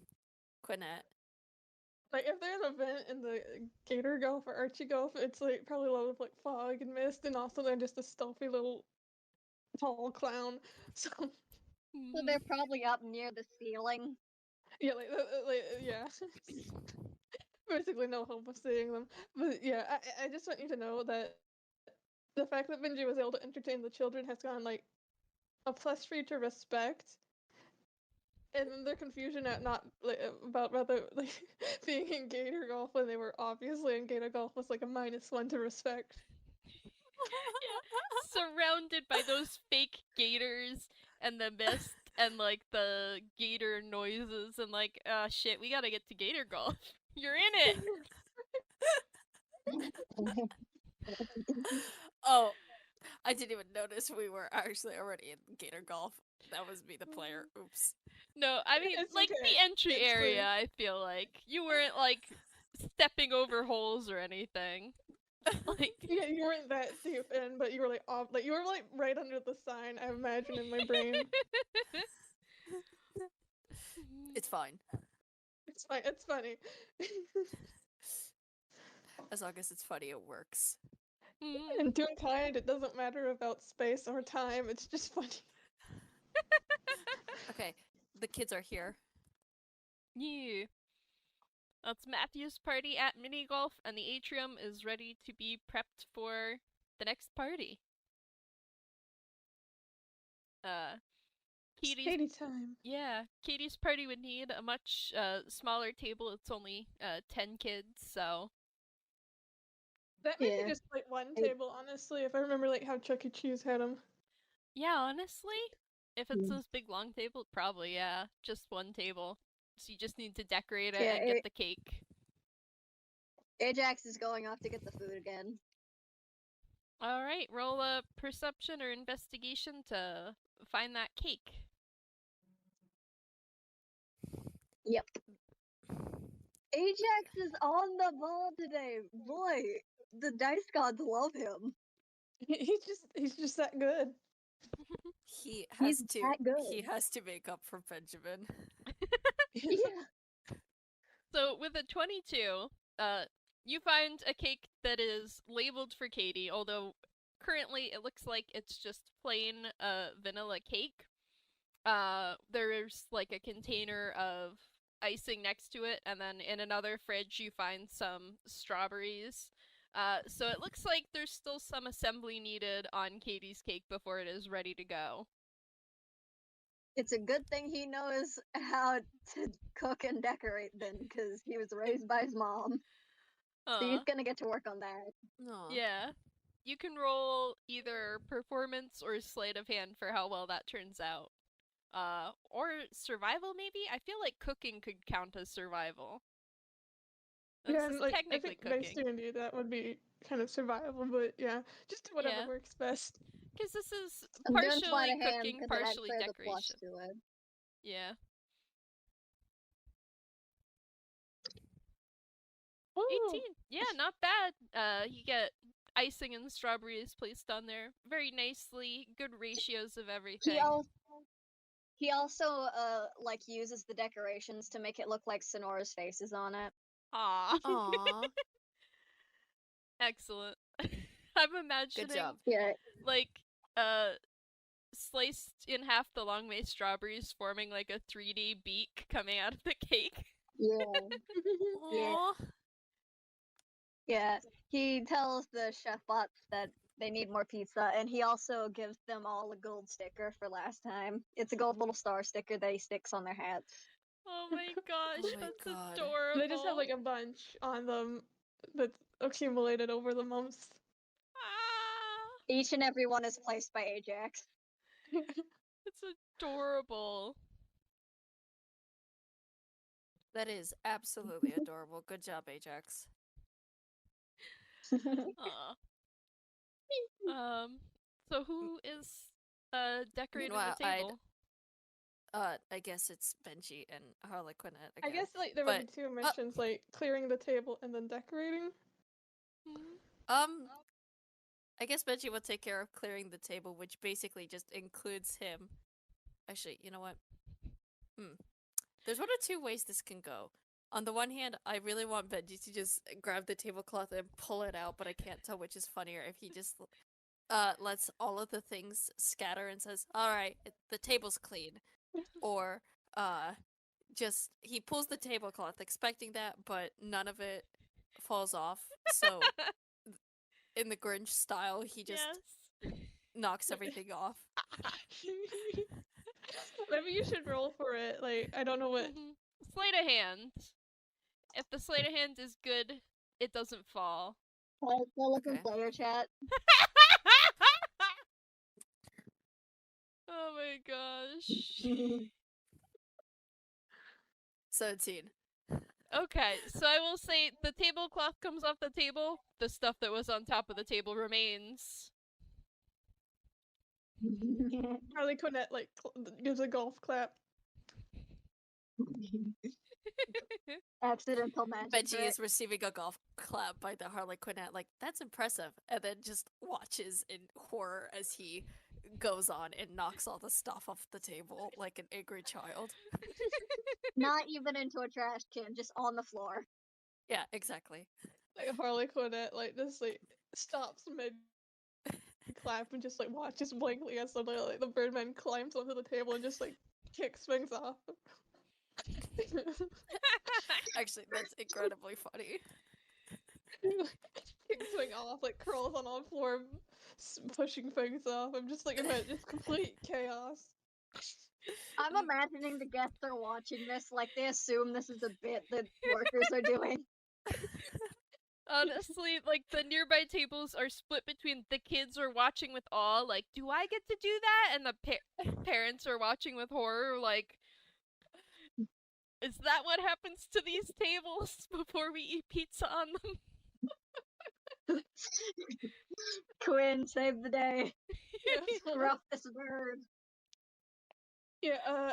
Like if there's an event in the Gator Golf or Archie Golf, it's like probably a lot of like fog and mist, and also they're just a stealthy little tall clown. So So they're probably up near the ceiling. yeah, yeah. Basically, no hope of seeing them. But yeah, I just want you to know that the fact that Benji was able to entertain the children has gone like a plus 3 to respect. And then their confusion at not like about whether like being in Gator Golf when they were obviously in Gator Golf was like a -1 to respect. Surrounded by those fake gators and the mist and like the gator noises and like, shit, we gotta get to Gator Golf. You're in it. Oh, I didn't even notice we were actually already in Gator Golf. That was me, the player. Oops. No, I mean, It's like okay. the entry It's area, clear. I feel like. You weren't like stepping over holes or anything. Like, Yeah, you weren't that deep in, but you were like off, like you were like right under the sign. I imagine in my brain. It's fine. It's fine. It's funny. As long as it's funny, it works. In Doom Kind, it doesn't matter about space or time. It's just funny. Okay, the kids are here. Yeah. That's Matthew's party at mini golf, and the atrium is ready to be prepped for the next party. Katie's Katie time. yeah, Katie's party would need a much smaller table. It's only 10 kids, so That might Yeah. be just like one table, honestly. If I remember, like how Chuck E. Cheese had them. yeah, honestly, if it's this big long table, probably yeah, just one table. So you just need to decorate it Yeah, and get the cake. Ajax is going off to get the food again. All right, roll a perception or investigation to find that cake. Yep. Ajax is on the ball today. Boy, the dice gods love him. He's just that good. He has He's to. that good. He has to make up for Benjamin. Yeah. So with a 22, you find a cake that is labeled for Katie, although currently it looks like it's just plain vanilla cake. There's like a container of icing next to it, and then in another fridge you find some strawberries. So it looks like there's still some assembly needed on Katie's cake before it is ready to go. It's a good thing he knows how to cook and decorate then, because he was raised by his mom. So he's gonna get to work on that. Aw. Yeah. You can roll either performance or sleight of hand for how well that turns out. Or survival maybe? I feel like cooking could count as survival. This Yeah, is and like I technically think based cooking. on D, that would be kind of survival, but yeah, just do whatever Yeah. works best. Because this is I'm doing partially sleight of hand cooking, because it partially adds a plus decoration. to it. Yeah. Ooh. 18. Yeah, not bad. You get icing and strawberries placed on there very nicely. Good ratios of everything. He also like uses the decorations to make it look like Sonora's face is on it. Aw. Aw. Excellent. I'm imagining Good job. Yeah. like sliced in half the long way strawberries, forming like a 3D beak coming out of the cake. Yeah. Yeah. Aw. Yeah. He tells the chef bots that they need more pizza, and he also gives them all a gold sticker for last time. It's a gold little star sticker that he sticks on their hats. Oh my gosh, Oh my that's God. adorable. They just have like a bunch on them that's accumulated over the months. Ah, Each and every one is placed by Ajax. it's adorable. That is absolutely adorable. Good job, Ajax. Aw. So who is decorating Meanwhile, the table? I guess it's Benji and Harlequinette I again. guess like there would be But- two missions, like clearing the table and then decorating. Hmm? I guess Benji will take care of clearing the table, which basically just includes him. Actually, you know what? There's one or two ways this can go. On the one hand, I really want Benji to just grab the tablecloth and pull it out, but I can't tell which is funnier if he just lets all of the things scatter and says, "Alright, the table's clean." Or just he pulls the tablecloth expecting that, but none of it falls off. So in the Grinch style, he just Yes. knocks everything off. Maybe you should roll for it. Like I don't know what. Mhm. Sleight of hand. If the sleight of hand is good, it doesn't fall. I'll look in Okay. player chat. Oh my gosh. 17. Okay, so I will say the tablecloth comes off the table. The stuff that was on top of the table remains. Harlequinette like gives a golf clap. Accidental magic. Benji trick. is receiving a golf clap by the Harlequinette, like, that's impressive, and then just watches in horror as he goes on and knocks all the stuff off the table like an angry child. Not even into a trash can, just on the floor. Yeah, exactly. Like Harlequinette like just like stops mid clap and just like watches blankly as suddenly like the Birdman climbs onto the table and just like kicks things off. Actually, that's incredibly funny. Kicks things off, like curls on the floor, pushing things off. I'm just like, just complete chaos. I'm imagining the guests are watching this, like they assume this is a bit that workers are doing. Honestly, like the nearby tables are split between the kids are watching with awe, like, do I get to do that? And the parents are watching with horror, like, is that what happens to these tables before we eat pizza on them? Quinn, save the day. Yeah. Rough this bird. Yeah,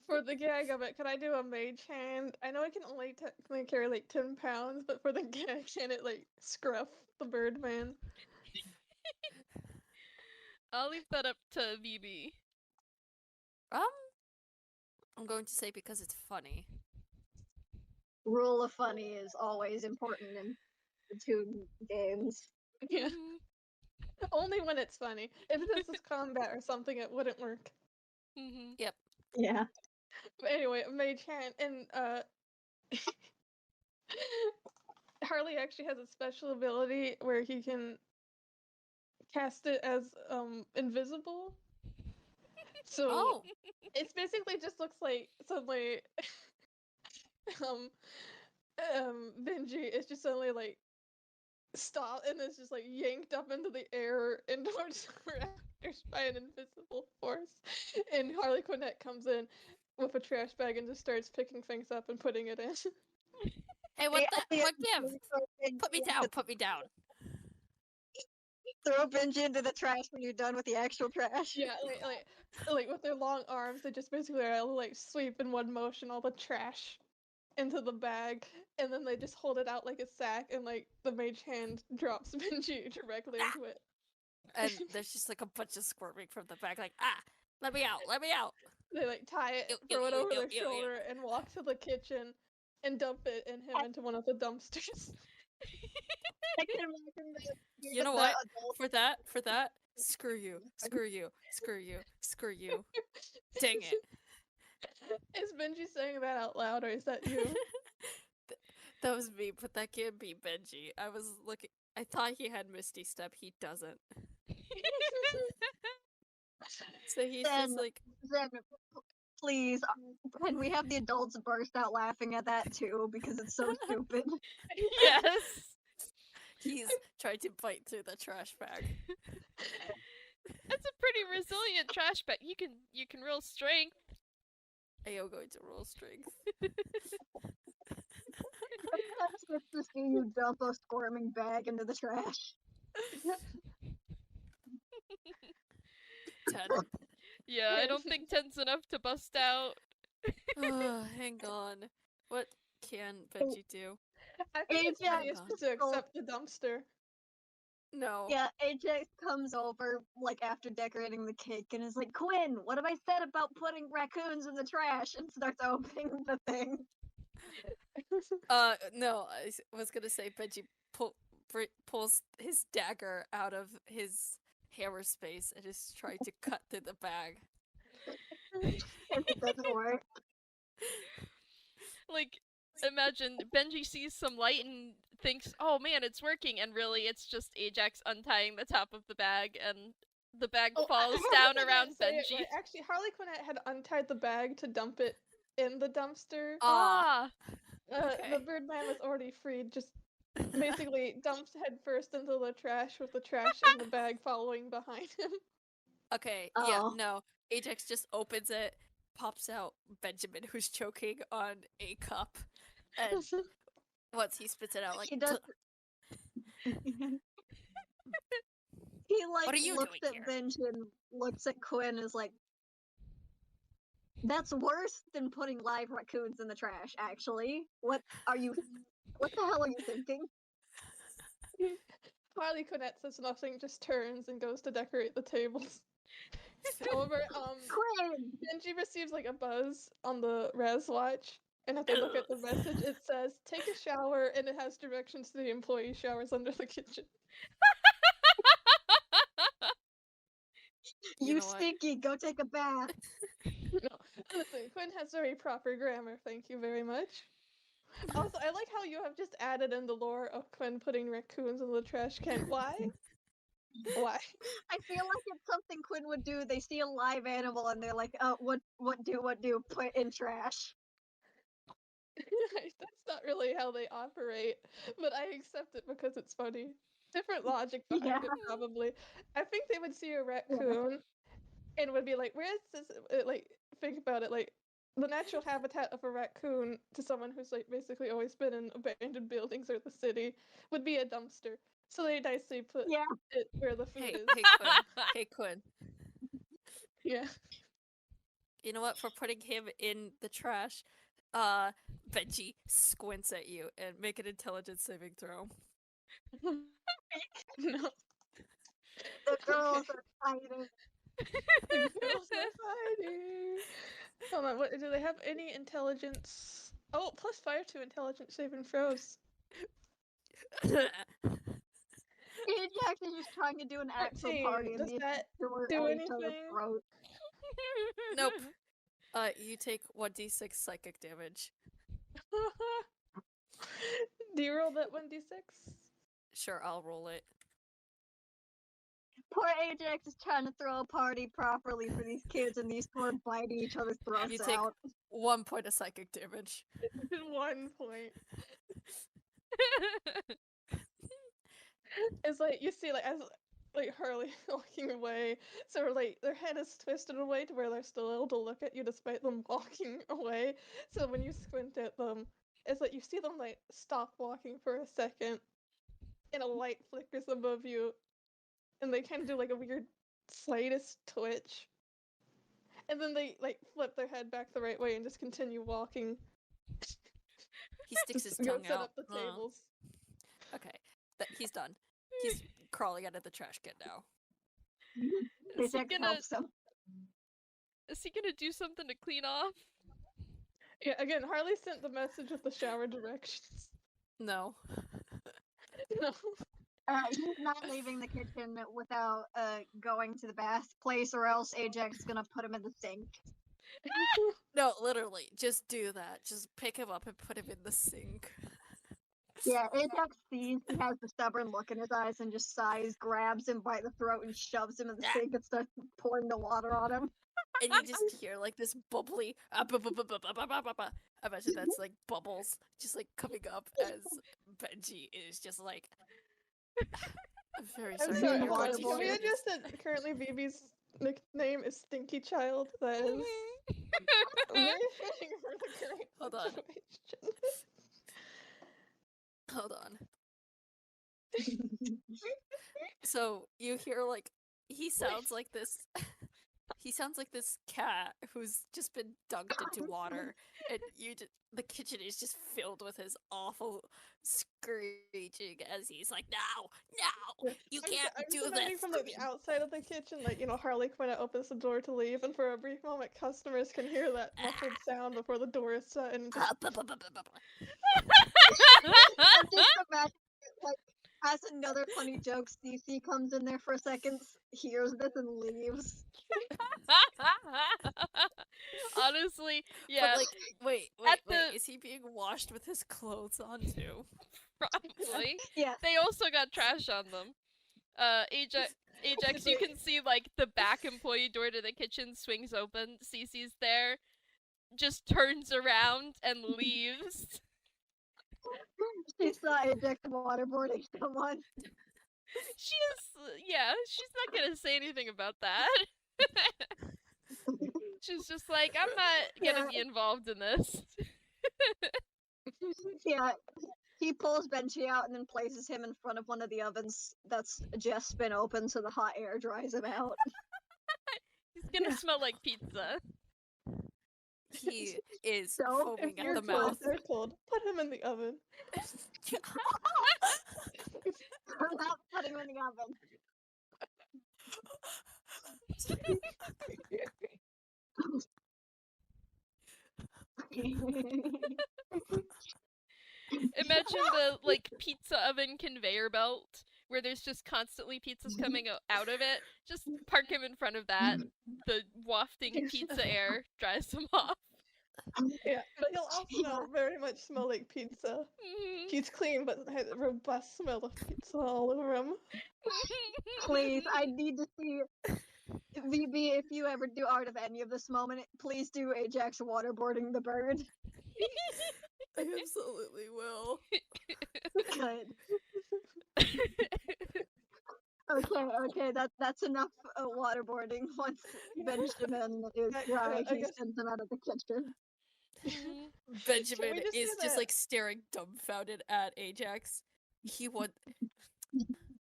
for the gag of it, could I do a mage hand? I know I can only technically carry like 10 pounds, but for the gag, can it like scruff the Birdman? I'll leave that up to VB. I'm going to say because it's funny. Rule of funny is always important in the two games. Yeah. Mhm. Only when it's funny. If this is combat or something, it wouldn't work. Mhm. Yeah. But anyway, a mage hand, and Harley actually has a special ability where he can cast it as invisible. So Oh, it's basically just looks like suddenly um Benji is just suddenly like stop and is just like yanked up into the air and towards the actors by an invisible force. And Harlequinette comes in with a trash bag and just starts picking things up and putting it in. hey, what give? Put me down, put me down. Throw Benji into the trash when you're done with the actual trash. Yeah, like with their long arms, they just basically are like sweep in one motion all the trash into the bag, and then they just hold it out like a sack, and like the mage hand drops Benji directly into it. And there's just like a bunch of squirming from the back, like, let me out, let me out. They like tie it, Ew, throw ew, it ew, over ew, their ew, ew. shoulder, and walk to the kitchen and dump it in him into one of the dumpsters. I can imagine You know what? For that, Screw you, screw you, screw you, screw you. Dang it. Is Benji saying that out loud, or is that you? That was me, but that can't be Benji. I was looking. I thought he had Misty Step. He doesn't. So he's Then, just like, then, please, can we have the adults burst out laughing at that too because it's so stupid? Yes. he's trying to bite through the trash bag. That's a pretty resilient trash bag. You can roll strength. I am going to roll strength. That's just to see you dump a squirming bag into the trash. 10. Yeah, I don't think 10's enough to bust out. Hang on. What can Benji do? I think it's Ajax easiest is to accept the dumpster. No. Yeah, Ajax comes over like after decorating the cake and is like, Quinn, what have I said about putting raccoons in the trash? And starts opening the thing. No, was gonna say Benji pulls his dagger out of his hammer space and is trying to cut through the bag. And it doesn't work. Like, imagine Benji sees some light and thinks, "Oh man, it's working," and really, it's just Ajax untying the top of the bag, and the bag falls down around Benji. Right. Actually, Harlequinette had untied the bag to dump it in the dumpster. Ah, okay. The Birdman was already freed, just basically dumped head first into the trash with the trash in the bag following behind him. Okay, yeah, Oh. no. Ajax just opens it, pops out Benjamin, who's choking on a cup, and once he spits it out, like, He does. He like What are you looks doing at here? Benji and looks at Quinn and is like, that's worse than putting live raccoons in the trash, actually. What the hell are you thinking? Harlequinette says nothing, just turns and goes to decorate the tables. However, Quinn! Benji receives like a buzz on the res watch, and if they look at the message, it says take a shower, and it has directions to the employee showers under the kitchen. You You know what? stinky, go take a bath. No, listen, Quinn has very proper grammar. Thank you very much. Also, I like how you have just added in the lore of Quinn putting raccoons in the trash can. Why? Why? I feel like it's something Quinn would do. They see a live animal and they're like, oh, what do? Put in trash. That's not really how they operate, but I accept it because it's funny. Different logic behind it, probably. I think they would see a raccoon and would be like, "Where's this?" Like, think about it. Like, the natural habitat of a raccoon to someone who's like basically always been in abandoned buildings or the city would be a dumpster. So they nicely put Yeah. it where the food Hey, is. hey, Quinn. Hey, Quinn. Yeah. You know what? For putting him in the trash, Benji squints at you and make an intelligence saving throw. No. The girls are fighting. The girls are fighting. Hold on, what do they have any intelligence? Oh, +5 to intelligence saving throws. Ajax is just trying to do an actual 14. party and Does the that door do at each other's anything? throat. Nope. You take 1d6 psychic damage. Do you roll that 1d6? Sure, I'll roll it. Poor Ajax is trying to throw a party properly for these kids, and these four biting each other's throats You take out. 1 point of psychic damage. 1 point. It's like you see, like as like Harley walking away, so like their head is twisted away to where they're still able to look at you despite them walking away. So when you squint at them, it's like you see them like stop walking for a second, and a light flickers above you, and they kind of do like a weird slightest twitch, and then they like flip their head back the right way and just continue walking. He sticks his Just go tongue set out. up the tables. Okay, he's done. He's crawling out of the trash can now. Is he Ajax gonna helps him. is he gonna do something to clean off? Yeah, again, Harley sent the message with the shower directions. No. No. He's not leaving the kitchen without going to the bath place, or else Ajax is gonna put him in the sink. No, literally, just do that. Just pick him up and put him in the sink. Yeah, Ajax sees he has the stubborn look in his eyes and just sighs, grabs him by the throat, and shoves him in the sink and starts pouring the water on him. And you just hear like this bubbly. Imagine that's like bubbles just like coming up as Benji is just like. Very I'm sorry. sorry, I hold on. want to Can we hear adjust that currently Vivi's nickname is Stinky Child? That is very fitting for the current Hold on. situation. Hold on. So you hear like he sounds like this. He sounds like this cat who's just been dunked into water, and the kitchen is just filled with his awful screeching as he's like, "No, no, you can't I'm do just imagining this." from like the outside of the kitchen, like Harlequinette opens the door to leave, and for a brief moment, customers can hear that muffled sound before the door is shut, and just I'm just imagining it, like, as another funny joke, Cece comes in there for a second, hears this, and leaves. Honestly, yeah, But like, wait, At the- is he being washed with his clothes on too? probably. Yeah. They also got trash on them. Ajax, you can see like the back employee door to the kitchen swings open. Cece's there, just turns around and leaves. She saw Ajax waterboarding someone. She is, yeah, she's not gonna say anything about that. She's just like, I'm not gonna be involved in this. Yeah. He pulls Benji out and then places him in front of one of the ovens that's just been open so the hot air dries him out. He's gonna smell like pizza. He is So, foaming if at you're the cold, mouth. they're cold. Put him in the oven. I'm not putting him in the oven. Imagine the like pizza oven conveyor belt where there's just constantly pizzas coming out of it. Just park him in front of that. The wafting pizza air dries him off. Yeah, but he'll also very much smell like pizza. Mhm. He's clean, but has a robust smell of pizza all over him. Please, I need to see. VB, if you ever do art of any of this moment, please do Ajax waterboarding the bird. I absolutely will. Good. Okay, that's enough waterboarding. Once Benjamin is dry, I he guess- sends him out of the kitchen. Benjamin just is do just that? like staring dumbfounded at Ajax. He would.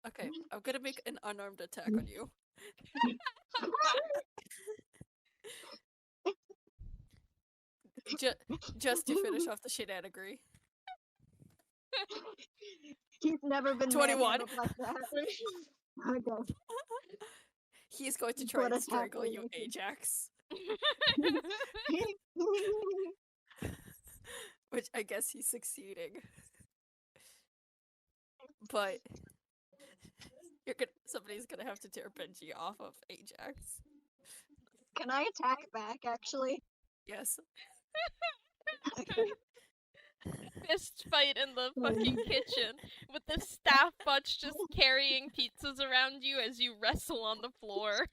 Okay, I'm gonna make an unarmed attack on you. Just to finish off the shenanigery. He's never been 21. manhandled like that. Okay. He's going to try What and attack strangle are you, you making? Ajax. Which I guess he's succeeding. But somebody's gonna have to tear Benji off of Ajax. Can I attack back, actually? Yes. Fist fight in the fucking kitchen with the staff butch just carrying pizzas around you as you wrestle on the floor.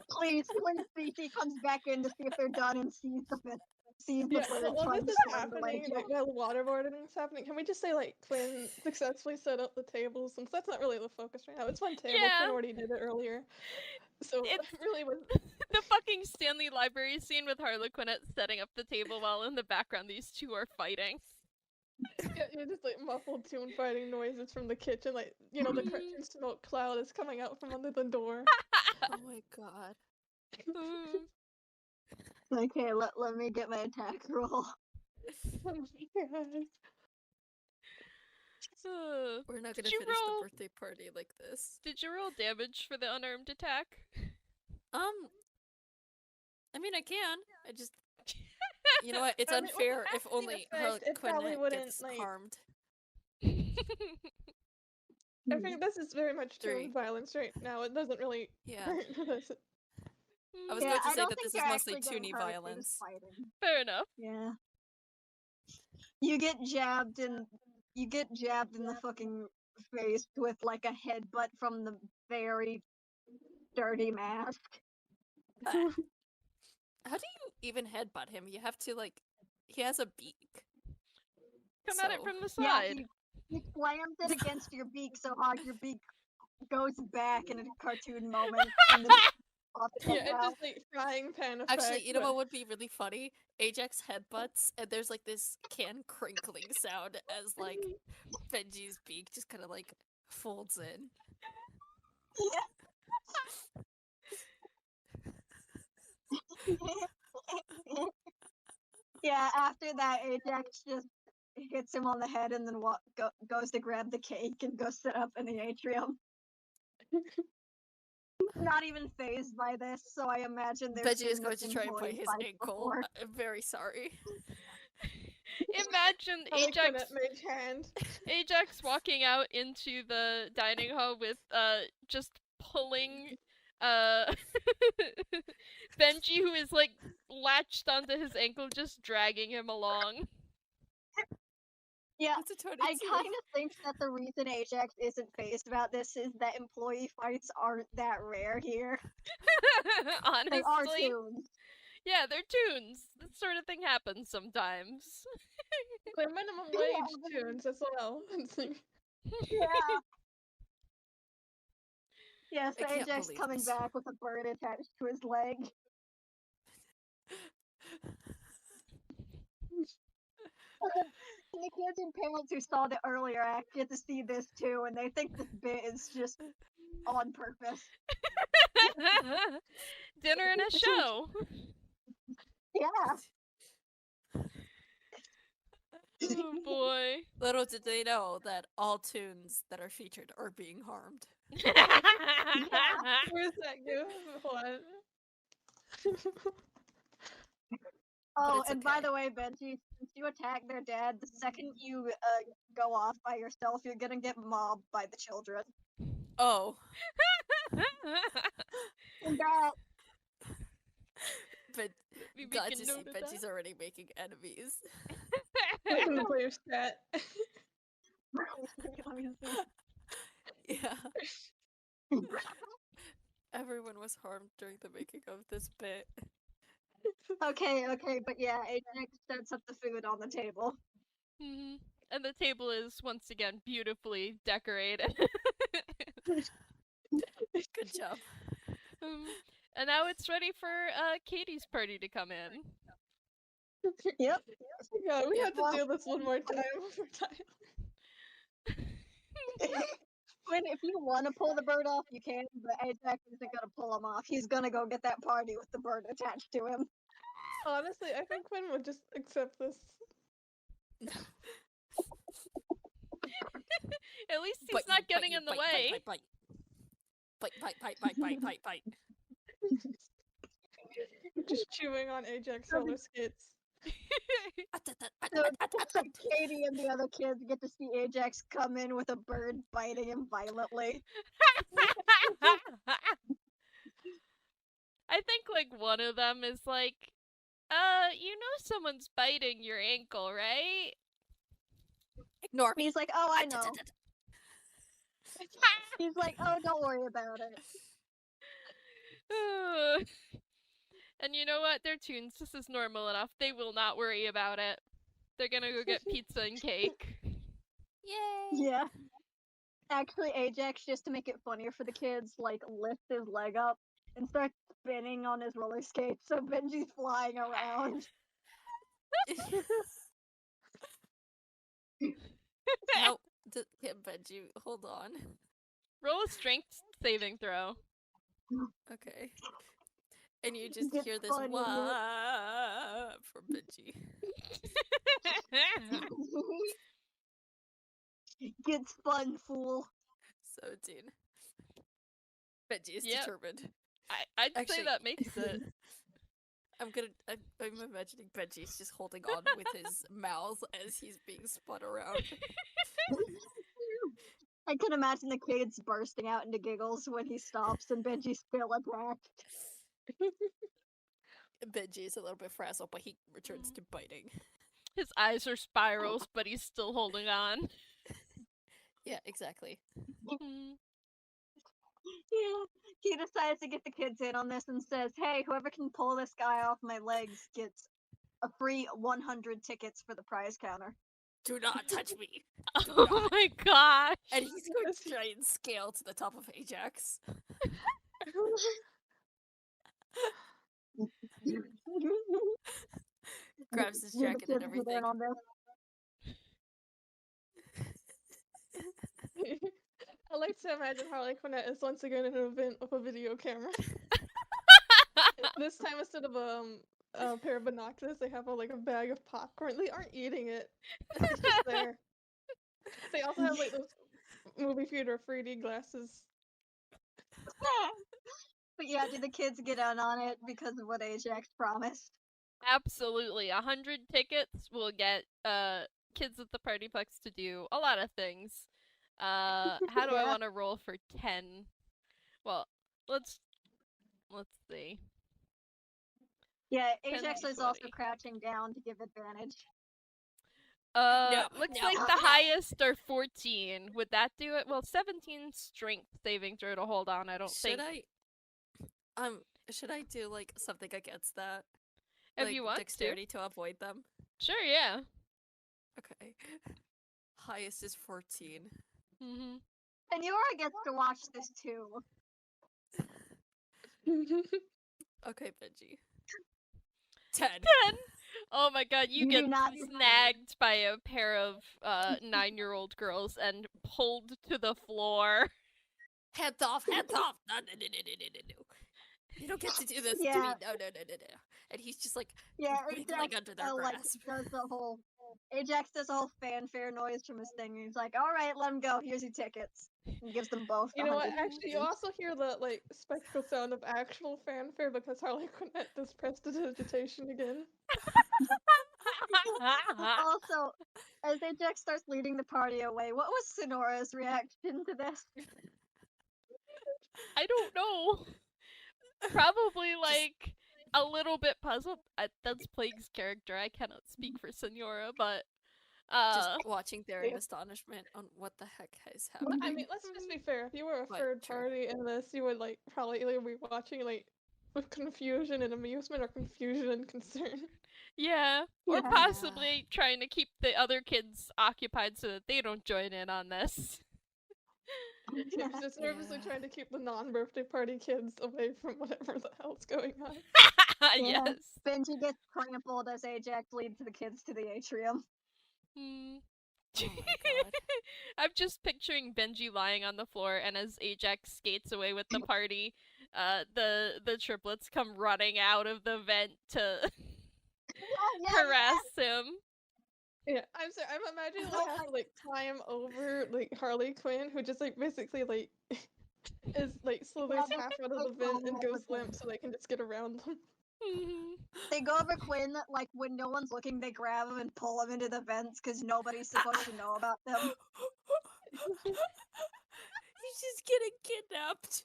Please, CC comes back in to see if they're done and sees the bird Yeah, trying while to this is strangle happening, Ajax. like while waterboarding is happening, can we just say like Quinn successfully set up the tables? Since that's not really the focus right now. It's one table. Yeah. Quinn already did it earlier. So It really was the fucking Stanley Library scene with Harlequinette setting up the table while in the background these two are fighting. yeah, just like muffled tune fighting noises from the kitchen, like the crunching smoke cloud is coming out from under the door. Oh my god. Okay, let me get my attack roll. Oh my god. We're not Did gonna you finish roll- the birthday party like this. Did you roll damage for the unarmed attack? I mean, I can. I just. You know what? It's I mean, with the unfair if acting only effect, it probably Harlequinette wouldn't, gets like- harmed. I think this is very much Three. toon violence right now. It doesn't really Yeah. hurt, does it? I was Yeah, going to I say don't that think this is you're mostly actually getting toony hurt, you're just violence. fighting. Fair enough. Yeah. You get jabbed in the fucking face with like a headbutt from the very dirty mask. How do you even headbutt him? You have to like, he has a beak. Come at it So- from the Yeah, side. he slams it against your beak so hard your beak goes back in a cartoon moment and then pops Yeah, back it's out. just like frying pan effect. Actually, you know but- what would be really funny? Ajax headbutts, and there's like this can crinkling sound as like Benji's beak just kind of like folds in. Yeah, after that, Ajax just hits him on the head and then goes to grab the cake and go sit up in the atrium. Not even phased by this, so I imagine there's Benji is been going to try and bite employee his fights ankle. before. I'm very sorry. Imagine Ajax Harlequinette mage hand. Ajax walking out into the dining hall with just pulling Benji, who is like latched onto his ankle, just dragging him along. Yeah, It's a 22. I kind of think that the reason Ajax isn't phased about this is that employee fights aren't that rare here. Honestly, They are tunes. yeah, they're tunes. That sort of thing happens sometimes. They're minimum Yeah, wage tunes as well. It's like, Yeah. Yes, I can't Ajax believe coming this. back with a bird attached to his leg. And the kids and parents who saw the earlier act get to see this too, and they think this bit is just on purpose. Dinner and a show. Yeah. Oh boy. Little did they know that all tunes that are featured are being harmed. where's that go? Hold on. Oh, it's and by okay. the way, Benji, since you attack their dad, the second you go off by yourself, you're gonna get mobbed by the children. Oh, And that, but We glad make to a see note of Benji's that. already making enemies. Listen to player stat. let me see. Yeah. Everyone was harmed during the making of this bit. Okay, but yeah, Ajax sets up the food on the table. Mhm. And the table is once again beautifully decorated. Good job. And now it's ready for Katie's party to come in. Yep. God, we Yeah, have to well- do this one more time. When if you want to pull the bird off, you can, but Ajax isn't gonna pull him off. He's gonna go get that party with the bird attached to him. Honestly, I think Quinn would just accept this. At least he's Bite not you, getting bite in the you, way. bite. Bite. Just chewing on Ajax roller skates. So Katie and the other kids get to see Ajax come in with a bird biting him violently. I think like one of them is like, you know someone's biting your ankle, right? Ignore And me. he's like, "Oh, I know." He's like, "Oh, don't worry about it." And you know what? They're tunes. This is normal enough. They will not worry about it. They're gonna go get pizza and cake. Yay! Yeah. Actually, Ajax, just to make it funnier for the kids, like lifts his leg up and starts spinning on his roller skates, so Benji's flying around. How? Yeah, Benji, hold on. Roll a strength saving throw. Okay. And you just Get hear this funny, look. wah from Benji. Gets fun, fool. 17. Benji is Yep. determined. I'd say Actually- that makes it. I'm imagining Benji's just holding on with his mouth as he's being spun around. I can imagine the kids bursting out into giggles when he stops and Benji's still attacked. Benji is a little bit frazzled, but he returns to biting. His eyes are spirals, but he's still holding on. Yeah, exactly. Mm. Yeah. He decides to get the kids in on this and says, hey, whoever can pull this guy off my legs gets a free 100 tickets for the prize counter. Do not touch me. Do Oh not. my gosh! And he's going to try and scale to the top of Ajax. Grabs his Will the jacket and kids get in everything. on this? I like to imagine Harlequinette is once again in an event with a video camera. This time, instead of a pair of binoculars, they have like a bag of popcorn. They aren't eating it; it's just there. They also have like those movie theater 3D glasses. But yeah, do the kids get in on it because of what Ajax promised? Absolutely. 100 tickets will get kids at the PartyPlex to do a lot of things. How do I Yeah. want to roll for 10? Well, let's see. Yeah, 10, Ajax is also 20. crouching down to give advantage. Looks no, like the no. highest are 14. Would that do it? Well, 17 strength saving throw to hold on, I don't think. Should I do like something against that? If Like you want dexterity to avoid them? to. Sure, yeah. Okay. Highest is 14. Mm-hmm. And Yora gets to watch this too. Okay, Benji. 10. 10! Oh my god, you You get do not- snagged by a pair of 9-year-old girls and pulled to the floor. Hands off! Hands off! No, no, no, no, no, no, no, no. You don't get to do this to me. Yeah. No, no, no, no, no. And he's just like Yeah, wiggling Ajax under their like grasp. does the whole Ajax does the whole fanfare noise from his thing. And he's like, "All right, let him go. Here's your tickets." And gives them both. You know what? 100 Actually, you also hear the like spectacle sound of actual fanfare because Harlequinette does prestidigitation again. Also, as Ajax starts leading the party away, what was Sonora's reaction to this? I don't know. Probably like a little bit puzzled. That's Plague's character. I cannot speak for Senora, but Just watching their yeah. astonishment on what the heck has Well, happened. I mean, let's just be fair. If you were a But, third sure. party in this, you would like probably either be watching like with confusion and amusement or confusion and concern. yeah, or Yeah. possibly trying to keep the other kids occupied so that they don't join in on this. Just nervously Yeah. trying to keep the non-birthday party kids away from whatever the hell's going on. Yeah. Yes. Benji gets trampled as Ajax leads the kids to the atrium. Hmm. Oh my god. I'm just picturing Benji lying on the floor, and as Ajax skates away with the party, the triplets come running out of the vent to harass him. Yeah, I'm sorry. I'm imagining they have to like climb over like Harley Quinn, who just like basically like is like slithers half out of the vent and goes limp, so they can just get around them. Mhm. They go over Quinn, like when no one's looking, they grab him and pull him into the vents because nobody's supposed to know about them. He's just getting kidnapped.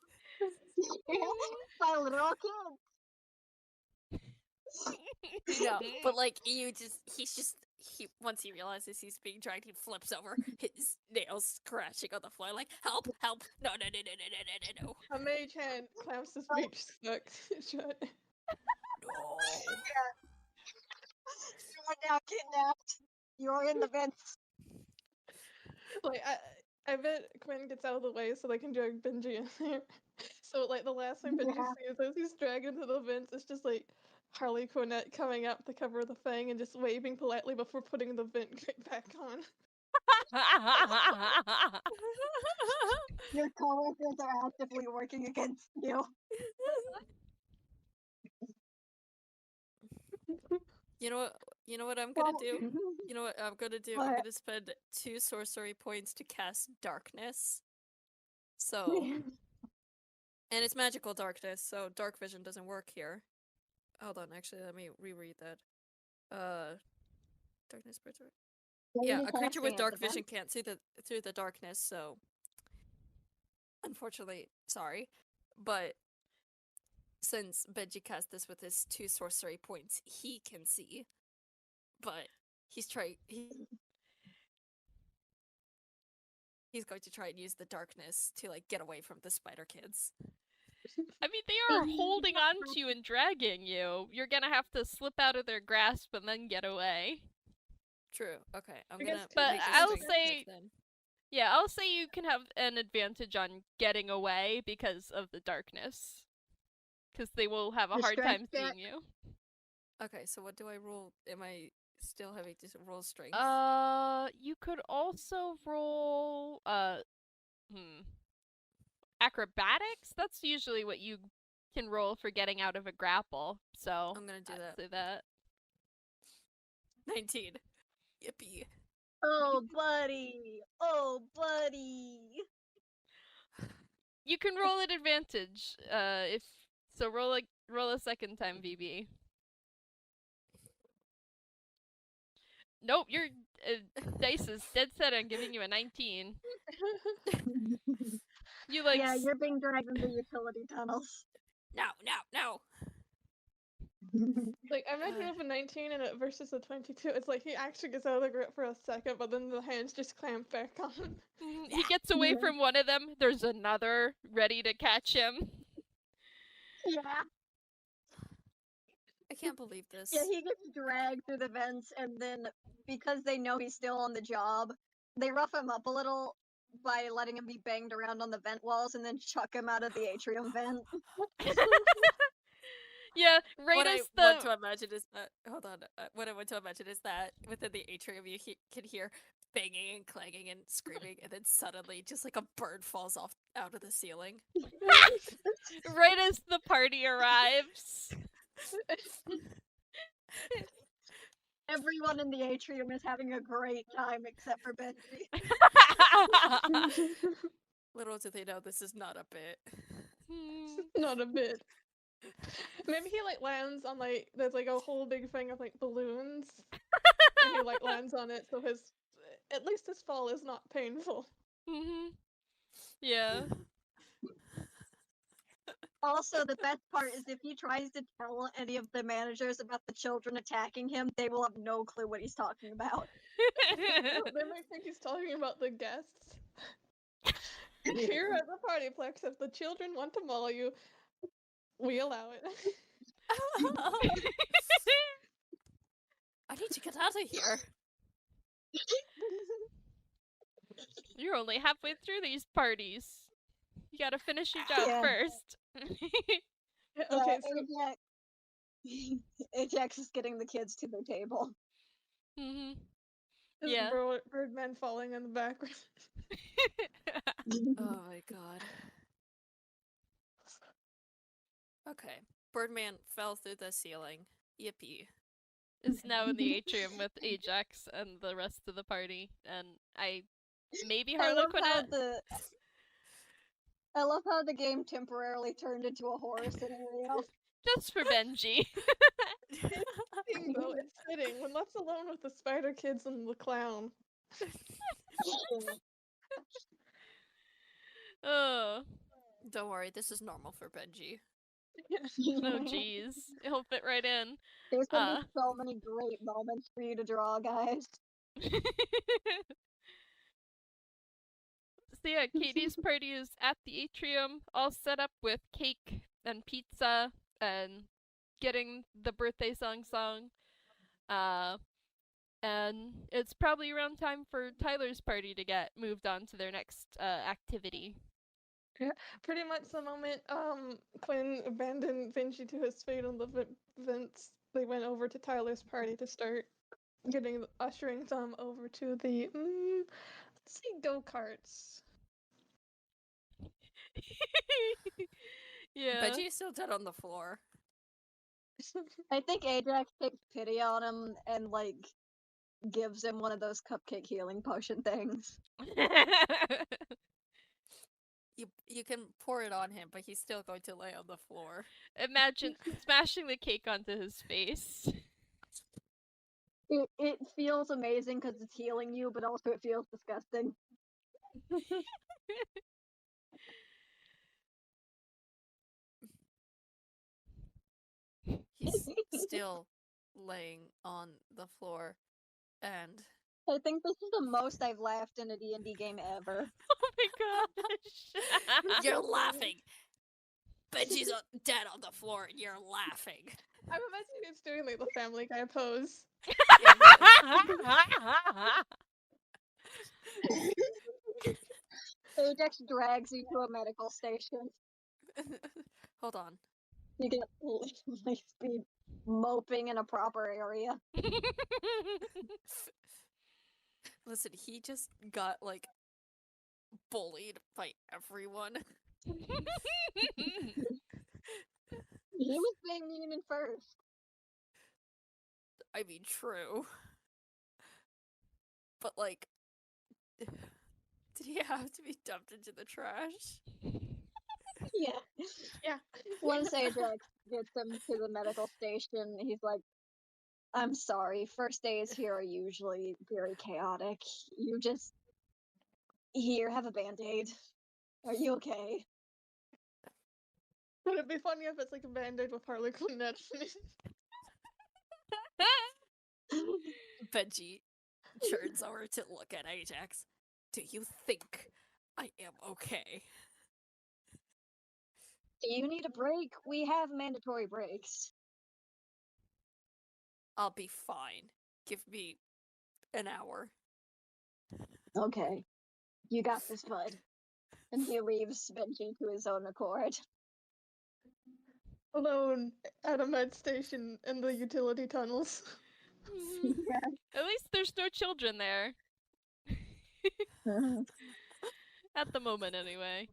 By literal kids. No, but like he once he realizes he's being dragged, he flips over, his nails crashing on the floor, like help, help, no, no, no, no, no, no, no, no, A mage hand clamps his beach stuck shut. no. You are now kidnapped. You're in the vents. Like I bet Quinn gets out of the way so they can drag Benji in there. So like the last time Benji Yeah. sees as he's dragged into the vents, it's just like Harlequinette coming up to cover the thing and just waving politely before putting the vent back on. Your coworkers are actively working against you. You know what I'm gonna Well, do? You know what I'm gonna do? I'm What? gonna spend 2 sorcery points to cast darkness. So, and it's magical darkness, so dark vision doesn't work here. Hold on, actually, let me reread that. Darkness. Yeah, a creature with dark vision can't see through the darkness, so unfortunately, sorry, but since Benji cast this with his 2 sorcery points, he can see. But he's going to try and use the darkness to like get away from the spider kids. I mean, they are holding on to you and dragging you. You're gonna have to slip out of their grasp and then get away. True. Okay, I'm I gonna. guess But make a I'll strength say- check then. Yeah, I'll say you can have an advantage on getting away because of the darkness. Because they will have a The hard time strength check? seeing you. Okay, so what do I roll? Am I still having to roll strength? You could also roll, acrobatics? That's usually what you can roll for getting out of a grapple, so I'm gonna do I'd that. say that. 19. Yippee. Oh, buddy. Oh, buddy. You can roll at advantage, if so. Roll a second time, VB. Nope, your dice is dead set on giving you a 19. You like Yeah, you're being dragged into utility tunnels. No, no, no. Like, imagine with a 19 and it versus a 22. It's like he actually gets out of the grip for a second, but then the hands just clamp back on him. he gets away Yeah. from one of them. There's another ready to catch him. Yeah. I can't believe this. Yeah, he gets dragged through the vents, and then because they know he's still on the job, they rough him up a little by letting him be banged around on the vent walls and then chuck him out of the atrium vent. Yeah, right What I as want the to imagine is that. Hold on. What I want to imagine is that within the atrium you can hear banging and clanging and screaming, and then suddenly just like a bird falls off out of the ceiling. right as the party arrives. Everyone in the atrium is having a great time except for Benji. Little do they know this is not a bit. Not a bit. Maybe he like lands on like there's like a whole big thing of like balloons, and he like lands on it, so at least his fall is not painful. Yeah. Also, the best part is if he tries to tell any of the managers about the children attacking him, they will have no clue what he's talking about. They might think he's talking about the guests. Here at the PartyPlex, if the children want to maul you, we allow it. I need to get out of here. You're only halfway through these parties. You gotta finish your job Yeah. first. Okay, so Ajax is getting the kids to their table. hmm is Yeah. Birdman falling in the background. Oh my god. Okay. Birdman fell through the ceiling. Yippee. Is now in the atrium with Ajax and the rest of the party, and maybe I love how Harlequinette. the game temporarily turned into a horror scenario. Just for Benji. Though it's fitting when left alone with the spider kids and the clown. Oh, Don't worry, this is normal for Benji. oh, jeez, he'll fit right in. There's gonna be so many great moments for you to draw, guys. So yeah, Katie's party is at the atrium, all set up with cake and pizza and getting the birthday sung. And it's probably around time for Tyler's party to get moved on to their next activity. Pretty much the moment Quinn abandoned Benji to his fate on the vents, they went over to Tyler's party to start ushering them over to the let's see, go-karts. Yeah. Benji is still dead on the floor. I think Ajax takes pity on him and like gives him one of those cupcake healing potion things. You can pour it on him, but he's still going to lay on the floor. Imagine smashing the cake onto his face. It feels amazing because it's healing you, but also it feels disgusting. still laying on the floor, and I think this is the most I've laughed in a D&D game ever. Oh my gosh. you're laughing. Benji's dead on the floor, and you're laughing. I'm imagining it's doing like the Family Guy pose. Ajax drags you to a medical station. Hold on. You get light speed moping in a proper area. Listen, he just got like bullied by everyone. He was being human first. I mean, true. But like, did he have to be dumped into the trash? Yeah. Yeah. Once Ajax gets him to the medical station, he's like, I'm sorry, first days here are usually very chaotic. You just... Here, have a band-aid. Are you okay? Would it be funny if it's like a band-aid with Harlequinette? Benji turns over to look at Ajax. Do you think I am okay? Do you need a break? We have mandatory breaks. I'll be fine. Give me an hour. Okay. You got this, bud. And he leaves Benji to his own accord. Alone at a med station in the utility tunnels. At least there's no children there. At the moment, anyway.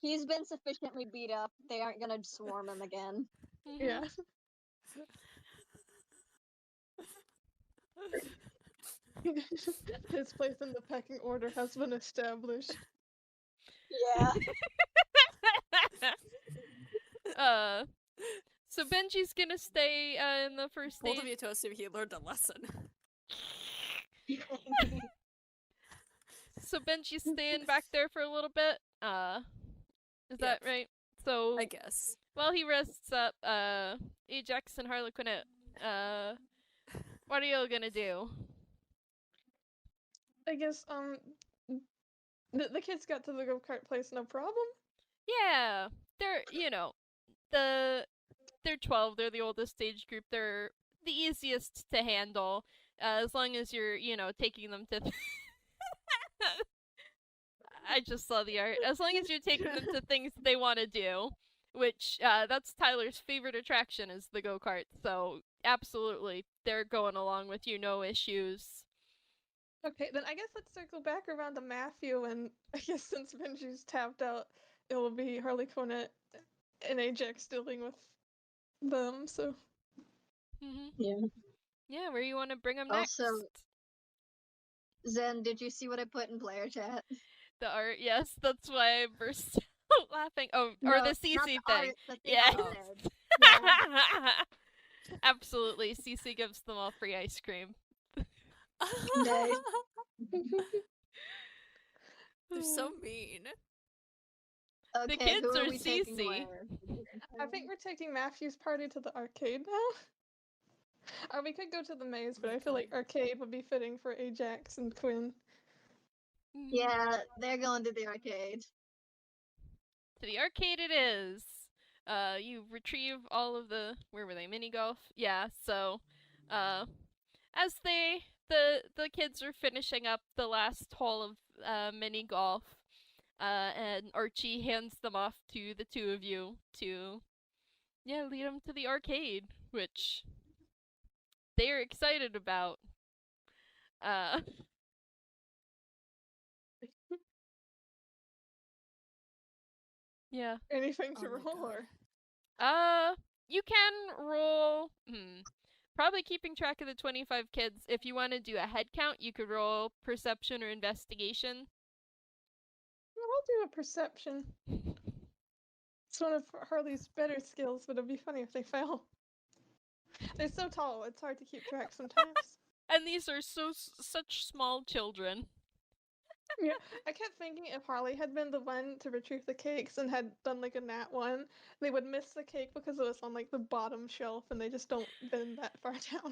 He's been sufficiently beat up. They aren't gonna swarm him again. Yeah. His place in the pecking order has been established. Yeah. So Benji's gonna stay in the first Both aid. of you to assume he learned a lesson. So Benji's staying back there for a little bit. Is that Yep. right? So I guess. while he rests up, Ajax and Harlequinette, what are y'all gonna do? I guess, the kids got to the go-kart place no problem? Yeah, they're they're 12. They're the oldest age group. They're the easiest to handle, as long as you're taking them to. I just saw the art. As long as you're taking them to things they want to do, which that's Tyler's favorite attraction is the go-kart. So absolutely, they're going along with you, no issues. Okay, then I guess let's circle back around to Matthew, and I guess since Benji's tapped out, it will be Harlequinette and Ajax dealing with them, so... Yeah. Yeah, where you want to bring them next? Also, Zen, did you see what I put in player chat? The art, yes, that's why I burst out laughing. Oh, or No, the not CC the thing. art, the thing Yeah. I said. Yeah. Absolutely, CC gives them all free ice cream. Nice. They're so mean. Okay, kids who are are we taking CC. where? I think we're taking Matthew's party to the arcade now. Or we could go to the maze, but I feel like arcade would be fitting for Ajax and Quinn. Yeah, they're going to the arcade. To the arcade it is. You retrieve all of the where were they? Mini golf? Yeah, so as the kids are finishing up the last hole of mini golf, and Archie hands them off to the two of you to lead them to the arcade, which they're excited about. Yeah. Anything to Oh my roll, God. or... You can roll. Probably keeping track of the 25 kids. If you want to do a head count, you could roll perception or investigation. I'll do a perception. It's one of Harley's better skills, but it'd be funny if they fell. They're so tall, it's hard to keep track sometimes. And these are such small children. Yeah, I kept thinking if Harley had been the one to retrieve the cakes and had done like a nat one, they would miss the cake because it was on like the bottom shelf and they just don't bend that far down.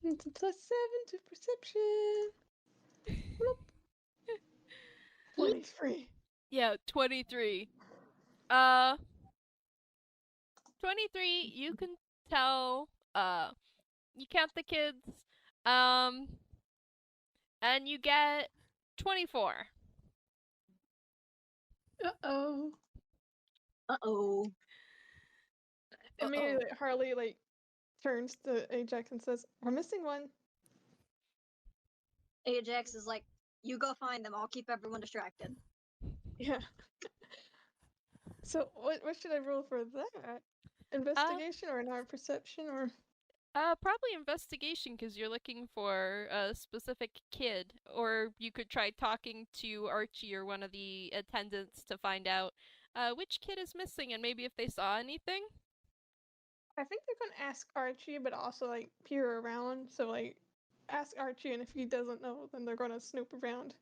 It's a +7 to perception. 23. Yeah, 23. Uh, 23, you can tell, you count the kids, um, and you get 24. Uh-oh. Uh-oh. Immediately, Harley like turns to Ajax and says, "We're missing one." Ajax is like, you go find them, I'll keep everyone distracted. Yeah. So what should I roll for that? Investigation or an art perception or? Probably investigation because you're looking for a specific kid, or you could try talking to Archie or one of the attendants to find out which kid is missing and maybe if they saw anything. I think they're gonna ask Archie, but also like peer around. So like, ask Archie, and if he doesn't know, then they're gonna snoop around.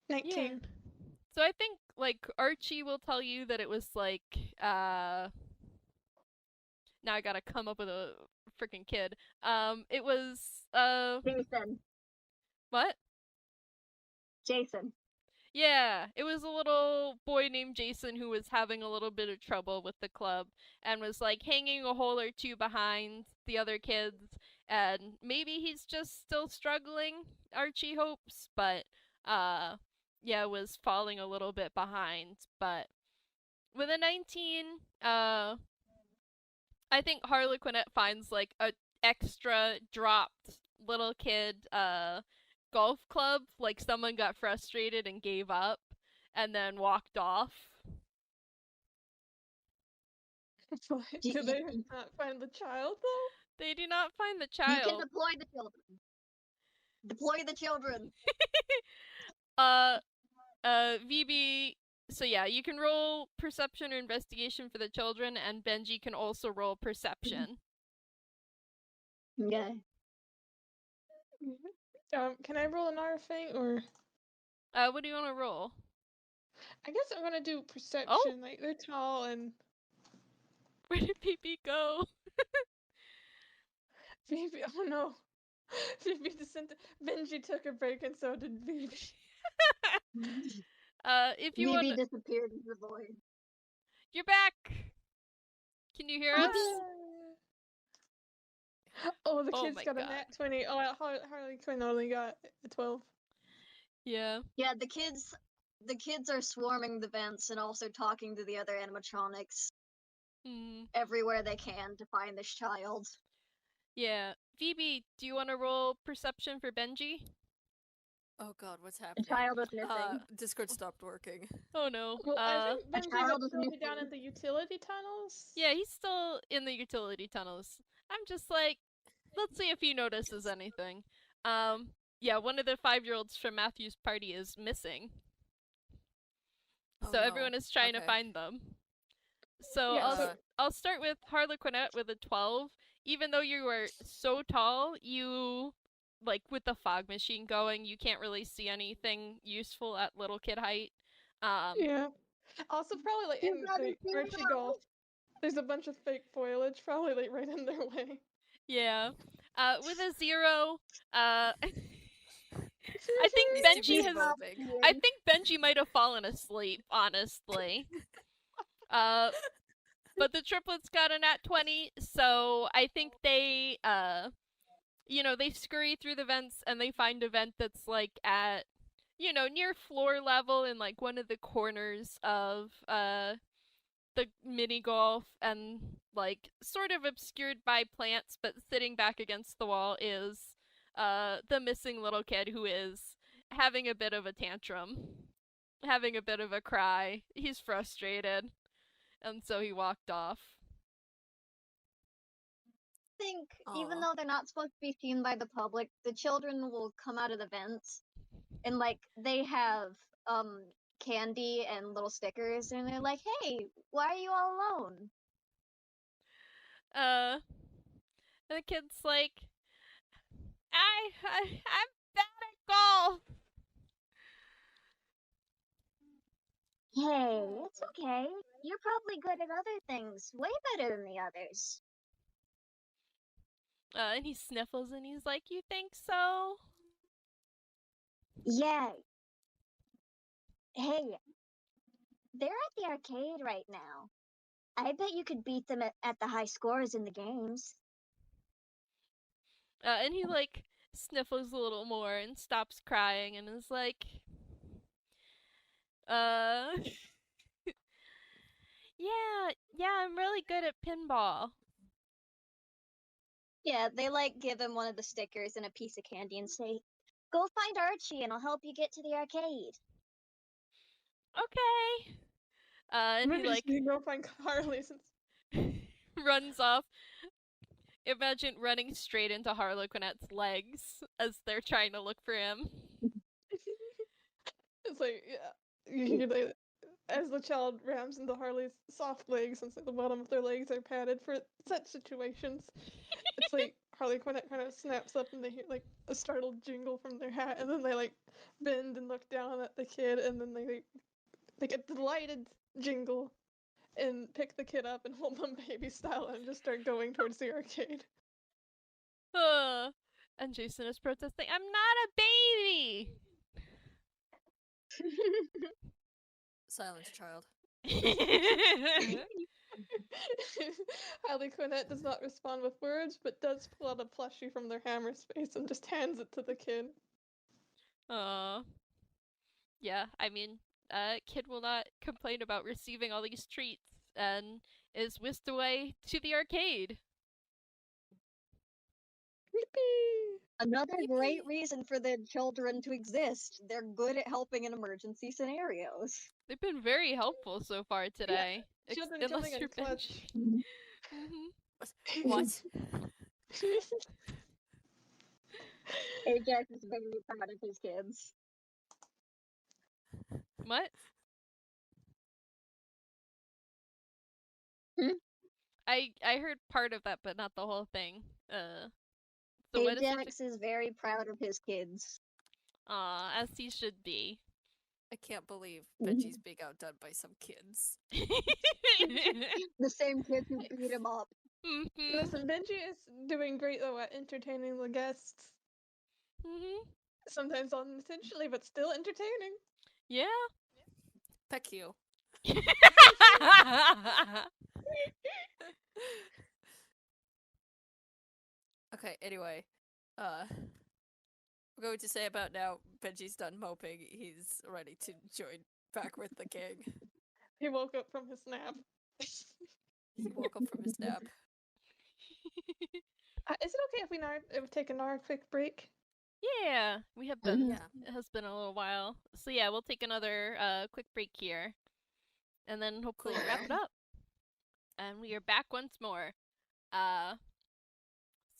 19. Yeah. So I think like Archie will tell you that it was like now I gotta come up with a freaking kid. It was Jason. what? Jason. Yeah, it was a little boy named Jason who was having a little bit of trouble with the club and was like hanging a hole or two behind the other kids, and maybe he's just still struggling, Archie hopes, but yeah, was falling a little bit behind. But with a 19, I think Harlequinette finds like a extra dropped little kid golf club, like someone got frustrated and gave up and then walked off. Do they not find the child though? They do not find the You can child. deploy the children. Deploy the children. VB, so yeah, you can roll perception or investigation for the children, and Benji can also roll perception. Okay. Can I roll another thing or? What do you want to roll? I guess I'm gonna do perception. Like they're tall and Where did VB go? Phoebe. Oh no, Phoebe descended. Benji took a break and so did Phoebe. If you Maybe want, disappeared into the void. you're back. Can you hear us? Oh, the Oh kid's my got a God. nat 20. Oh, Harley Quinn only got a 12. Yeah. Yeah, the kids are swarming the vents and also talking to the other animatronics everywhere they can to find this child. Yeah. VB, do you want to roll perception for Benji? Oh god, what's The happening? child is missing. Discord stopped working. Oh no. Well, I think Benji child would is still be down missing. in the utility tunnels. Yeah, he's still in the utility tunnels. I'm just like, let's see if he notices anything. Yeah, one of the 5-year-olds from Matthew's party is missing. Oh, So no. everyone is trying to Okay. find them. So Yeah, I'll start with Harlequinette with a 12. Even though you are so tall, you like with the fog machine going, you can't really see anything useful at little kid height. Yeah. Also, probably like in the Archie Golf, there's a bunch of fake foliage, probably like right in their way. Yeah. With a 0, I think Needs to Benji be has. moving. I think Benji might have fallen asleep, honestly. But the triplets got a nat 20, so I think they, they scurry through the vents and they find a vent that's like at, near floor level in like one of the corners of the mini golf, and like sort of obscured by plants, but sitting back against the wall is the missing little kid who is having a bit of a tantrum, having a bit of a cry. He's frustrated, and so he walked off. I think even Aw. though they're not supposed to be seen by the public, the children will come out of the vents and like they have candy and little stickers and they're like, "Hey, why are you all alone?" And the kid's like, I'm bad at golf. Hey, it's okay. You're probably good at other things, way better than the others. And he sniffles and he's like, "You think so?" Yeah. Hey, they're at the arcade right now. I bet you could beat them at the high scores in the games. And he like sniffles a little more and stops crying and is like, uh, yeah, I'm really good at pinball. Yeah, they like give him one of the stickers and a piece of candy and say, Go find Archie and I'll help you get to the arcade. Okay. And he Maybe like just need to go find Harley since runs off. Imagine running straight into Harlequinette's legs as they're trying to look for him. it's like, yeah, you hear the, as the child rams into Harley's soft legs, since like, the bottom of their legs are padded for such situations. It's like Harley Quinn kind of snaps up and they hear like a startled jingle from their hat, and then they like bend and look down at the kid, and then they get delighted jingle and pick the kid up and hold them baby style and just start going towards the arcade. And Jason is protesting, "I'm not a baby!" Silence, child. Harley Quinette does not respond with words, but does pull out a plushie from their hammer space and just hands it to the kid. Yeah, I mean, kid will not complain about receiving all these treats and is whisked away to the arcade. Yippee! another great Yippee. reason for the children to exist. They're good at helping in emergency scenarios. They've been very helpful so far today. Children Unless coming you're in clutch. Benji. Mm-hmm. What? Ajax is very proud of his kids. What? Hmm? I heard part of that, but not the whole thing. So what is it? Ajax is very proud of his kids. Aw, as he should be. I can't believe Benji's being outdone by some kids. The same kids who beat him up. Mhm. Listen, Benji is doing great though at entertaining the guests. Mhm. Sometimes unintentionally, but still entertaining. Yeah. Peck you. Okay, anyway. We're going to say about now Benji's done moping. He's ready to join back with the gang. He woke up from his nap. He woke up from his nap. Is it okay if we take another quick break? Yeah, we have been. Yeah. It has been a little while. So yeah, we'll take another quick break here, and then hopefully wrap it up. And we are back once more.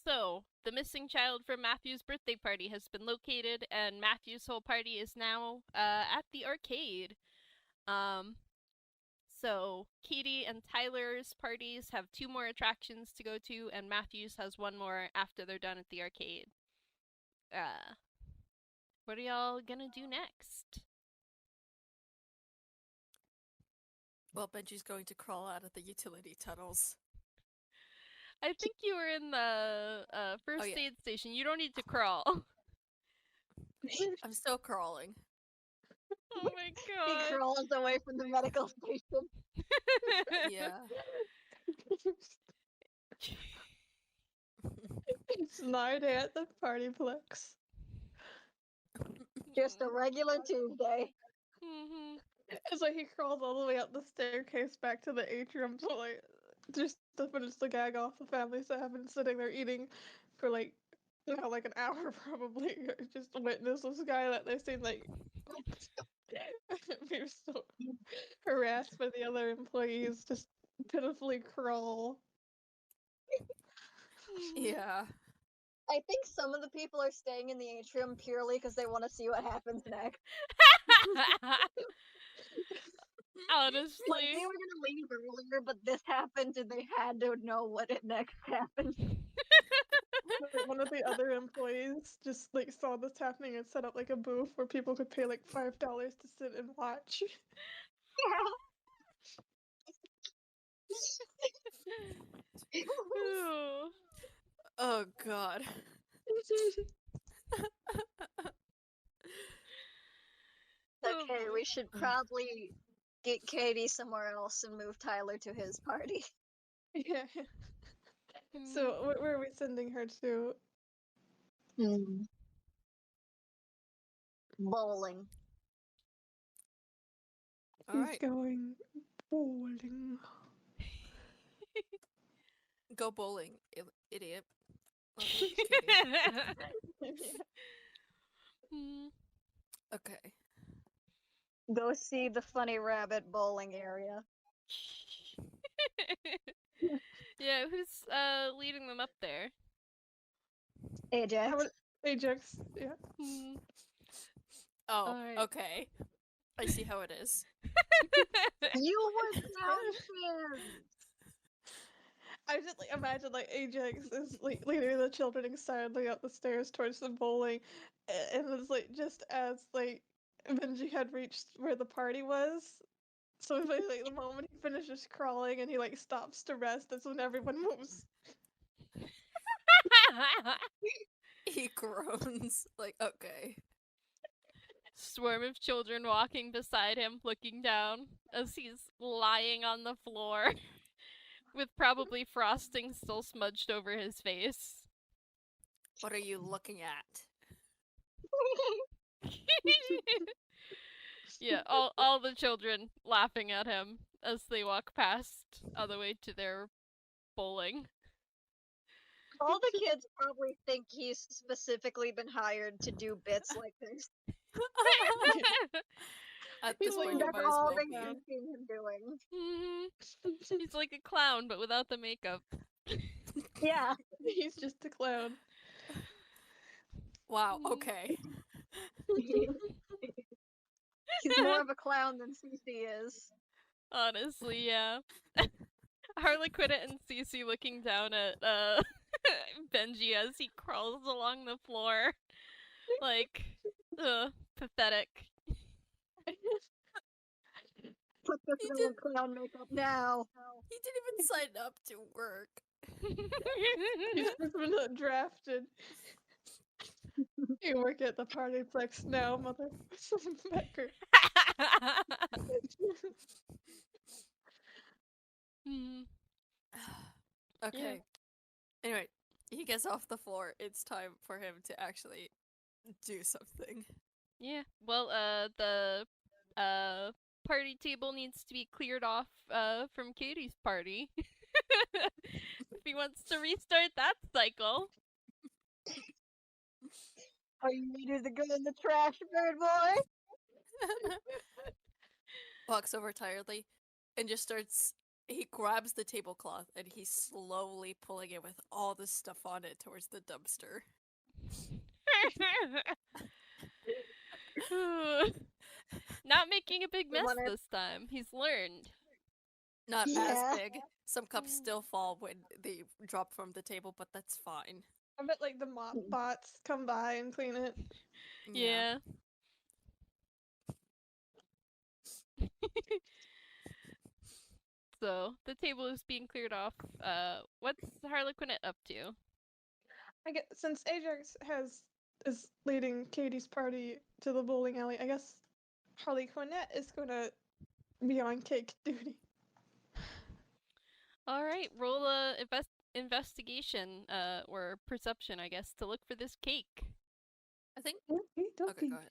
So the missing child from Matthew's birthday party has been located, and Matthew's whole party is now at the arcade. So Katie and Tyler's parties have 2 more attractions to go to, and Matthew's has 1 more after they're done at the arcade. What are y'all gonna do next? Well, Benji's going to crawl out of the utility tunnels. I think you were in the first yeah. aid station. You don't need to crawl. I'm still crawling. Oh my He god. crawls away from the medical station. Yeah. It's another day at the PartyPlex. Just a regular Tuesday. Mm-hmm. It's like he crawls all the way up the staircase back to the atrium to like just to finish the gag off the family so have been sitting there eating for like like an hour probably just to witness this guy that they've seen like be so harassed by the other employees just pitifully crawl. Yeah. I think some of the people are staying in the atrium purely because they want to see what happens next. Honestly. Like, they were gonna leave earlier, but this happened and they had to know what it next happened. Like, one of the other employees just like saw this happening and set up like a booth where people could pay like $5 to sit and watch. Ooh. Oh god. Oh, Okay, boy. we should probably get Katie somewhere else and move Tyler to his party. Yeah. Hmm. So where are we sending her to? Bowling. He's Alright. going bowling. Go bowling, idiot. Lovely, Katie. Hmm. Okay. Go see the funny rabbit bowling area. Yeah, who's leading them up there? Ajax. How would Ajax? Yeah. Hmm. Oh, Alright. okay. I see how it is. You were downstairs! I just like imagine like Ajax is like leading the children excitedly up the stairs towards the bowling, and it's like just as like Benji had reached where the party was. So it's like the moment he finishes crawling and he like stops to rest, that's when everyone moves. He groans. Like, okay. Swarm of children walking beside him, looking down as he's lying on the floor with probably frosting still smudged over his face. What are you looking at? Yeah, all the children laughing at him as they walk past on the way to their bowling. All the kids probably think he's specifically been hired to do bits like this. At He's this like, point, you That's might as all well they be. can see him doing. Mhm. He's like a clown, but without the makeup. Yeah. He's just a clown. Wow, Mm. okay. He's more of a clown than Cece is. Honestly, yeah. Harlequinette and Cece looking down at Benji as he crawls along the floor. Like, pathetic. Put this He in did- clown makeup now. He didn't even sign up to work. He's just been drafted. You work at the PartyPlex now, motherfucker. Hmm. Okay. Anyway, he gets off the floor. It's time for him to actually do something. Yeah. Well, the party table needs to be cleared off from Katie's party. If he wants to restart that cycle. Are you ready to go in the trash, bird boy? Walks over tiredly and just starts. He grabs the tablecloth and he's slowly pulling it with all the stuff on it towards the dumpster. Not making a big mess Wanna- this time. He's learned. Not Yeah. as big. Some cups still fall when they drop from the table, but that's fine. I bet like the mop bots come by and clean it. Yeah. So the table is being cleared off. What's Harlequinette up to? I guess since Ajax is leading Katie's party to the bowling alley, I guess Harlequinette is gonna be on cake duty. All right, roll a investigation, or perception, I guess, to look for this cake. I think. Okay, Okay, go ahead.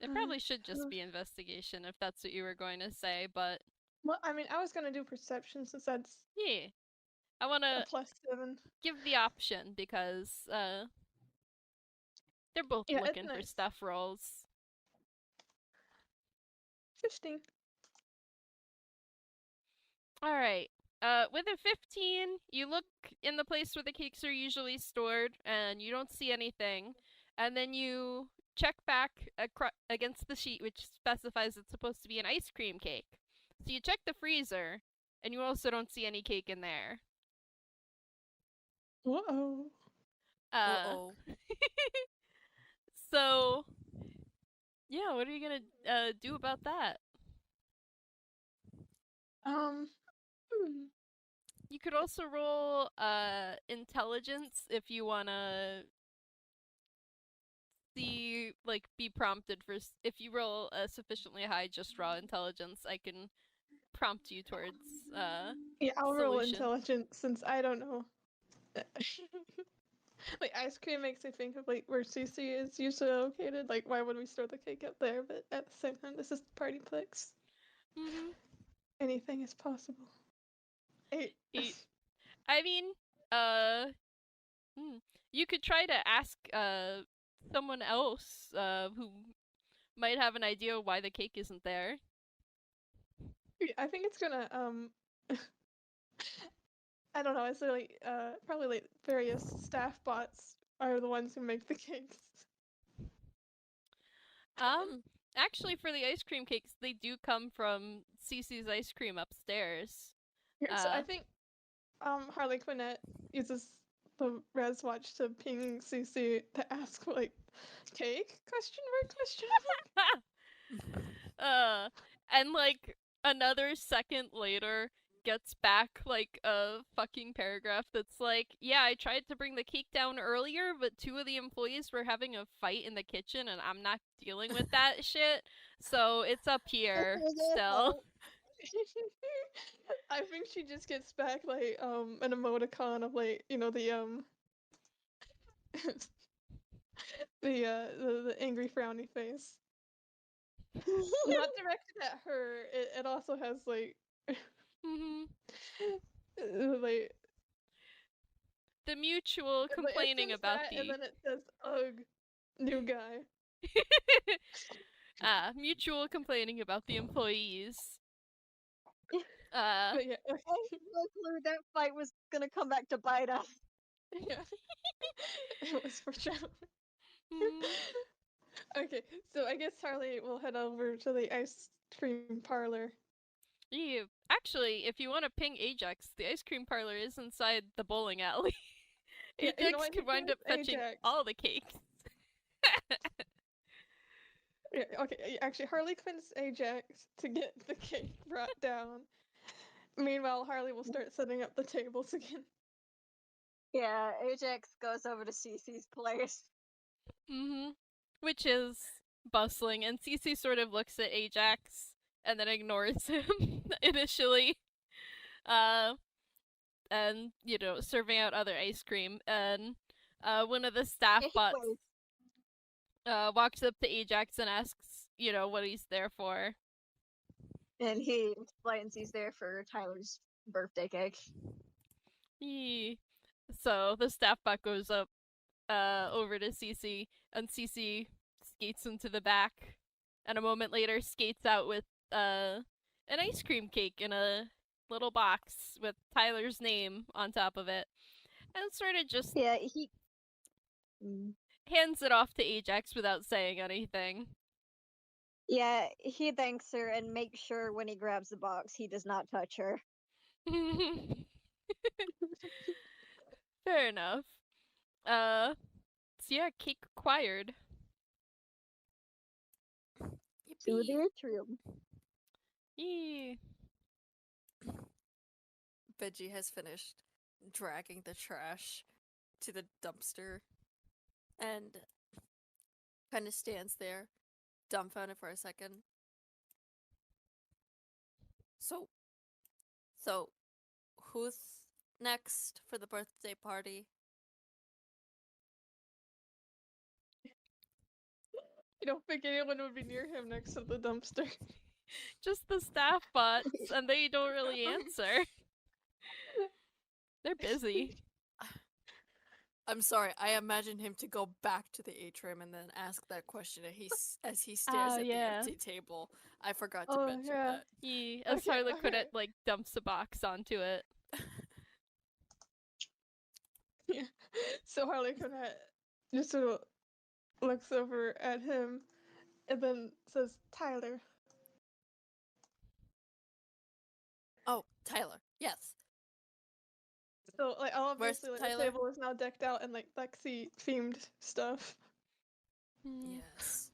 It probably should just be investigation if that's what you were going to say, but Well, I mean, I was gonna do perception since that's yeah, I want a to +7. give the option because they're both Yeah, it's looking for nice. stuff rolls. 15. All right. With a 15, you look in the place where the cakes are usually stored, and you don't see anything. And then you check back against the sheet, which specifies it's supposed to be an ice cream cake. So you check the freezer, and you also don't see any cake in there. Whoa. Uh-oh. So yeah, what are you gonna do about that? Hmm. You could also roll intelligence if you wanna see like be prompted for if you roll a sufficiently high just raw intelligence, I can prompt you towards Yeah, I'll roll solution. intelligence since I don't know. Like ice cream makes me think of like where Cece is usually located. Like why would we store the cake up there? But at the same time, this is PartyPlex. Mm-hmm. Anything is possible. Eight. I mean, uh, you could try to ask someone else who might have an idea why the cake isn't there. I think it's gonna I don't know. It's like probably like various staff bots are the ones who make the cakes. Actually, for the ice cream cakes, they do come from Cece's ice cream upstairs. So I think Harlequinette uses the res watch to ping CC to ask like cake question mark question mark. And like another second later gets back like a fucking paragraph that's like, yeah, I tried to bring the cake down earlier, but two of the employees were having a fight in the kitchen and I'm not dealing with that shit. So it's up here still. I think she just gets back like an emoticon of like the angry frowny face. Not directed at her. It also has like Mhm. like The mutual it complaining says about that and the then it says ugh new guy. mutual complaining about the employees. But yeah, Luckily, that fight was gonna come back to bite us. yeah. It was for sure. mhm. Okay, so I guess Harley will head over to the ice cream parlor. Yeah. Actually, if you want to ping Ajax, the ice cream parlor is inside the bowling alley. Yeah, Ajax what? could wind up fetching Ajax. all the cakes. Yeah, okay, actually, Harley Quinn's Ajax to get the cake brought down. Meanwhile, Harley will start setting up the tables again. Yeah, Ajax goes over to Cece's place. Which is bustling, and Cece sort of looks at Ajax and then ignores him initially. Uh, and serving out other ice cream, and one of the staff Yeah, he bots waits. walks up to Ajax and asks, what he's there for. And he explains he's there for Tyler's birthday cake. Yee. So the staff bot goes up over to Cece, and Cece skates into the back, and a moment later skates out with an ice cream cake in a little box with Tyler's name on top of it, and sort of just Yeah, he. Mm. hands it off to Ajax without saying anything. Yeah, he thanks her and makes sure when he grabs the box he does not touch her. Fair enough. So yeah, cake acquired. To the Yippee! atrium. Yee. Benji has finished dragging the trash to the dumpster and kind of stands there, dumbfounded for a second. So, who's next for the birthday party? I don't think anyone would be near him next to the dumpster. Just the staff bots, and they don't really answer. They're busy. I'm sorry, I imagine him to go back to the atrium and then ask that question as he stares at yeah. the empty table. I forgot to Oh, mention yeah. that. Yee. As Okay, Harlequinette okay. dumps a box onto it. Yeah. So Harlequinette just sort of looks over at him and then says, Tyler. Oh, Tyler, yes. So like obviously like the Tyler? table is now decked out in like Lexi themed stuff. Yes.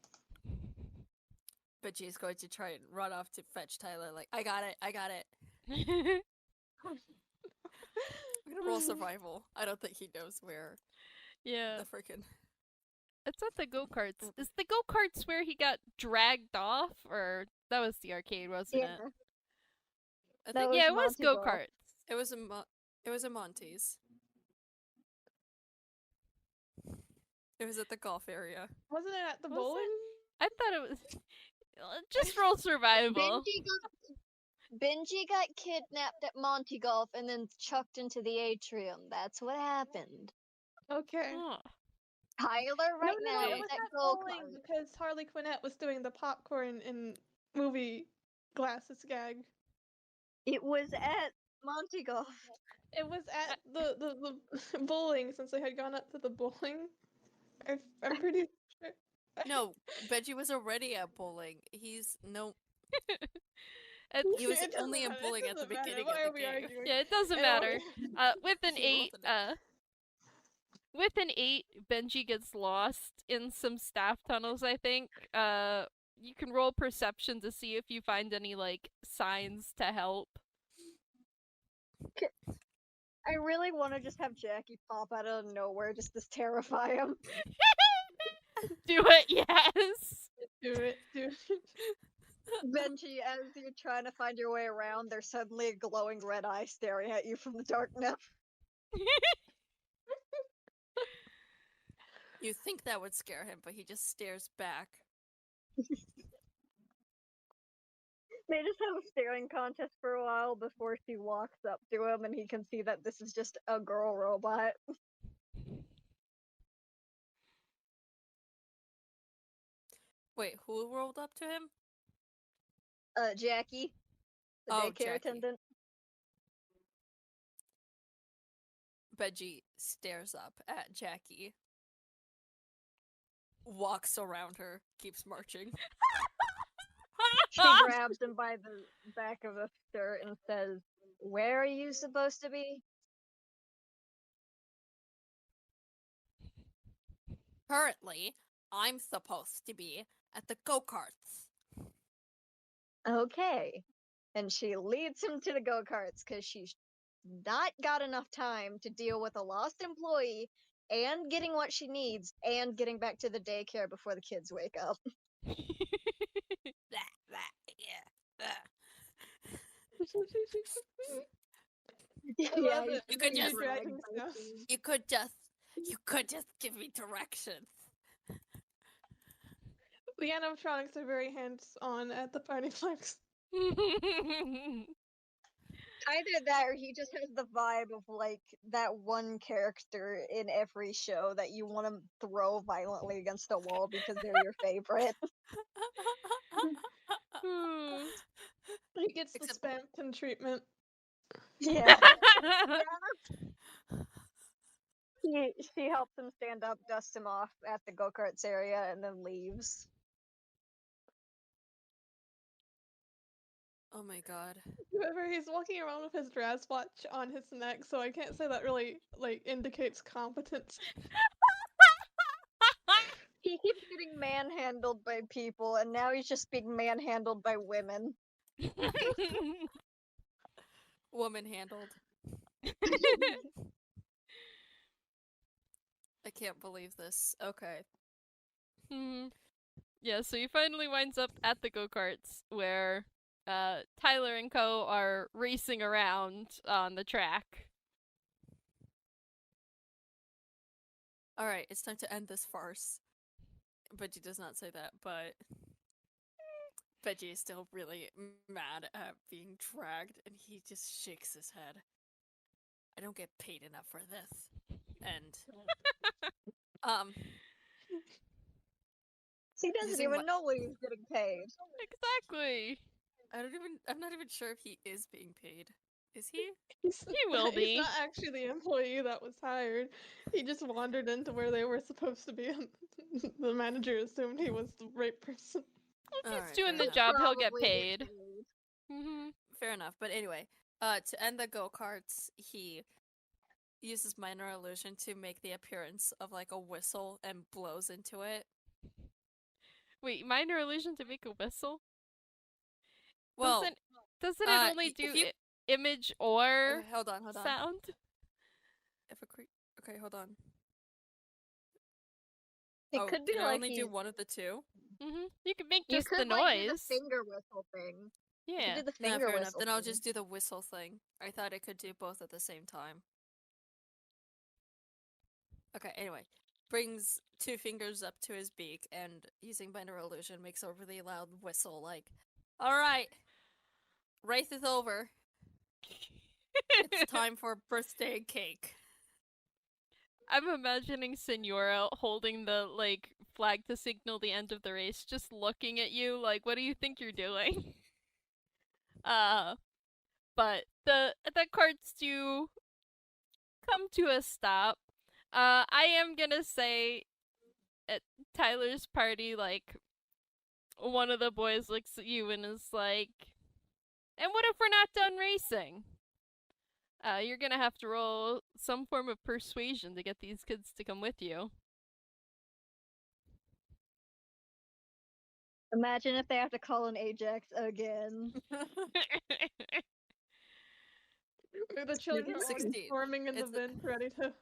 Benji is going to try and run off to fetch Tyler. Like, I got it. I got it. I'm gonna roll survival. I don't think he knows where Yeah. the freaking. It's at the go-karts. Is the go-karts where he got dragged off? Or that was the arcade, wasn't Yeah. it? I That think was Yeah, it was Monty Ball. go-karts. it was a it was a Monty's. It was at the golf area. Wasn't it at the Was bowling? I thought it was... Just roll survival. Benji got kidnapped at Monty Golf and then chucked into the atrium. That's what happened. Okay. Oh. Tyler right no, now it is was at at go bowling because Harlequinette was doing the popcorn in movie glasses gag. It was at Monty Golf. It was at the bowling since they had gone up to the bowling. I'm pretty sure. No, Benji was already at bowling. He's no. It's- He was It doesn't only in matter, it bowling at the doesn't matter. beginning Why of are the we game. arguing? yeah, it doesn't Anyway. matter. With an He rolled 8, with an 8, Benji gets lost in some staff tunnels, I think. You can roll perception to see if you find any, like, signs to help. I really want to just have Jackie pop out of nowhere just to terrify him. Do it, yes! Do it. Benji, as you're trying to find your way around, there's suddenly a glowing red eye staring at you from the darkness. You think that would scare him, but he just stares back. They just have a staring contest for a while before she walks up to him and he can see that this is just a girl robot. Wait, who rolled up to him? Jackie, the Oh, daycare Jackie. attendant. Benji stares up at Jackie, walks around her, keeps marching. She grabs him by the back of the shirt and says, "Where are you supposed to be?" Currently, I'm supposed to be at the go-karts. Okay. And she leads him to the go-karts because she's not got enough time to deal with a lost employee and getting what she needs and getting back to the daycare before the kids wake up. Blah, blah, yeah, blah. Yeah, love it. You could Benji just- dragging stuff. You could just give me directions. The animatronics are very hands-on at the PartyPlex. either that or he just has the vibe of like that one character in every show that you want to throw violently against a wall because they're your favorite. He gets the Except- Spampton treatment. Yeah. She helps him stand up, dusts him off at the go-karts area, and then leaves. Oh my god. However, he's walking around with his Draz watch on his neck, so I can't say that really like indicates competence. He keeps getting manhandled by people, and now he's just being manhandled by women. Woman handled. I can't believe this. Okay. Yeah, so he finally winds up at the go-karts where Tyler and co are racing around on the track. Alright, it's time to end this farce. Benji does not say that, but Benji is still really mad at being dragged, and he just shakes his head. I don't get paid enough for this. And He doesn't Using even my- know what he's getting paid. Exactly. I'm not even sure if he is being paid. Is he? He will be. He's not actually the employee that was hired. He just wandered into where they were supposed to be, and the manager assumed he was the right person. If he's Alright, doing fair the enough. job, he'll get Probably paid. Mm-hmm. Fair enough. But anyway, to end the go-karts, he uses minor illusion to make the appearance of like a whistle and blows into it. Wait, minor illusion to make a whistle? Well, Doesn't it only if do you image or okay, hold on. sound? If okay, hold on. It could be can like I only do he's- one of the two? You can make You just could the like do the noise. finger whistle thing. You Yeah. could do the Nah, finger fair enough. whistle. Then I'll thing. just do the whistle thing. I thought it could do both at the same time. Okay, anyway. Brings 2 fingers up to his beak and using minor illusion makes a really loud whistle like, alright. Wraith is over. It's time for birthday cake. I'm imagining Senora holding the flag to signal the end of the race, just looking at you like, what do you think you're doing? But the carts do come to a stop. I am gonna say at Tyler's party, like, one of the boys looks at you and is like, and what if we're not done racing? You're gonna have to roll some form of persuasion to get these kids to come with you. Imagine if they have to call an Ajax again. The children are already 16. forming in the It's a- vent, ready to.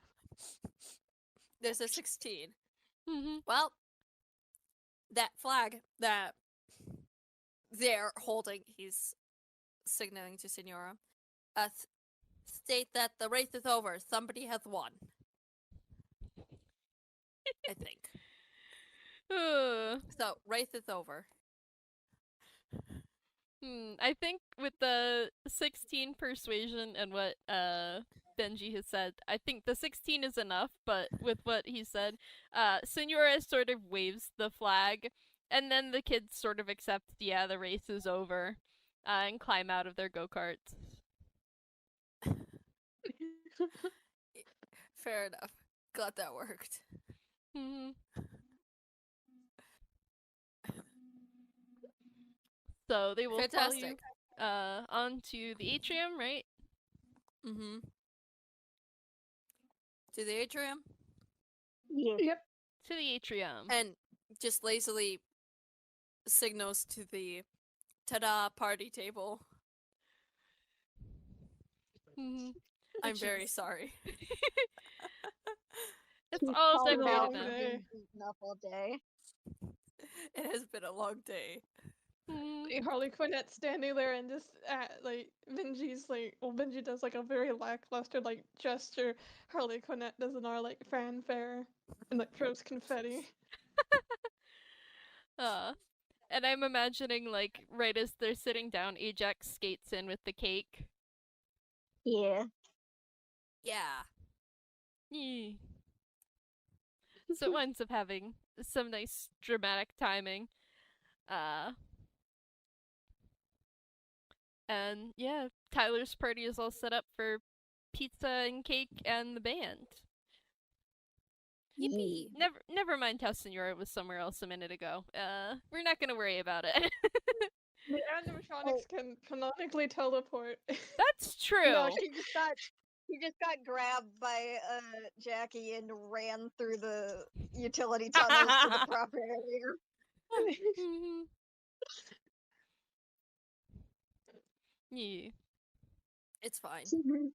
There's a 16. Mhm. Well, that flag that they're holding, he's signaling to Senora, state that the race is over. Somebody has won. I think. So, race is over. I think with the 16 persuasion and what Benji has said, I think the 16 is enough, but with what he said, Senora sort of waves the flag, and then the kids sort of accept, yeah, the race is over, and climb out of their go-karts. Fair enough. Glad that worked. Mhm. So they will follow you Fantastic. onto the atrium, right? Mm-hmm. To the atrium Yeah. Yep. To the atrium. and just lazily signals to the ta-da party table. Mhm. I'm Which very is- sorry. It's He's all called decorated out now. and been beaten up all day. It has been a long day. Mhm. Harlequinette standing there and just Benji's Benji does like a very lackluster gesture. Harlequinette does an our fanfare and throws confetti. And I'm imagining right as they're sitting down, Ajax skates in with the cake. Yeah. Yeah. Yee. So it winds up having some nice dramatic timing. And yeah, Tyler's party is all set up for pizza and cake and the band. Yippee. Never mind how Senora was somewhere else a minute ago. We're not gonna worry about it. The animatronics can canonically teleport. That's true. No, she just got grabbed by Jackie and ran through the utility tunnels to the proper area. Mhm. Yeah. It's fine.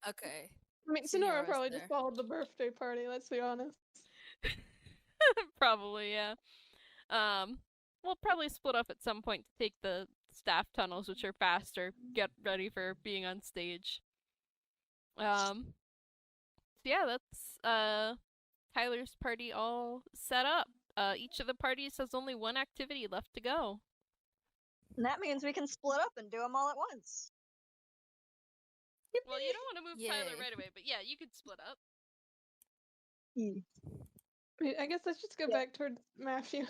Okay. I mean, Sonora Senora's probably there. just followed the birthday party. Let's be honest. Probably, yeah. We'll probably split up at some point to take the staff tunnels, which are faster, get ready for being on stage. So yeah, that's Tyler's party all set up. Each of the parties has only one activity left to go. And that means we can split up and do them all at once. Well, you don't want to move Tyler Yay. right away, but yeah, you could split up. Wait, I guess let's just go Yeah. back towards Matthew.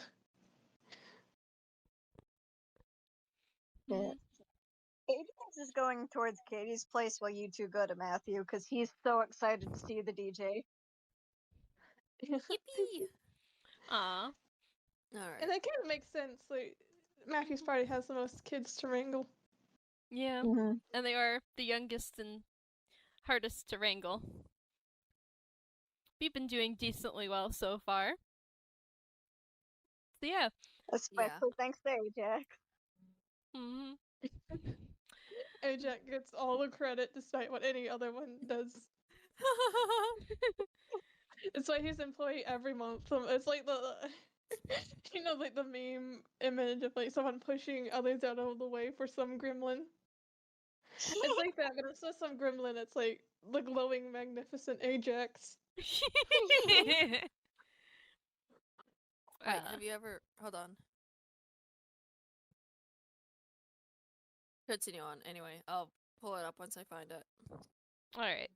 Yeah. Mhm. Ajax is going towards Katie's place while you two go to Matthew because he's so excited to see the DJ. Yippee. Aw. Alright. And that kind of makes sense. Like, Matthew's party has the most kids to wrangle. Yeah. Mm-hmm. And they are the youngest and hardest to wrangle. we've been doing decently well so far. So yeah. Especially thanks to Ajax. Hmm. Ajax gets all the credit despite what any other one does. It's why he's employee every month. It's like the like the meme image of like someone pushing others out of the way for some gremlin. It's like that, but it's not some gremlin. It's like the glowing, magnificent Ajax. Wait, have you ever... Hold on. Continue on. Anyway, I'll pull it up once I find it. All right.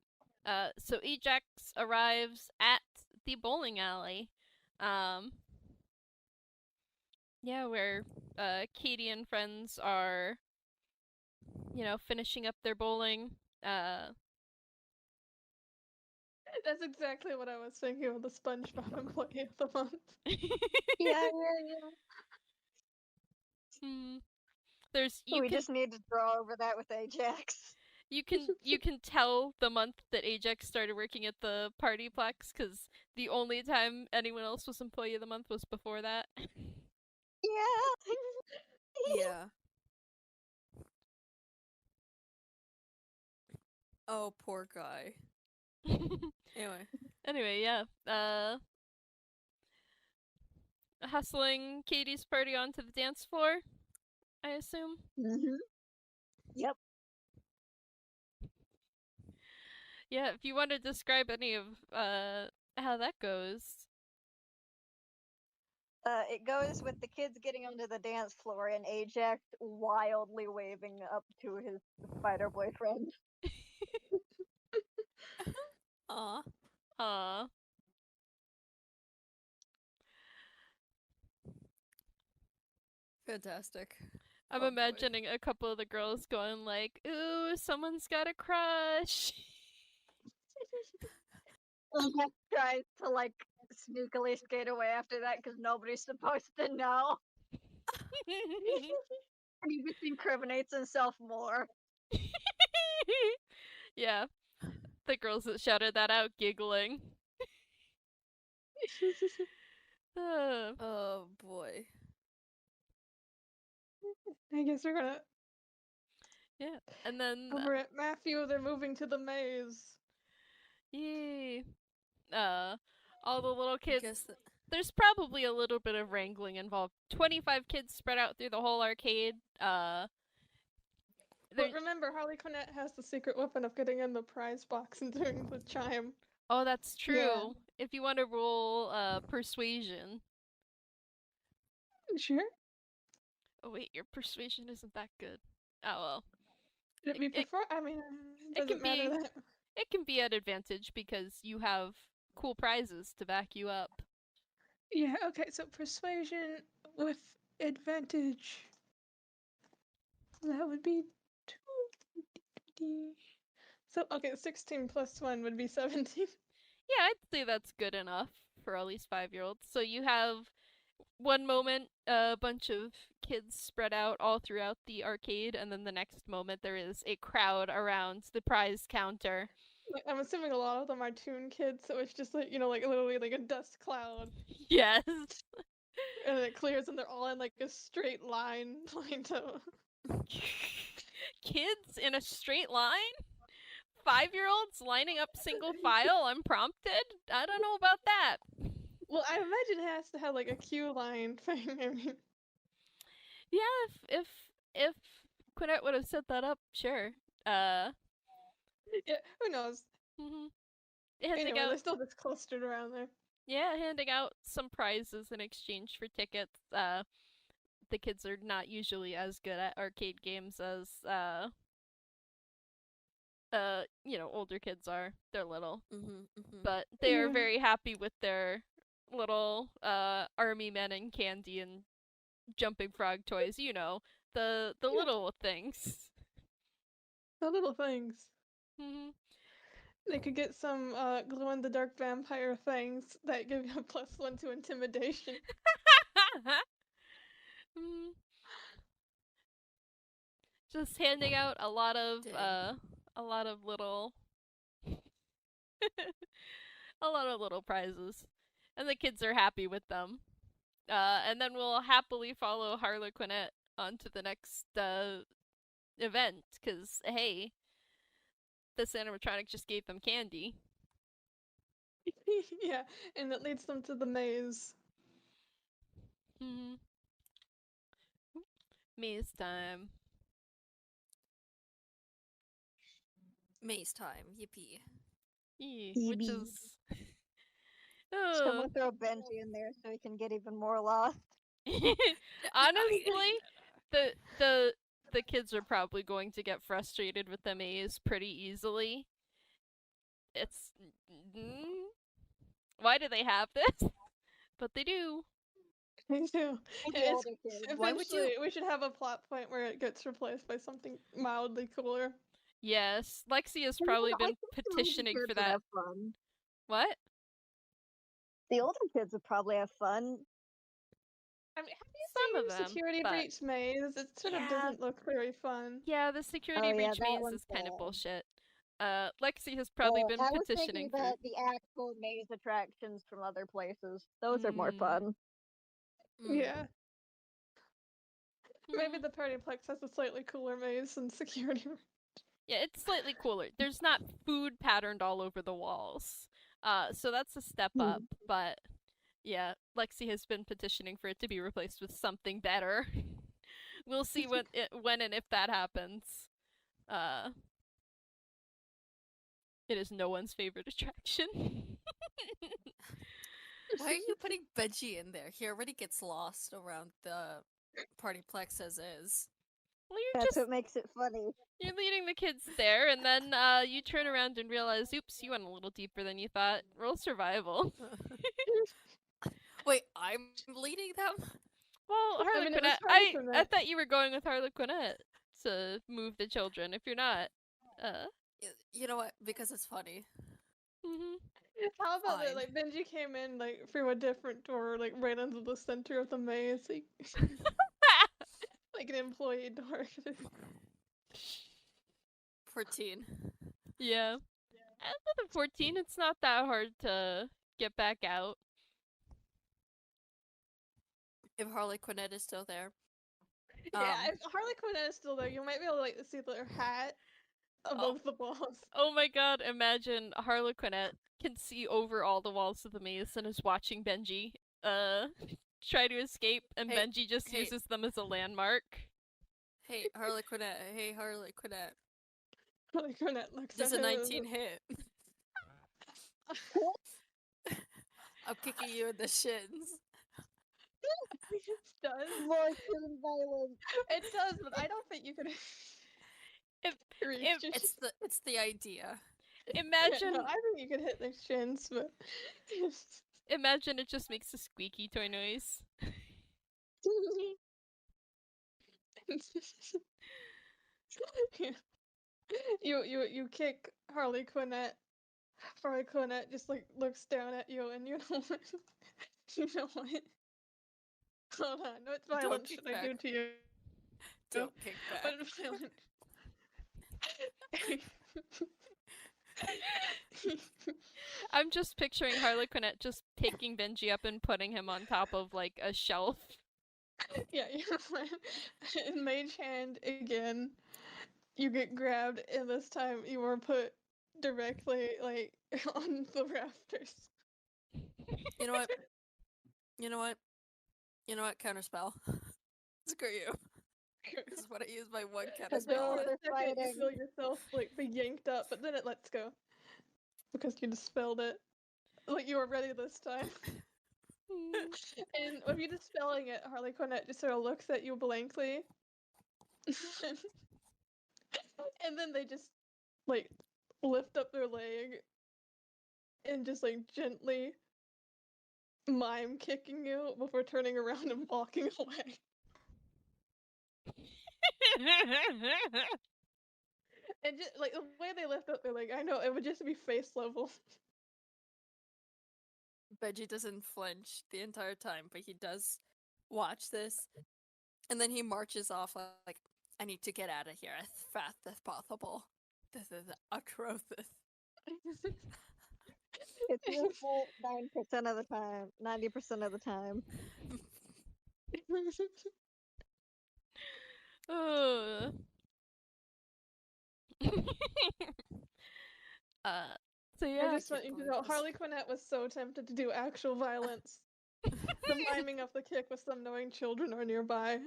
So Ajax arrives at the bowling alley. Yeah, where Katie and friends are, finishing up their bowling. That's exactly what I was thinking of the SpongeBob employee of the month. Yeah. Hmm. There's We just need to draw over that with Ajax. you can tell the month that Ajax started working at the PartyPlex because the only time anyone else was employee of the month was before that. Yeah. Yeah. Oh, poor guy. Anyway, yeah. Hustling Katie's party onto the dance floor, I assume. Mm-hmm. Yep. Yeah, if you want to describe any of how that goes. It goes with the kids getting onto the dance floor and Ajax wildly waving up to his spider boyfriend. Aw. Aw. Fantastic. I'm Oh, boy. imagining a couple of the girls going like, "Ooh, someone's got a crush." Ajax tries to like sneakily skate away after that because nobody's supposed to know. And he just incriminates himself more. Yeah, the girls that shouted that out giggling. Oh boy. I guess we're gonna. Yeah, and then Over at Matthew, they're moving to the maze. yay. All the little I kids. guess that... There's probably a little bit of wrangling involved. 25 kids spread out through the whole arcade. But remember, Harlequinette has the secret weapon of getting in the prize box and doing the chime. Oh, that's true. Yeah. If you want to roll persuasion. Sure. Oh wait, your persuasion isn't that good. Oh well. Could it be It- I mean, it doesn't can matter be- that. It can be at advantage because you have cool prizes to back you up. Yeah, okay, so persuasion with advantage. That would be 2. So, okay, 16 plus 1 would be 17. Yeah, I'd say that's good enough for at least 5-year-olds. So you have one moment a bunch of kids spread out all throughout the arcade, and then the next moment there is a crowd around the prize counter. Like, I'm assuming a lot of them are toon kids, so it's just like, like literally like a dust cloud. Yes. And it clears and they're all in like a straight line lined up. Kids in a straight line? 5-year-olds lining up single file unprompted? I don't know about that. Well, I imagine it has to have like a queue line thing. I mean, Yeah, if Quinette would have set that up, sure. yeah, who knows? Mhm. Handing Anyway, out, they're still just clustered around there. yeah, handing out some prizes in exchange for tickets. The kids are not usually as good at arcade games as older kids are. They're little, but they are Yeah. very happy with their little army men and candy and jumping frog toys. You know, the Yeah. little things. The little things. Hmm. They could get some glow-in-the-dark vampire things that give you a +1 to intimidation. Mm. Just handing out a lot of Dang. a lot of little a lot of little prizes, and the kids are happy with them. And then we'll happily follow Harlequinette on to the next event, because hey, this animatronic just gave them candy. Yeah, and it leads them to the maze. Hmm. Maze time. Maze time. Yippee. Which EB. is Someone throw Benji in there so he can get even more lost. honestly, the kids are probably going to get frustrated with the maze pretty easily. It's why do they have this? But they do. Me too. The It's older kids. Why would you- eventually we should have a plot point where it gets replaced by something mildly cooler. Yes, Lexi has You know, probably I been think the older petitioning kids for would that. have fun. What? The older kids would probably have fun. I mean, have you Some seen of them, Security but Breach Maze? It sort of yeah, doesn't look very fun. yeah, the security Oh yeah, breach that maze one's is kind of bad. bullshit. Lexi has probably been I was thinking petitioning for. about the actual maze attractions from other places. Those are more Mm. fun. Mm. Yeah. Maybe Mhm. the PartyPlex has a slightly cooler maze than Security Breach. Yeah, it's slightly cooler. There's not food patterned all over the walls. So that's a step up, but yeah, Lexi has been petitioning for it to be replaced with something better. We'll see when and if that happens. Uh, it is no one's favorite attraction. Why are you putting Benji in there? He already gets lost around the Partyplex as is. Well, you're That's just what makes it funny. you're leading the kids there, and then you turn around and realize, oops, you went a little deeper than you thought. Roll survival. Wait, I'm leading them? Well, I mean, it Harlequinette, was I Harlequinette. thought you were going with Harlequinette to move the children. If you're not, You know what? Because it's funny. mhm. How about that? Fine. Like Benji came in like through a different door, like right into the center of the maze, like an employee door. 14. Yeah. And with a 14, it's not that hard to get back out. If Harlequinette is still there. Yeah, if Harlequinette is still there, you might be able to like see their hat above the walls. Oh my god, imagine Harlequinette can see over all the walls of the maze and is watching Benji try to escape, and Hey, Benji just hey. uses them as a landmark. Hey, Harlequinette. Hey, Harlequinette. Harlequinette looks There's at a him. 19 hit. I'm kicking you in the shins. It does. More violence. It does, but I don't think you could. If- It's the idea. Imagine, Yeah, no, I think you could hit their shins, but. imagine it just makes a squeaky toy noise. You kick Harlequinette. Harlequinette just like looks down at you, and you know what? You know what? Hold on, what violence kick should I do back. to you? Don't kick back. What violence? I'm just picturing Harlequinette just taking Benji up and putting him on top of like a shelf. Yeah, you in Mage Hand again. You get grabbed, and this time you were put directly like on the rafters. You know what? You know what? You know what? Counterspell. Screw you. This is what I use my one Because they're for counterspell a on. they're second you fighting. feel yourself like be yanked up, but then it lets go because you dispelled it. Like you were ready this time. And with you dispelling it, Harlequinette just sort of looks at you blankly. And then they just like lift up their leg and just like gently mime kicking you before turning around and walking away. And just like the way they lift up their leg, I know it would just be face level. Benji doesn't flinch the entire time, but he does watch this. And then he marches off like, I need to get out of here as fast as possible. This is atrocious. It's your fault 9% of the time, 90% of the time. Uh. uh. So I yeah. just can't want you to believe know, this. Harlequinette was so tempted to do actual violence. The miming of the kick with them knowing children are nearby.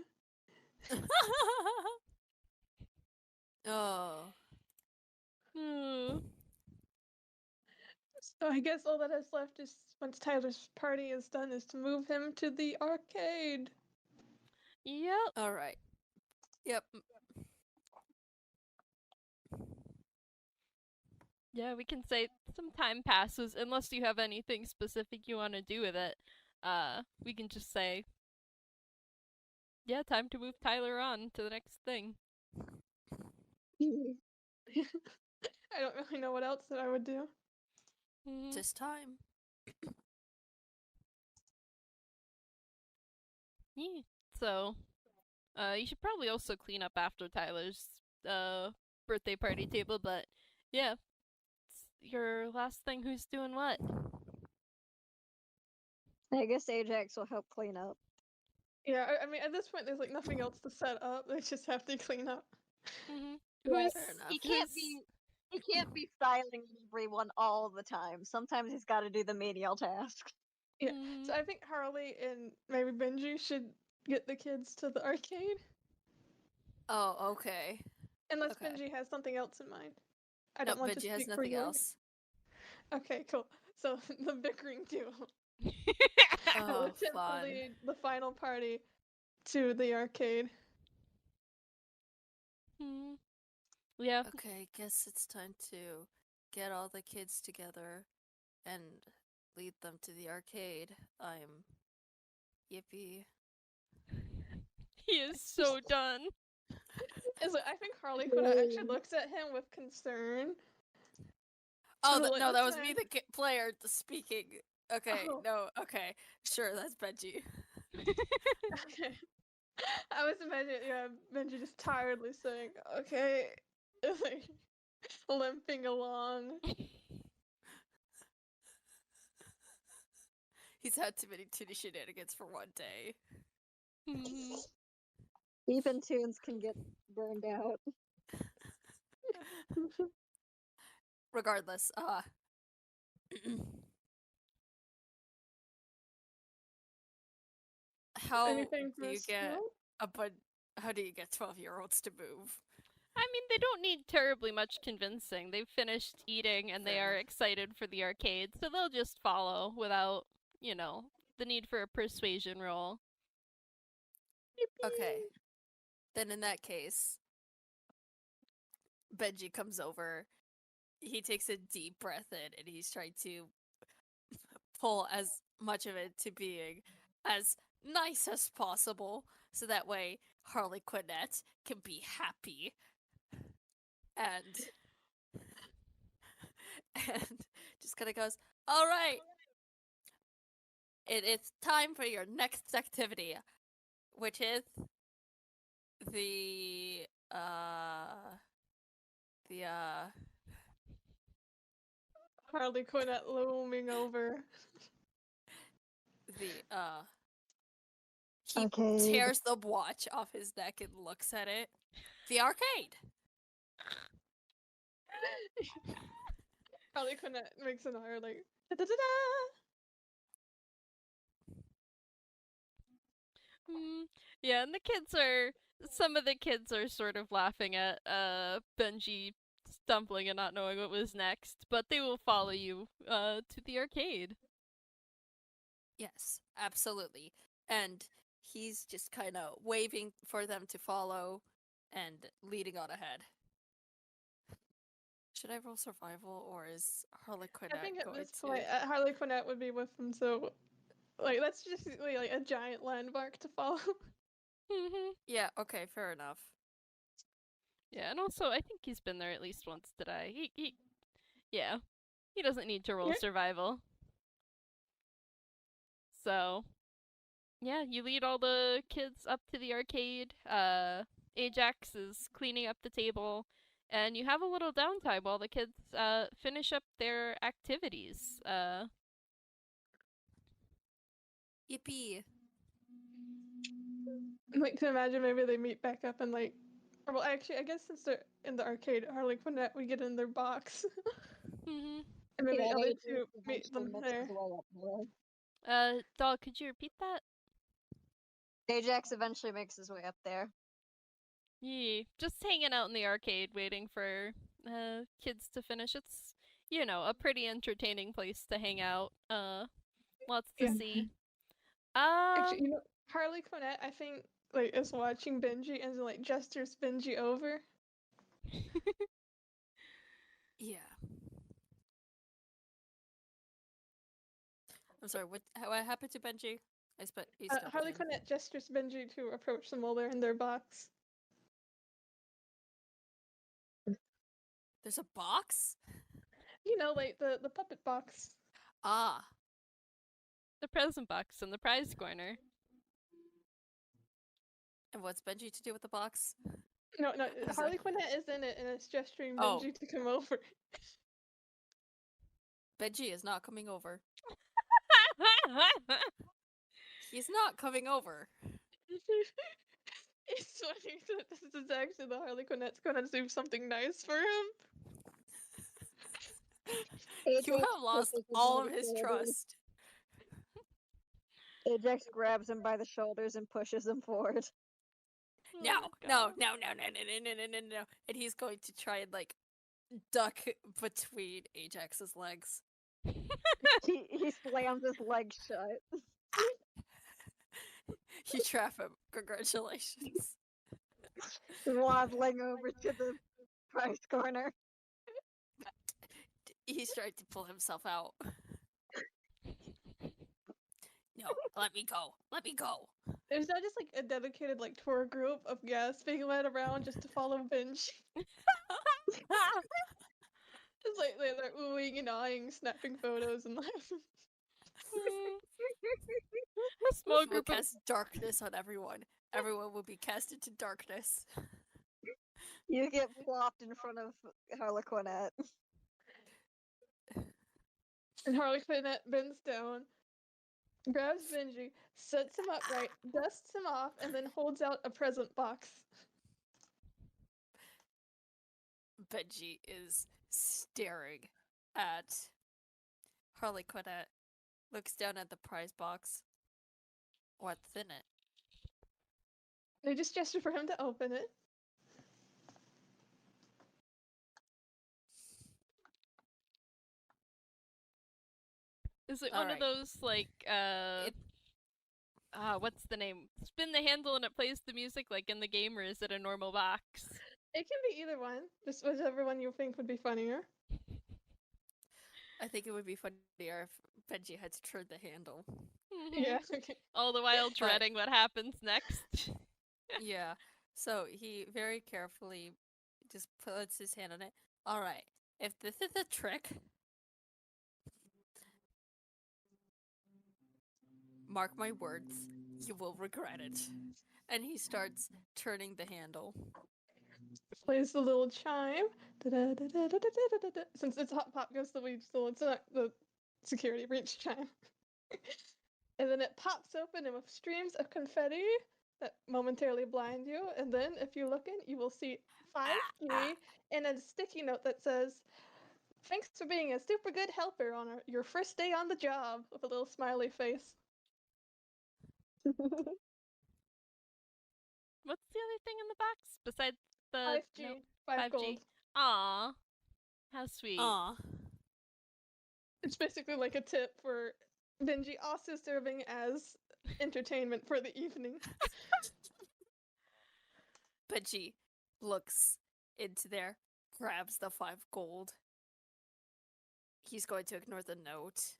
Oh. Hmm. So I guess all that is left is, once Tyler's party is done, is to move him to the arcade. Yep. All right. Yep. Yeah, we can say some time passes unless you have anything specific you want to do with it. We can just say, yeah, time to move Tyler on to the next thing. I don't really know what else that I would do. Mhm. Just time. Yeah. So, you should probably also clean up after Tyler's birthday party table, but yeah, it's your last thing. Who's doing what? I guess Ajax will help clean up. Yeah, I mean, at this point, there's like nothing else to set up. They just have to clean up. Mm-hmm. Yeah, Who's Fair enough. He can't be styling everyone all the time. Sometimes he's got to do the menial tasks. Yeah, Mhm. so I think Harley and maybe Benji should get the kids to the arcade. Oh, okay. Unless Okay. Benji has something else in mind. I No, don't want to Benji has speak for nothing you. else. Okay, cool. So the bickering duo Oh, will attempt to fun. lead the final party to the arcade. Hmm. Yeah. Okay, guess it's time to get all the kids together and lead them to the arcade. I'm yippee. He is so done. I think Harley Quinn actually looks at him with concern. Oh, But, like, no, that was listen. me, the player, speaking. Okay, Oh. no, okay. Sure, that's Benji. Okay. I was imagining, yeah, Benji just tiredly saying, okay, like, limping along. He's had too many titty shenanigans for one day. Mhm. Even tunes can get burned out. Regardless, how Anything do for you us? get how do you get 12-year-olds to move? I mean, they don't need terribly much convincing. They've finished eating and they Fair are enough. excited for the arcade, so they'll just follow without, you know, the need for a persuasion roll. Okay. Then in that case, Benji comes over. He takes a deep breath in and he's trying to pull as much of it to being as nice as possible so that way Harlequinette can be happy. And and just kind of goes, "All right. It is time for your next activity, which is the the Harley Quinn at looming over. the he Arcade. tears the watch off his neck and looks at it. The arcade. Harley Quinn makes an eye like, da-da-da-da! Yeah, and some of the kids are sort of laughing at Benji stumbling and not knowing what was next, but they will follow you to the arcade. Yes, absolutely. And he's just kind of waving for them to follow and leading on ahead. Should I roll survival or is Harlequinette I think at going this to? point, Harley Quinn would be with them, so like that's just like a giant landmark to follow. Yeah, okay, fair enough. Yeah, and also I think he's been there at least once today. Yeah, he doesn't need to roll Yeah. survival. So, yeah, you lead all the kids up to the arcade. Ajax is cleaning up the table, and you have a little downtime while the kids finish up their activities. Yippee! Like to imagine maybe they meet back up and like, or well, actually, I guess since they're in the arcade at Harlequinette, we get in their box, Mhm. and maybe Yeah, the other Ajax two meet eventually them makes there. his way up there. Doll, could you repeat that? Ajax eventually makes his way up there. Yeah, just hanging out in the arcade waiting for kids to finish. It's, a pretty entertaining place to hang out. Lots to Yeah. see. Actually, Harlequinette, I think, like is watching Benji and like gestures Benji over. Yeah. I'm sorry. What happened to Benji? He's not playing. Harlequinette gestures Benji to approach them while they're in their box. There's a box. Like the puppet box. Ah, The present box in the prize corner. and what's Benji to do with the box? No, Is that- Harlequinette is in it and it's gesturing Oh. Benji to come over. Benji is not coming over. He's not coming over. It's funny that this is actually the Harlequinette's gonna do something nice for him. You have lost all of his trust. Ajax grabs him by the shoulders and pushes him forward. No, Oh my no, God. no, no, no, no, no, no, no, no. And he's going to try and like duck between Ajax's legs. He slams his leg shut. You trap him. Congratulations. Waddling over to the prize corner. He's trying to pull himself out. No, let me go. Let me go. There's not just like a dedicated like tour group of guests being led around just to follow Benji. Just like they're oohing and eyeing, snapping photos and laughing. A small We'll group of cast darkness on everyone. Everyone will be cast into darkness. You get plopped in front of Harlequinette. And Harlequinette bends down, grabs Benji, sets him upright, dusts him off, and then holds out a present box. Benji is staring at Harlequinette, looks down at the prize box. What's in it? They just gesture for him to open it. Is it All one right. of those like what's the name? Spin the handle and it plays the music like in the game, or is it a normal box? It can be either one, just whichever one you think would be funnier. I think it would be funnier if Benji had to turn the handle. Yeah, okay. All the while dreading what happens next. Yeah. So he very carefully just puts his hand on it. All right. If this is a trick, mark my words, you will regret it. And he starts turning the handle. Plays the little chime. Da-da-da-da-da-da-da-da. Since it's Hot Pop goes the weed stool, it's not the security breach chime. And then it pops open and with streams of confetti that momentarily blind you. And then if you look in, you will see 5G and a sticky note that says, "Thanks for being a super good helper on your first day on the job," with a little smiley face. What's the other thing in the box besides the 5G, note? 5 gold. Aw, how sweet. Aw. It's basically like a tip for Benji, also serving as entertainment for the evening. Benji looks into there, grabs the 5 gold. He's going to ignore the note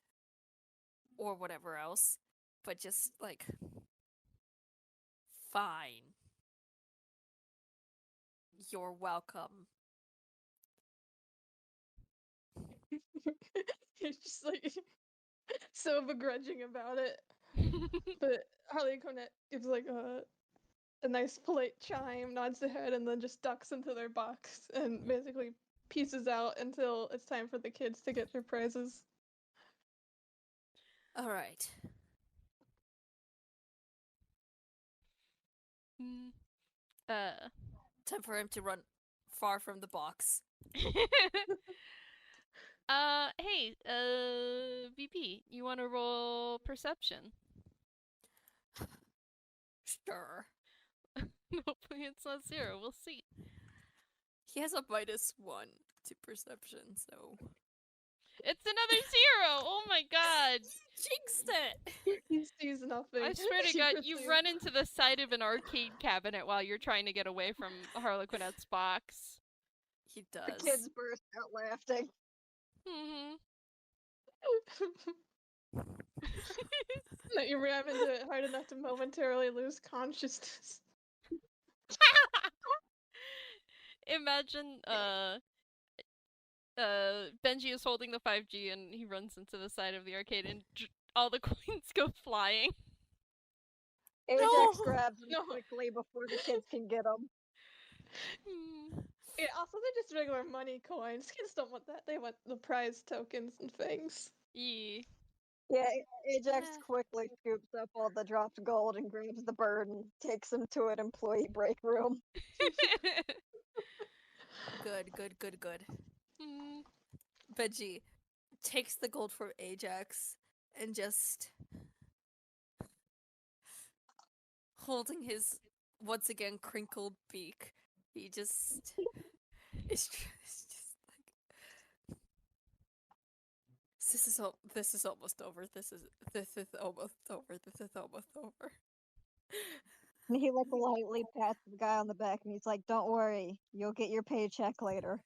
or whatever else, but just like, fine. You're welcome. He's just like so begrudging about it. But Harlequinette gives like a nice polite chime, nods their head, and then just ducks into their box and basically pieces out until it's time for the kids to get their prizes. All right. Mm, uh. Time for him to run far from the box. Hey, VP, you want to roll perception? Sure. Hopefully it's not 0. We'll see. He has a -1 to perception, so It's another 0! Oh my god! jinxed it. He sees nothing. I swear to She god, you perceives- run into the side of an arcade cabinet while you're trying to get away from Harlequinette's box. He The does. kids burst out laughing. Mm-hmm. that you ram into it hard enough to momentarily lose consciousness. Imagine, Benji is holding the 5G and he runs into the side of the arcade and all the coins go flying. Ajax No! grabs them No. quickly before the kids can get them. Hmm. Yeah, also they're just regular money coins. Kids don't want that. They want the prize tokens and things. Yeah. Yeah, Ajax Yeah. quickly scoops up all the dropped gold and grabs the bird and takes him to an employee break room. Good, good, good, good. Hmm. Benji takes the gold from Ajax and just holding his once again crinkled beak. He just is just like this is almost over. This is almost over. This is almost over. And he like lightly pats the guy on the back and he's like, "Don't worry, you'll get your paycheck later."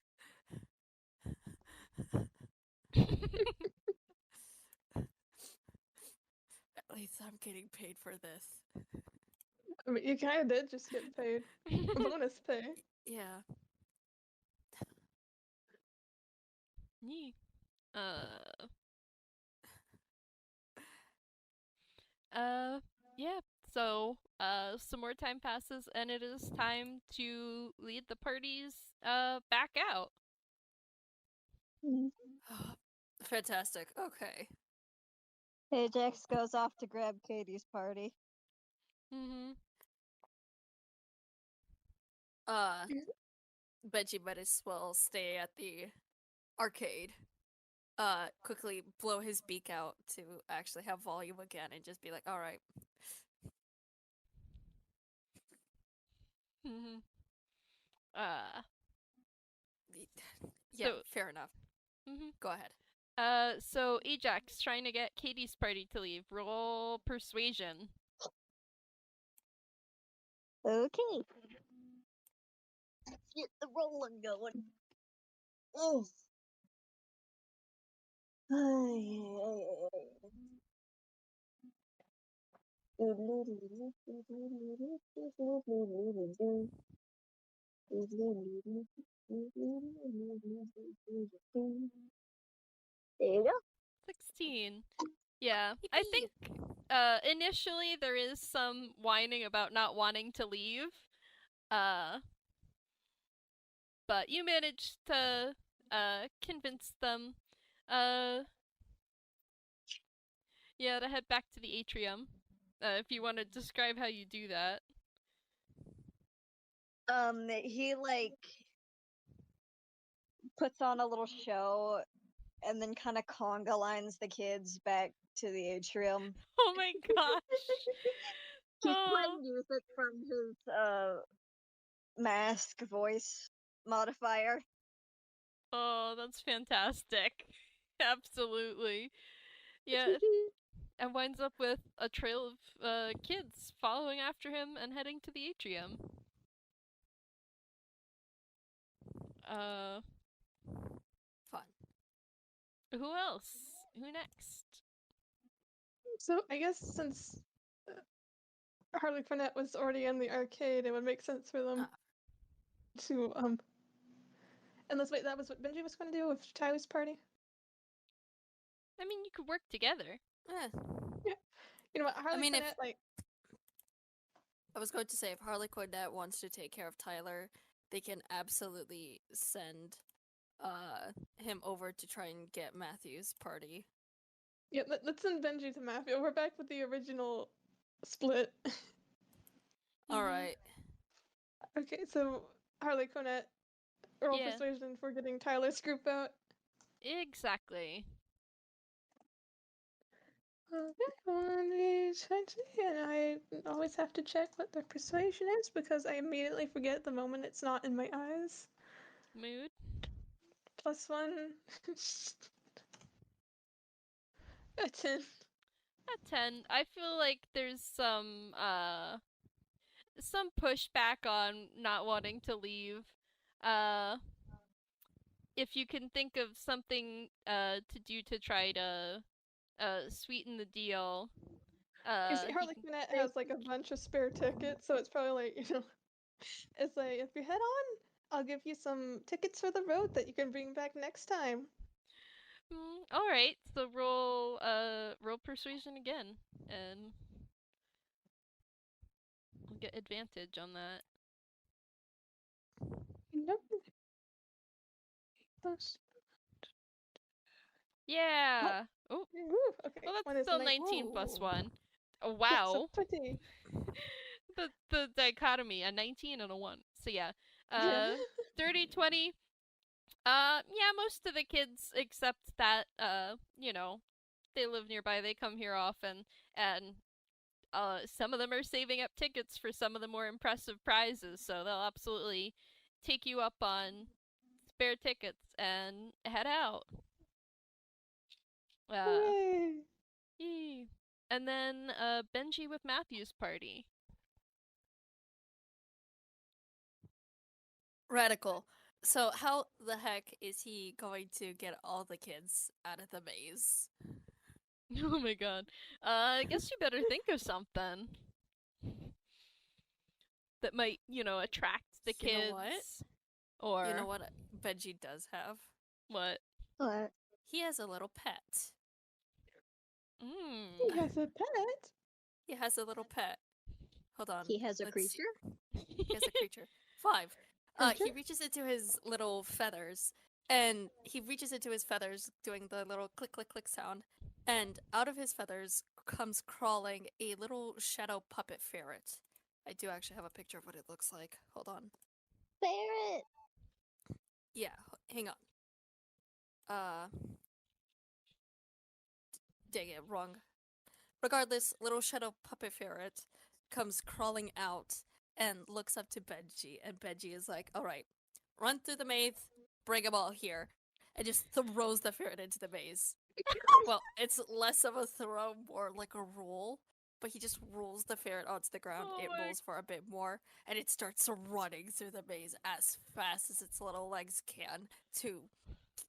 At least I'm getting paid for this. I mean, you kind of did just get paid. Bonus pay. Yeah. Yeah. Yeah. So, some more time passes, and it is time to lead the parties, back out. Fantastic. Okay. Ajax goes off to grab Katie's party. Mm-hmm. Benji might as well stay at the arcade. Quickly blow his beak out to actually have volume again and just be like, all right. Mm-hmm. Yeah, So- fair enough. Mm-hmm. Go ahead. So Ajax trying to get Katie's party to leave. Roll persuasion. Okay. Get the rolling going. Oh. There you go. 16. Yeah. I Yippee. think initially there is some whining about not wanting to leave. But you managed to convince them yeah, to head back to the atrium. If you want to describe how you do that. He like puts on a little show and then kind of conga lines the kids back to the atrium. Oh my gosh. He's Oh. playing music from his mask voice modifier. Oh, that's fantastic. Absolutely. Yeah, and winds up with a trail of kids following after him and heading to the atrium. Fun. Who else? Who next? So I guess since Harlequinette was already in the arcade, it would make sense for them to Unless wait, that was what Benji was going to do with Tyler's party. I mean, you could work together. Eh. You know what, Harlequinette I mean, if- like I was going to say, if Harlequinette wants to take care of Tyler, they can absolutely send him over to try and get Matthew's party. Yeah, let's send Benji to Mafia. We're back with the original split. All right. Okay, so Harlequinette, roll Yeah. persuasion for getting Tyler's group out. Exactly. Okay, 1d20, and I always have to check what the persuasion is because I immediately forget the moment it's not in my eyes. Mood. +1. A 10. A 10. I feel like there's some pushback on not wanting to leave. If you can think of something to do to try to sweeten the deal, Because he can. Harlequinette has like a bunch of spare tickets, so it's probably like, it's like, if you head on, I'll give you some tickets for the road that you can bring back next time. All right, so roll persuasion again, and we'll get advantage on that. Nope. Plus. Yeah. Oh, Woo, okay. well, One that's is still 19. 19 plus Ooh. 1. Oh, Yeah, so wow. 20. The dichotomy, a 19 and a 1. So yeah. Yeah. 30, 20. Yeah, most of the kids accept that, they live nearby, they come here often, and some of them are saving up tickets for some of the more impressive prizes, so they'll absolutely take you up on spare tickets and head out. Hooray. Yee. And then Benji with Matthew's party. Radical. So how the heck is he going to get all the kids out of the maze? Oh my god. I guess you better think of something that might, attract the You kids. know what? Or You know what Benji does have? what? What? He has a little pet. He has a pet. He has a little pet. Hold on. He has a let's- creature? He has a creature. 5. Creature? He reaches into his little feathers, and he reaches into his feathers, doing the little click, click, click sound, and out of his feathers comes crawling a little shadow puppet ferret. I do actually have a picture of what it looks like. Hold on. Ferret. Yeah, hang on. Dang it, wrong. Regardless, little shadow puppet ferret comes crawling out and looks up to Benji, and Benji is like, alright, run through the maze, bring them all here, and just throws the ferret into the maze. Well, it's less of a throw, more like a roll, but he just rolls the ferret onto the ground, Oh it my- rolls for a bit more, and it starts running through the maze as fast as its little legs can to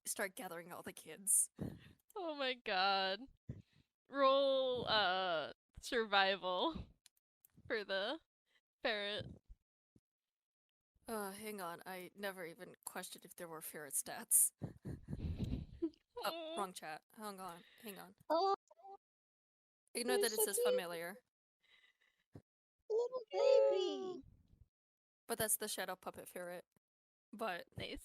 start gathering all the kids. Oh my god. Roll survival for the ferret. Hang on, I never even questioned if there were ferret stats. Oh, wrong chat. Hang on. Oh, Ignore that He's it so says cute. familiar, little baby. but that's the shadow puppet ferret. But Nice.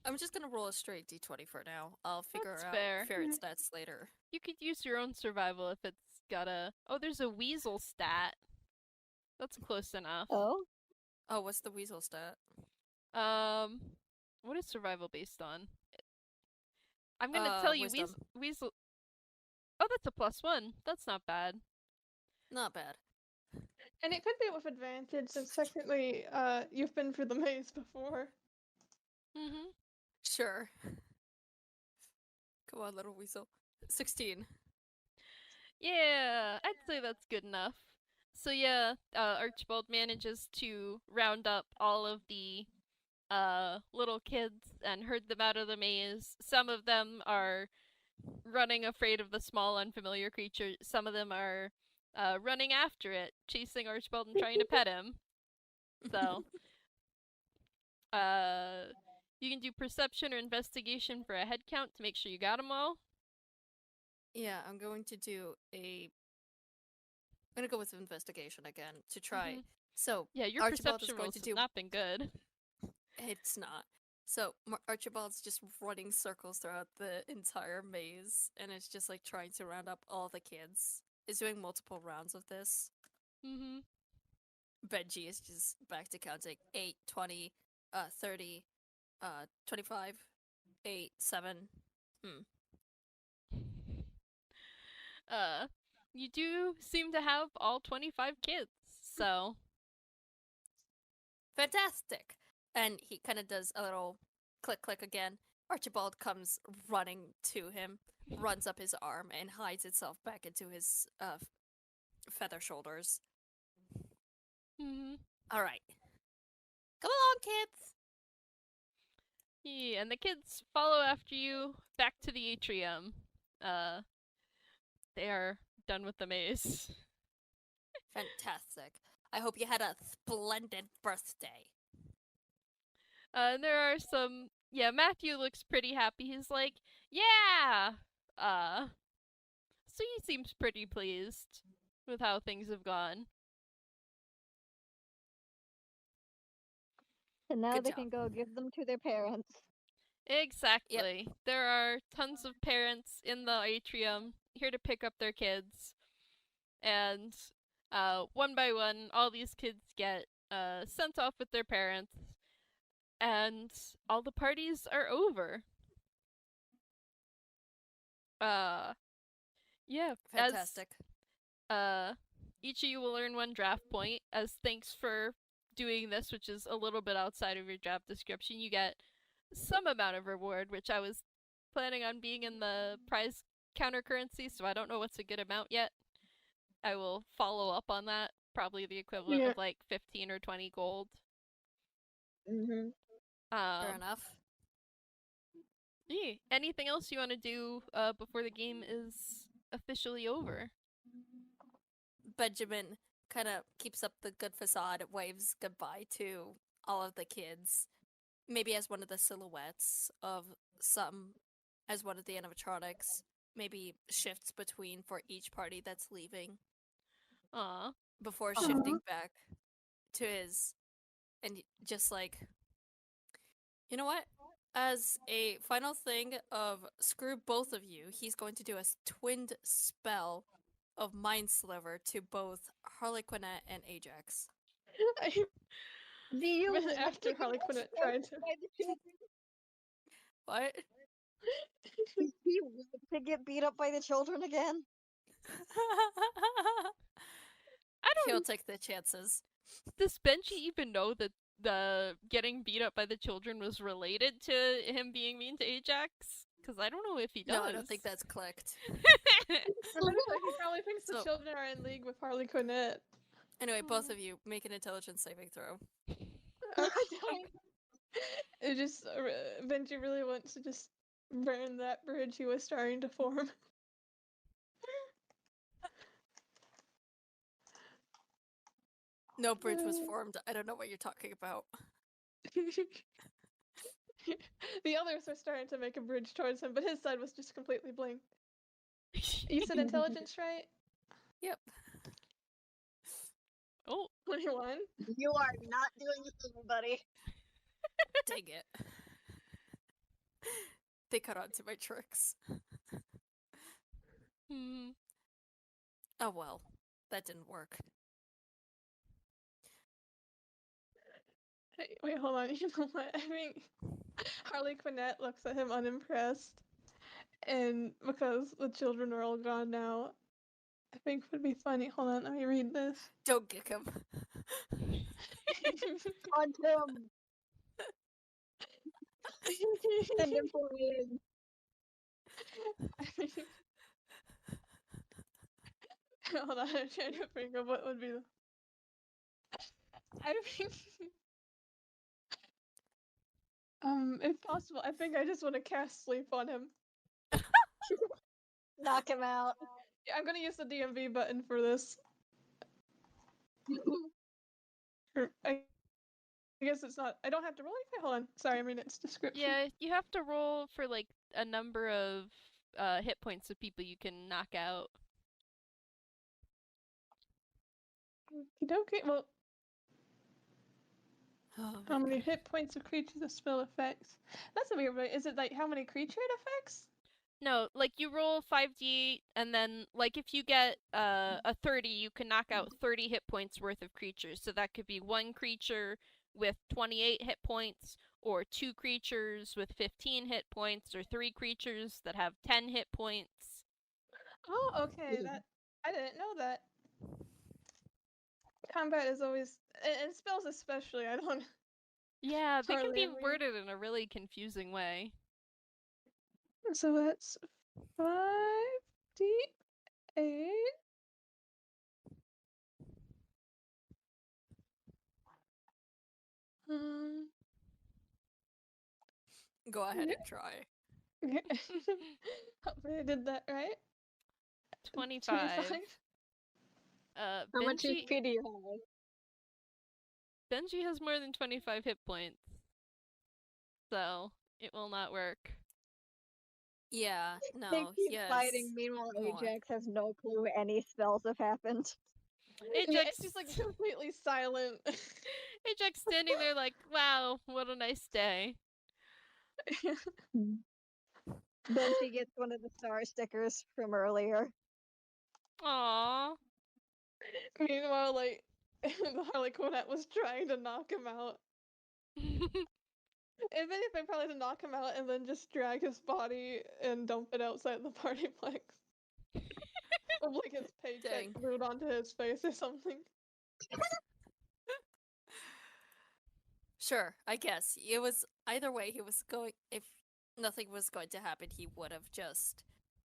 I'm just gonna roll a straight d20 for now. I'll figure That's out fair. ferret stats later. You could use your own survival if it's got a. Oh, there's a weasel stat. That's close enough. Oh, Oh, what's the weasel stat? What is survival based on? I'm gonna tell you, wisdom. weasel. Oh, that's a +1. That's not bad. Not bad. And it could be with advantage since technically you've been through the maze before. Mm-hmm. Sure. Come on, little weasel. 16. Yeah, I'd say that's good enough. So yeah, Archibald manages to round up all of the little kids and herd them out of the maze. Some of them are running afraid of the small unfamiliar creature. Some of them are running after it, chasing Archibald and trying to pet him. So you can do perception or investigation for a head count to make sure you got them all. Yeah, I'm going to do a gonna go with investigation again to try. Mhm. So Yeah, your Archibald is perception going rolls to have do. not been good. It's not. So Archibald's just running circles throughout the entire maze, and it's just like trying to round up all the kids. Is doing multiple rounds of this. Mm-hmm. Benji is just back to counting 8, 20, 30, 25, 8, 7. You do seem to have all 25 kids, so Fantastic! And he kind of does a little click click again. Archibald comes running to him, runs up his arm, and hides itself back into his feather shoulders. mm-hmm. Alright. Come along, kids! Yeah, and the kids follow after you back to the atrium. They are done with the maze. Fantastic. I hope you had a splendid birthday. There are some. Yeah, Matthew looks pretty happy. He's like, yeah. So he seems pretty pleased with how things have gone. And now Good they job. can go give them to their parents. Exactly. There are tons of parents in the atrium here to pick up their kids. And one by one, all these kids get sent off with their parents. And all the parties are over. Yeah. Fantastic. As each of you will earn 1 draft point as thanks for doing this, which is a little bit outside of your draft description. You get some amount of reward, which I was planning on being in the prize counter currency, so I don't know what's a good amount yet. I will follow up on that. Probably the equivalent of like 15 or 20 gold. Mm-hmm. Fair enough. Yeah. Anything else you want to do before the game is officially over? Benjamin kind of keeps up the good facade, waves goodbye to all of the kids. Maybe as one of the silhouettes of some, as one of the animatronics. Maybe shifts between for each party that's leaving. Aw. Before shifting back to his, and just like, you know what? As a final thing of screw both of you, he's going to do a twinned spell of Mind Sliver to both Harlequinette and Ajax. Do you Even after Harlequinette tried to. What? Is he willing to get beat up by the children again? I He'll don't. take the chances. Does Benji even know that the getting beat up by the children was related to him being mean to Ajax? Because I don't know if he does. No, I don't think that's clicked. He probably thinks the So- children are in league with Harlequinette. Anyway, both of you make an intelligence saving throw. It just Benji really wants to just burn that bridge he was trying to form. No bridge was formed. I don't know what you're talking about. The others were starting to make a bridge towards him, but his side was just completely blank. You said intelligence, right? Yep. Oh, 21. You are not doing this, buddy. Dang it. They caught on to my tricks. hmm. Oh well. That didn't work. Hey, wait, hold on. You know what? I think Harlequinette looks at him unimpressed, and because the children are all gone now, I think would be funny. Hold on, let me read this. Don't kick him. On him. Send him for me. Hold on, I'm trying to think of what would be the. I think. If possible, I think I just want to cast sleep on him. Knock him out. Yeah, I'm gonna use the DMV button for this. I guess it's not. I don't have to roll anything. Hold on. Sorry, I mean it's description. Yeah, you have to roll for like a number of hit points of people you can knock out. Okay, well, Oh how my many God. hit points of creatures of spell effects? That's a weird way. Is it like how many creature it affects? No, like you roll 5d, and then like if you get a 30, you can knock out 30 hit points worth of creatures. So that could be one creature with 28 hit points, or two creatures with 15 hit points, or three creatures that have 10 hit points. Oh, okay. That I didn't know that. Combat is always, and spells especially. I don't Yeah, they can hardly be ever use. worded in a really confusing way. So that's 5d8. Um, Go ahead and try. hopefully I did that right. 25. How much Benji HP do you have? Benji has more than 25 hit points. So, it will not work. Yeah, They no, keep yes. fighting. Meanwhile, more. Ajax has no clue any spells have happened. Yeah, Ajax, it's just like completely silent. Ajax standing there like, wow, what a nice day. Benji gets one of the star stickers from earlier. Aww. Meanwhile, like the Harlequinette was trying to knock him out. If anything, probably to knock him out and then just drag his body and dump it outside the PartyPlex. Or like his paycheck Dang. glued onto his face or something. Sure, I guess. It was either way, he was going if nothing was going to happen, he would have just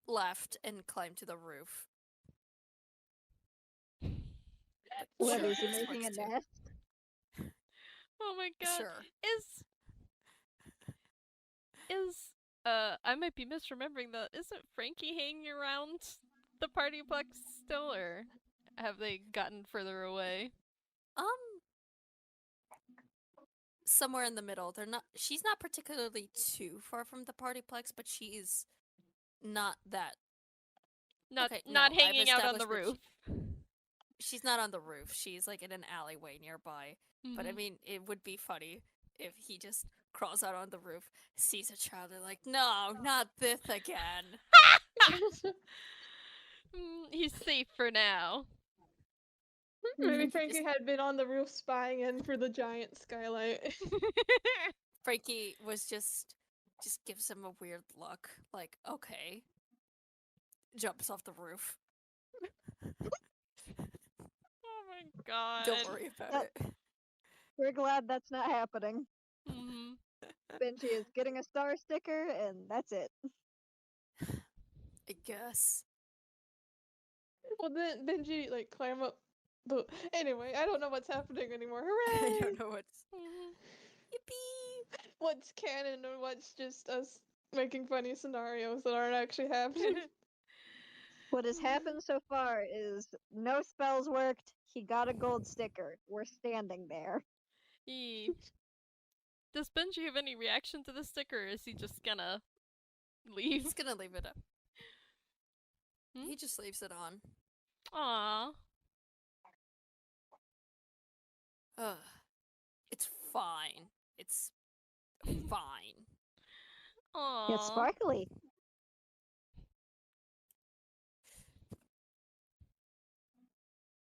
left and climbed to the roof. But What sure, is he this making a works too. nest? Oh my god. Sure. I might be misremembering that. Isn't Frankie hanging around the PartyPlex still, or have they gotten further away? Somewhere in the middle. She's not particularly too far from the Partyplex, but she's not that. Not Okay, not no, I've hanging out on the established that roof. She's not on the roof. She's like in an alleyway nearby. But I Mhm. mean, it would be funny if he just crawls out on the roof, sees a child, and like, no, not this again. He's safe for now. Maybe Frankie Frankie just- had been on the roof spying in through the giant skylight. Frankie was just gives him a weird look, like, okay. Jumps off the roof. Oh my god. Don't worry about it. We're glad that's not happening. Mhm. Benji is getting a star sticker, and that's it. I guess. Well, then Benji like climb up the. Anyway, I don't know what's happening anymore. I Hooray! don't know what's. Mhm. Yippee! What's canon and what's just us making funny scenarios that aren't actually happening. What has happened so far is no spells worked. He got a gold sticker. We're standing there. Yee. Does Benji have any reaction to the sticker, or is he just gonna leave? He's gonna leave it up. Hmm? He just leaves it on. Aww. Ugh. It's fine. It's fine. Aww. It's sparkly.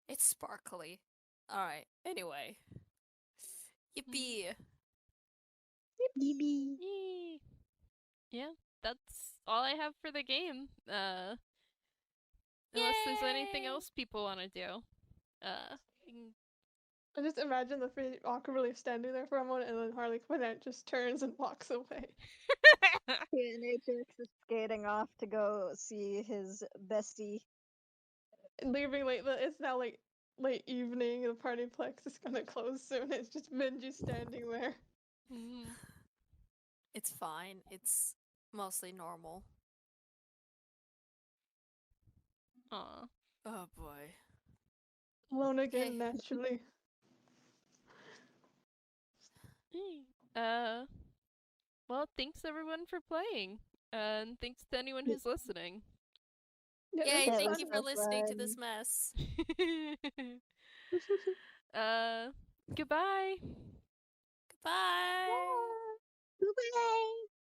It's sparkly. Alright, anyway. Yippee! Yippee. Yee. Yeah, that's all I have for the game. Unless there's anything Yay! else people want to do. We can- I just imagine the three awkwardly standing there for a moment, and then Harlequinette just turns and walks away. And Ajax is skating off to go see his bestie. Leaving late. It's now like late evening. The PartyPlex is gonna close soon. It's just Benji standing there. Mhm. It's fine. It's mostly normal. Aw. Oh boy. Alone again, Hey. naturally. Yee. Well, thanks everyone for playing. And thanks to anyone who's listening. Yeah, Yay, this was thank fun. you for so listening to this fun. mess. Goodbye. Goodbye. Goodbye.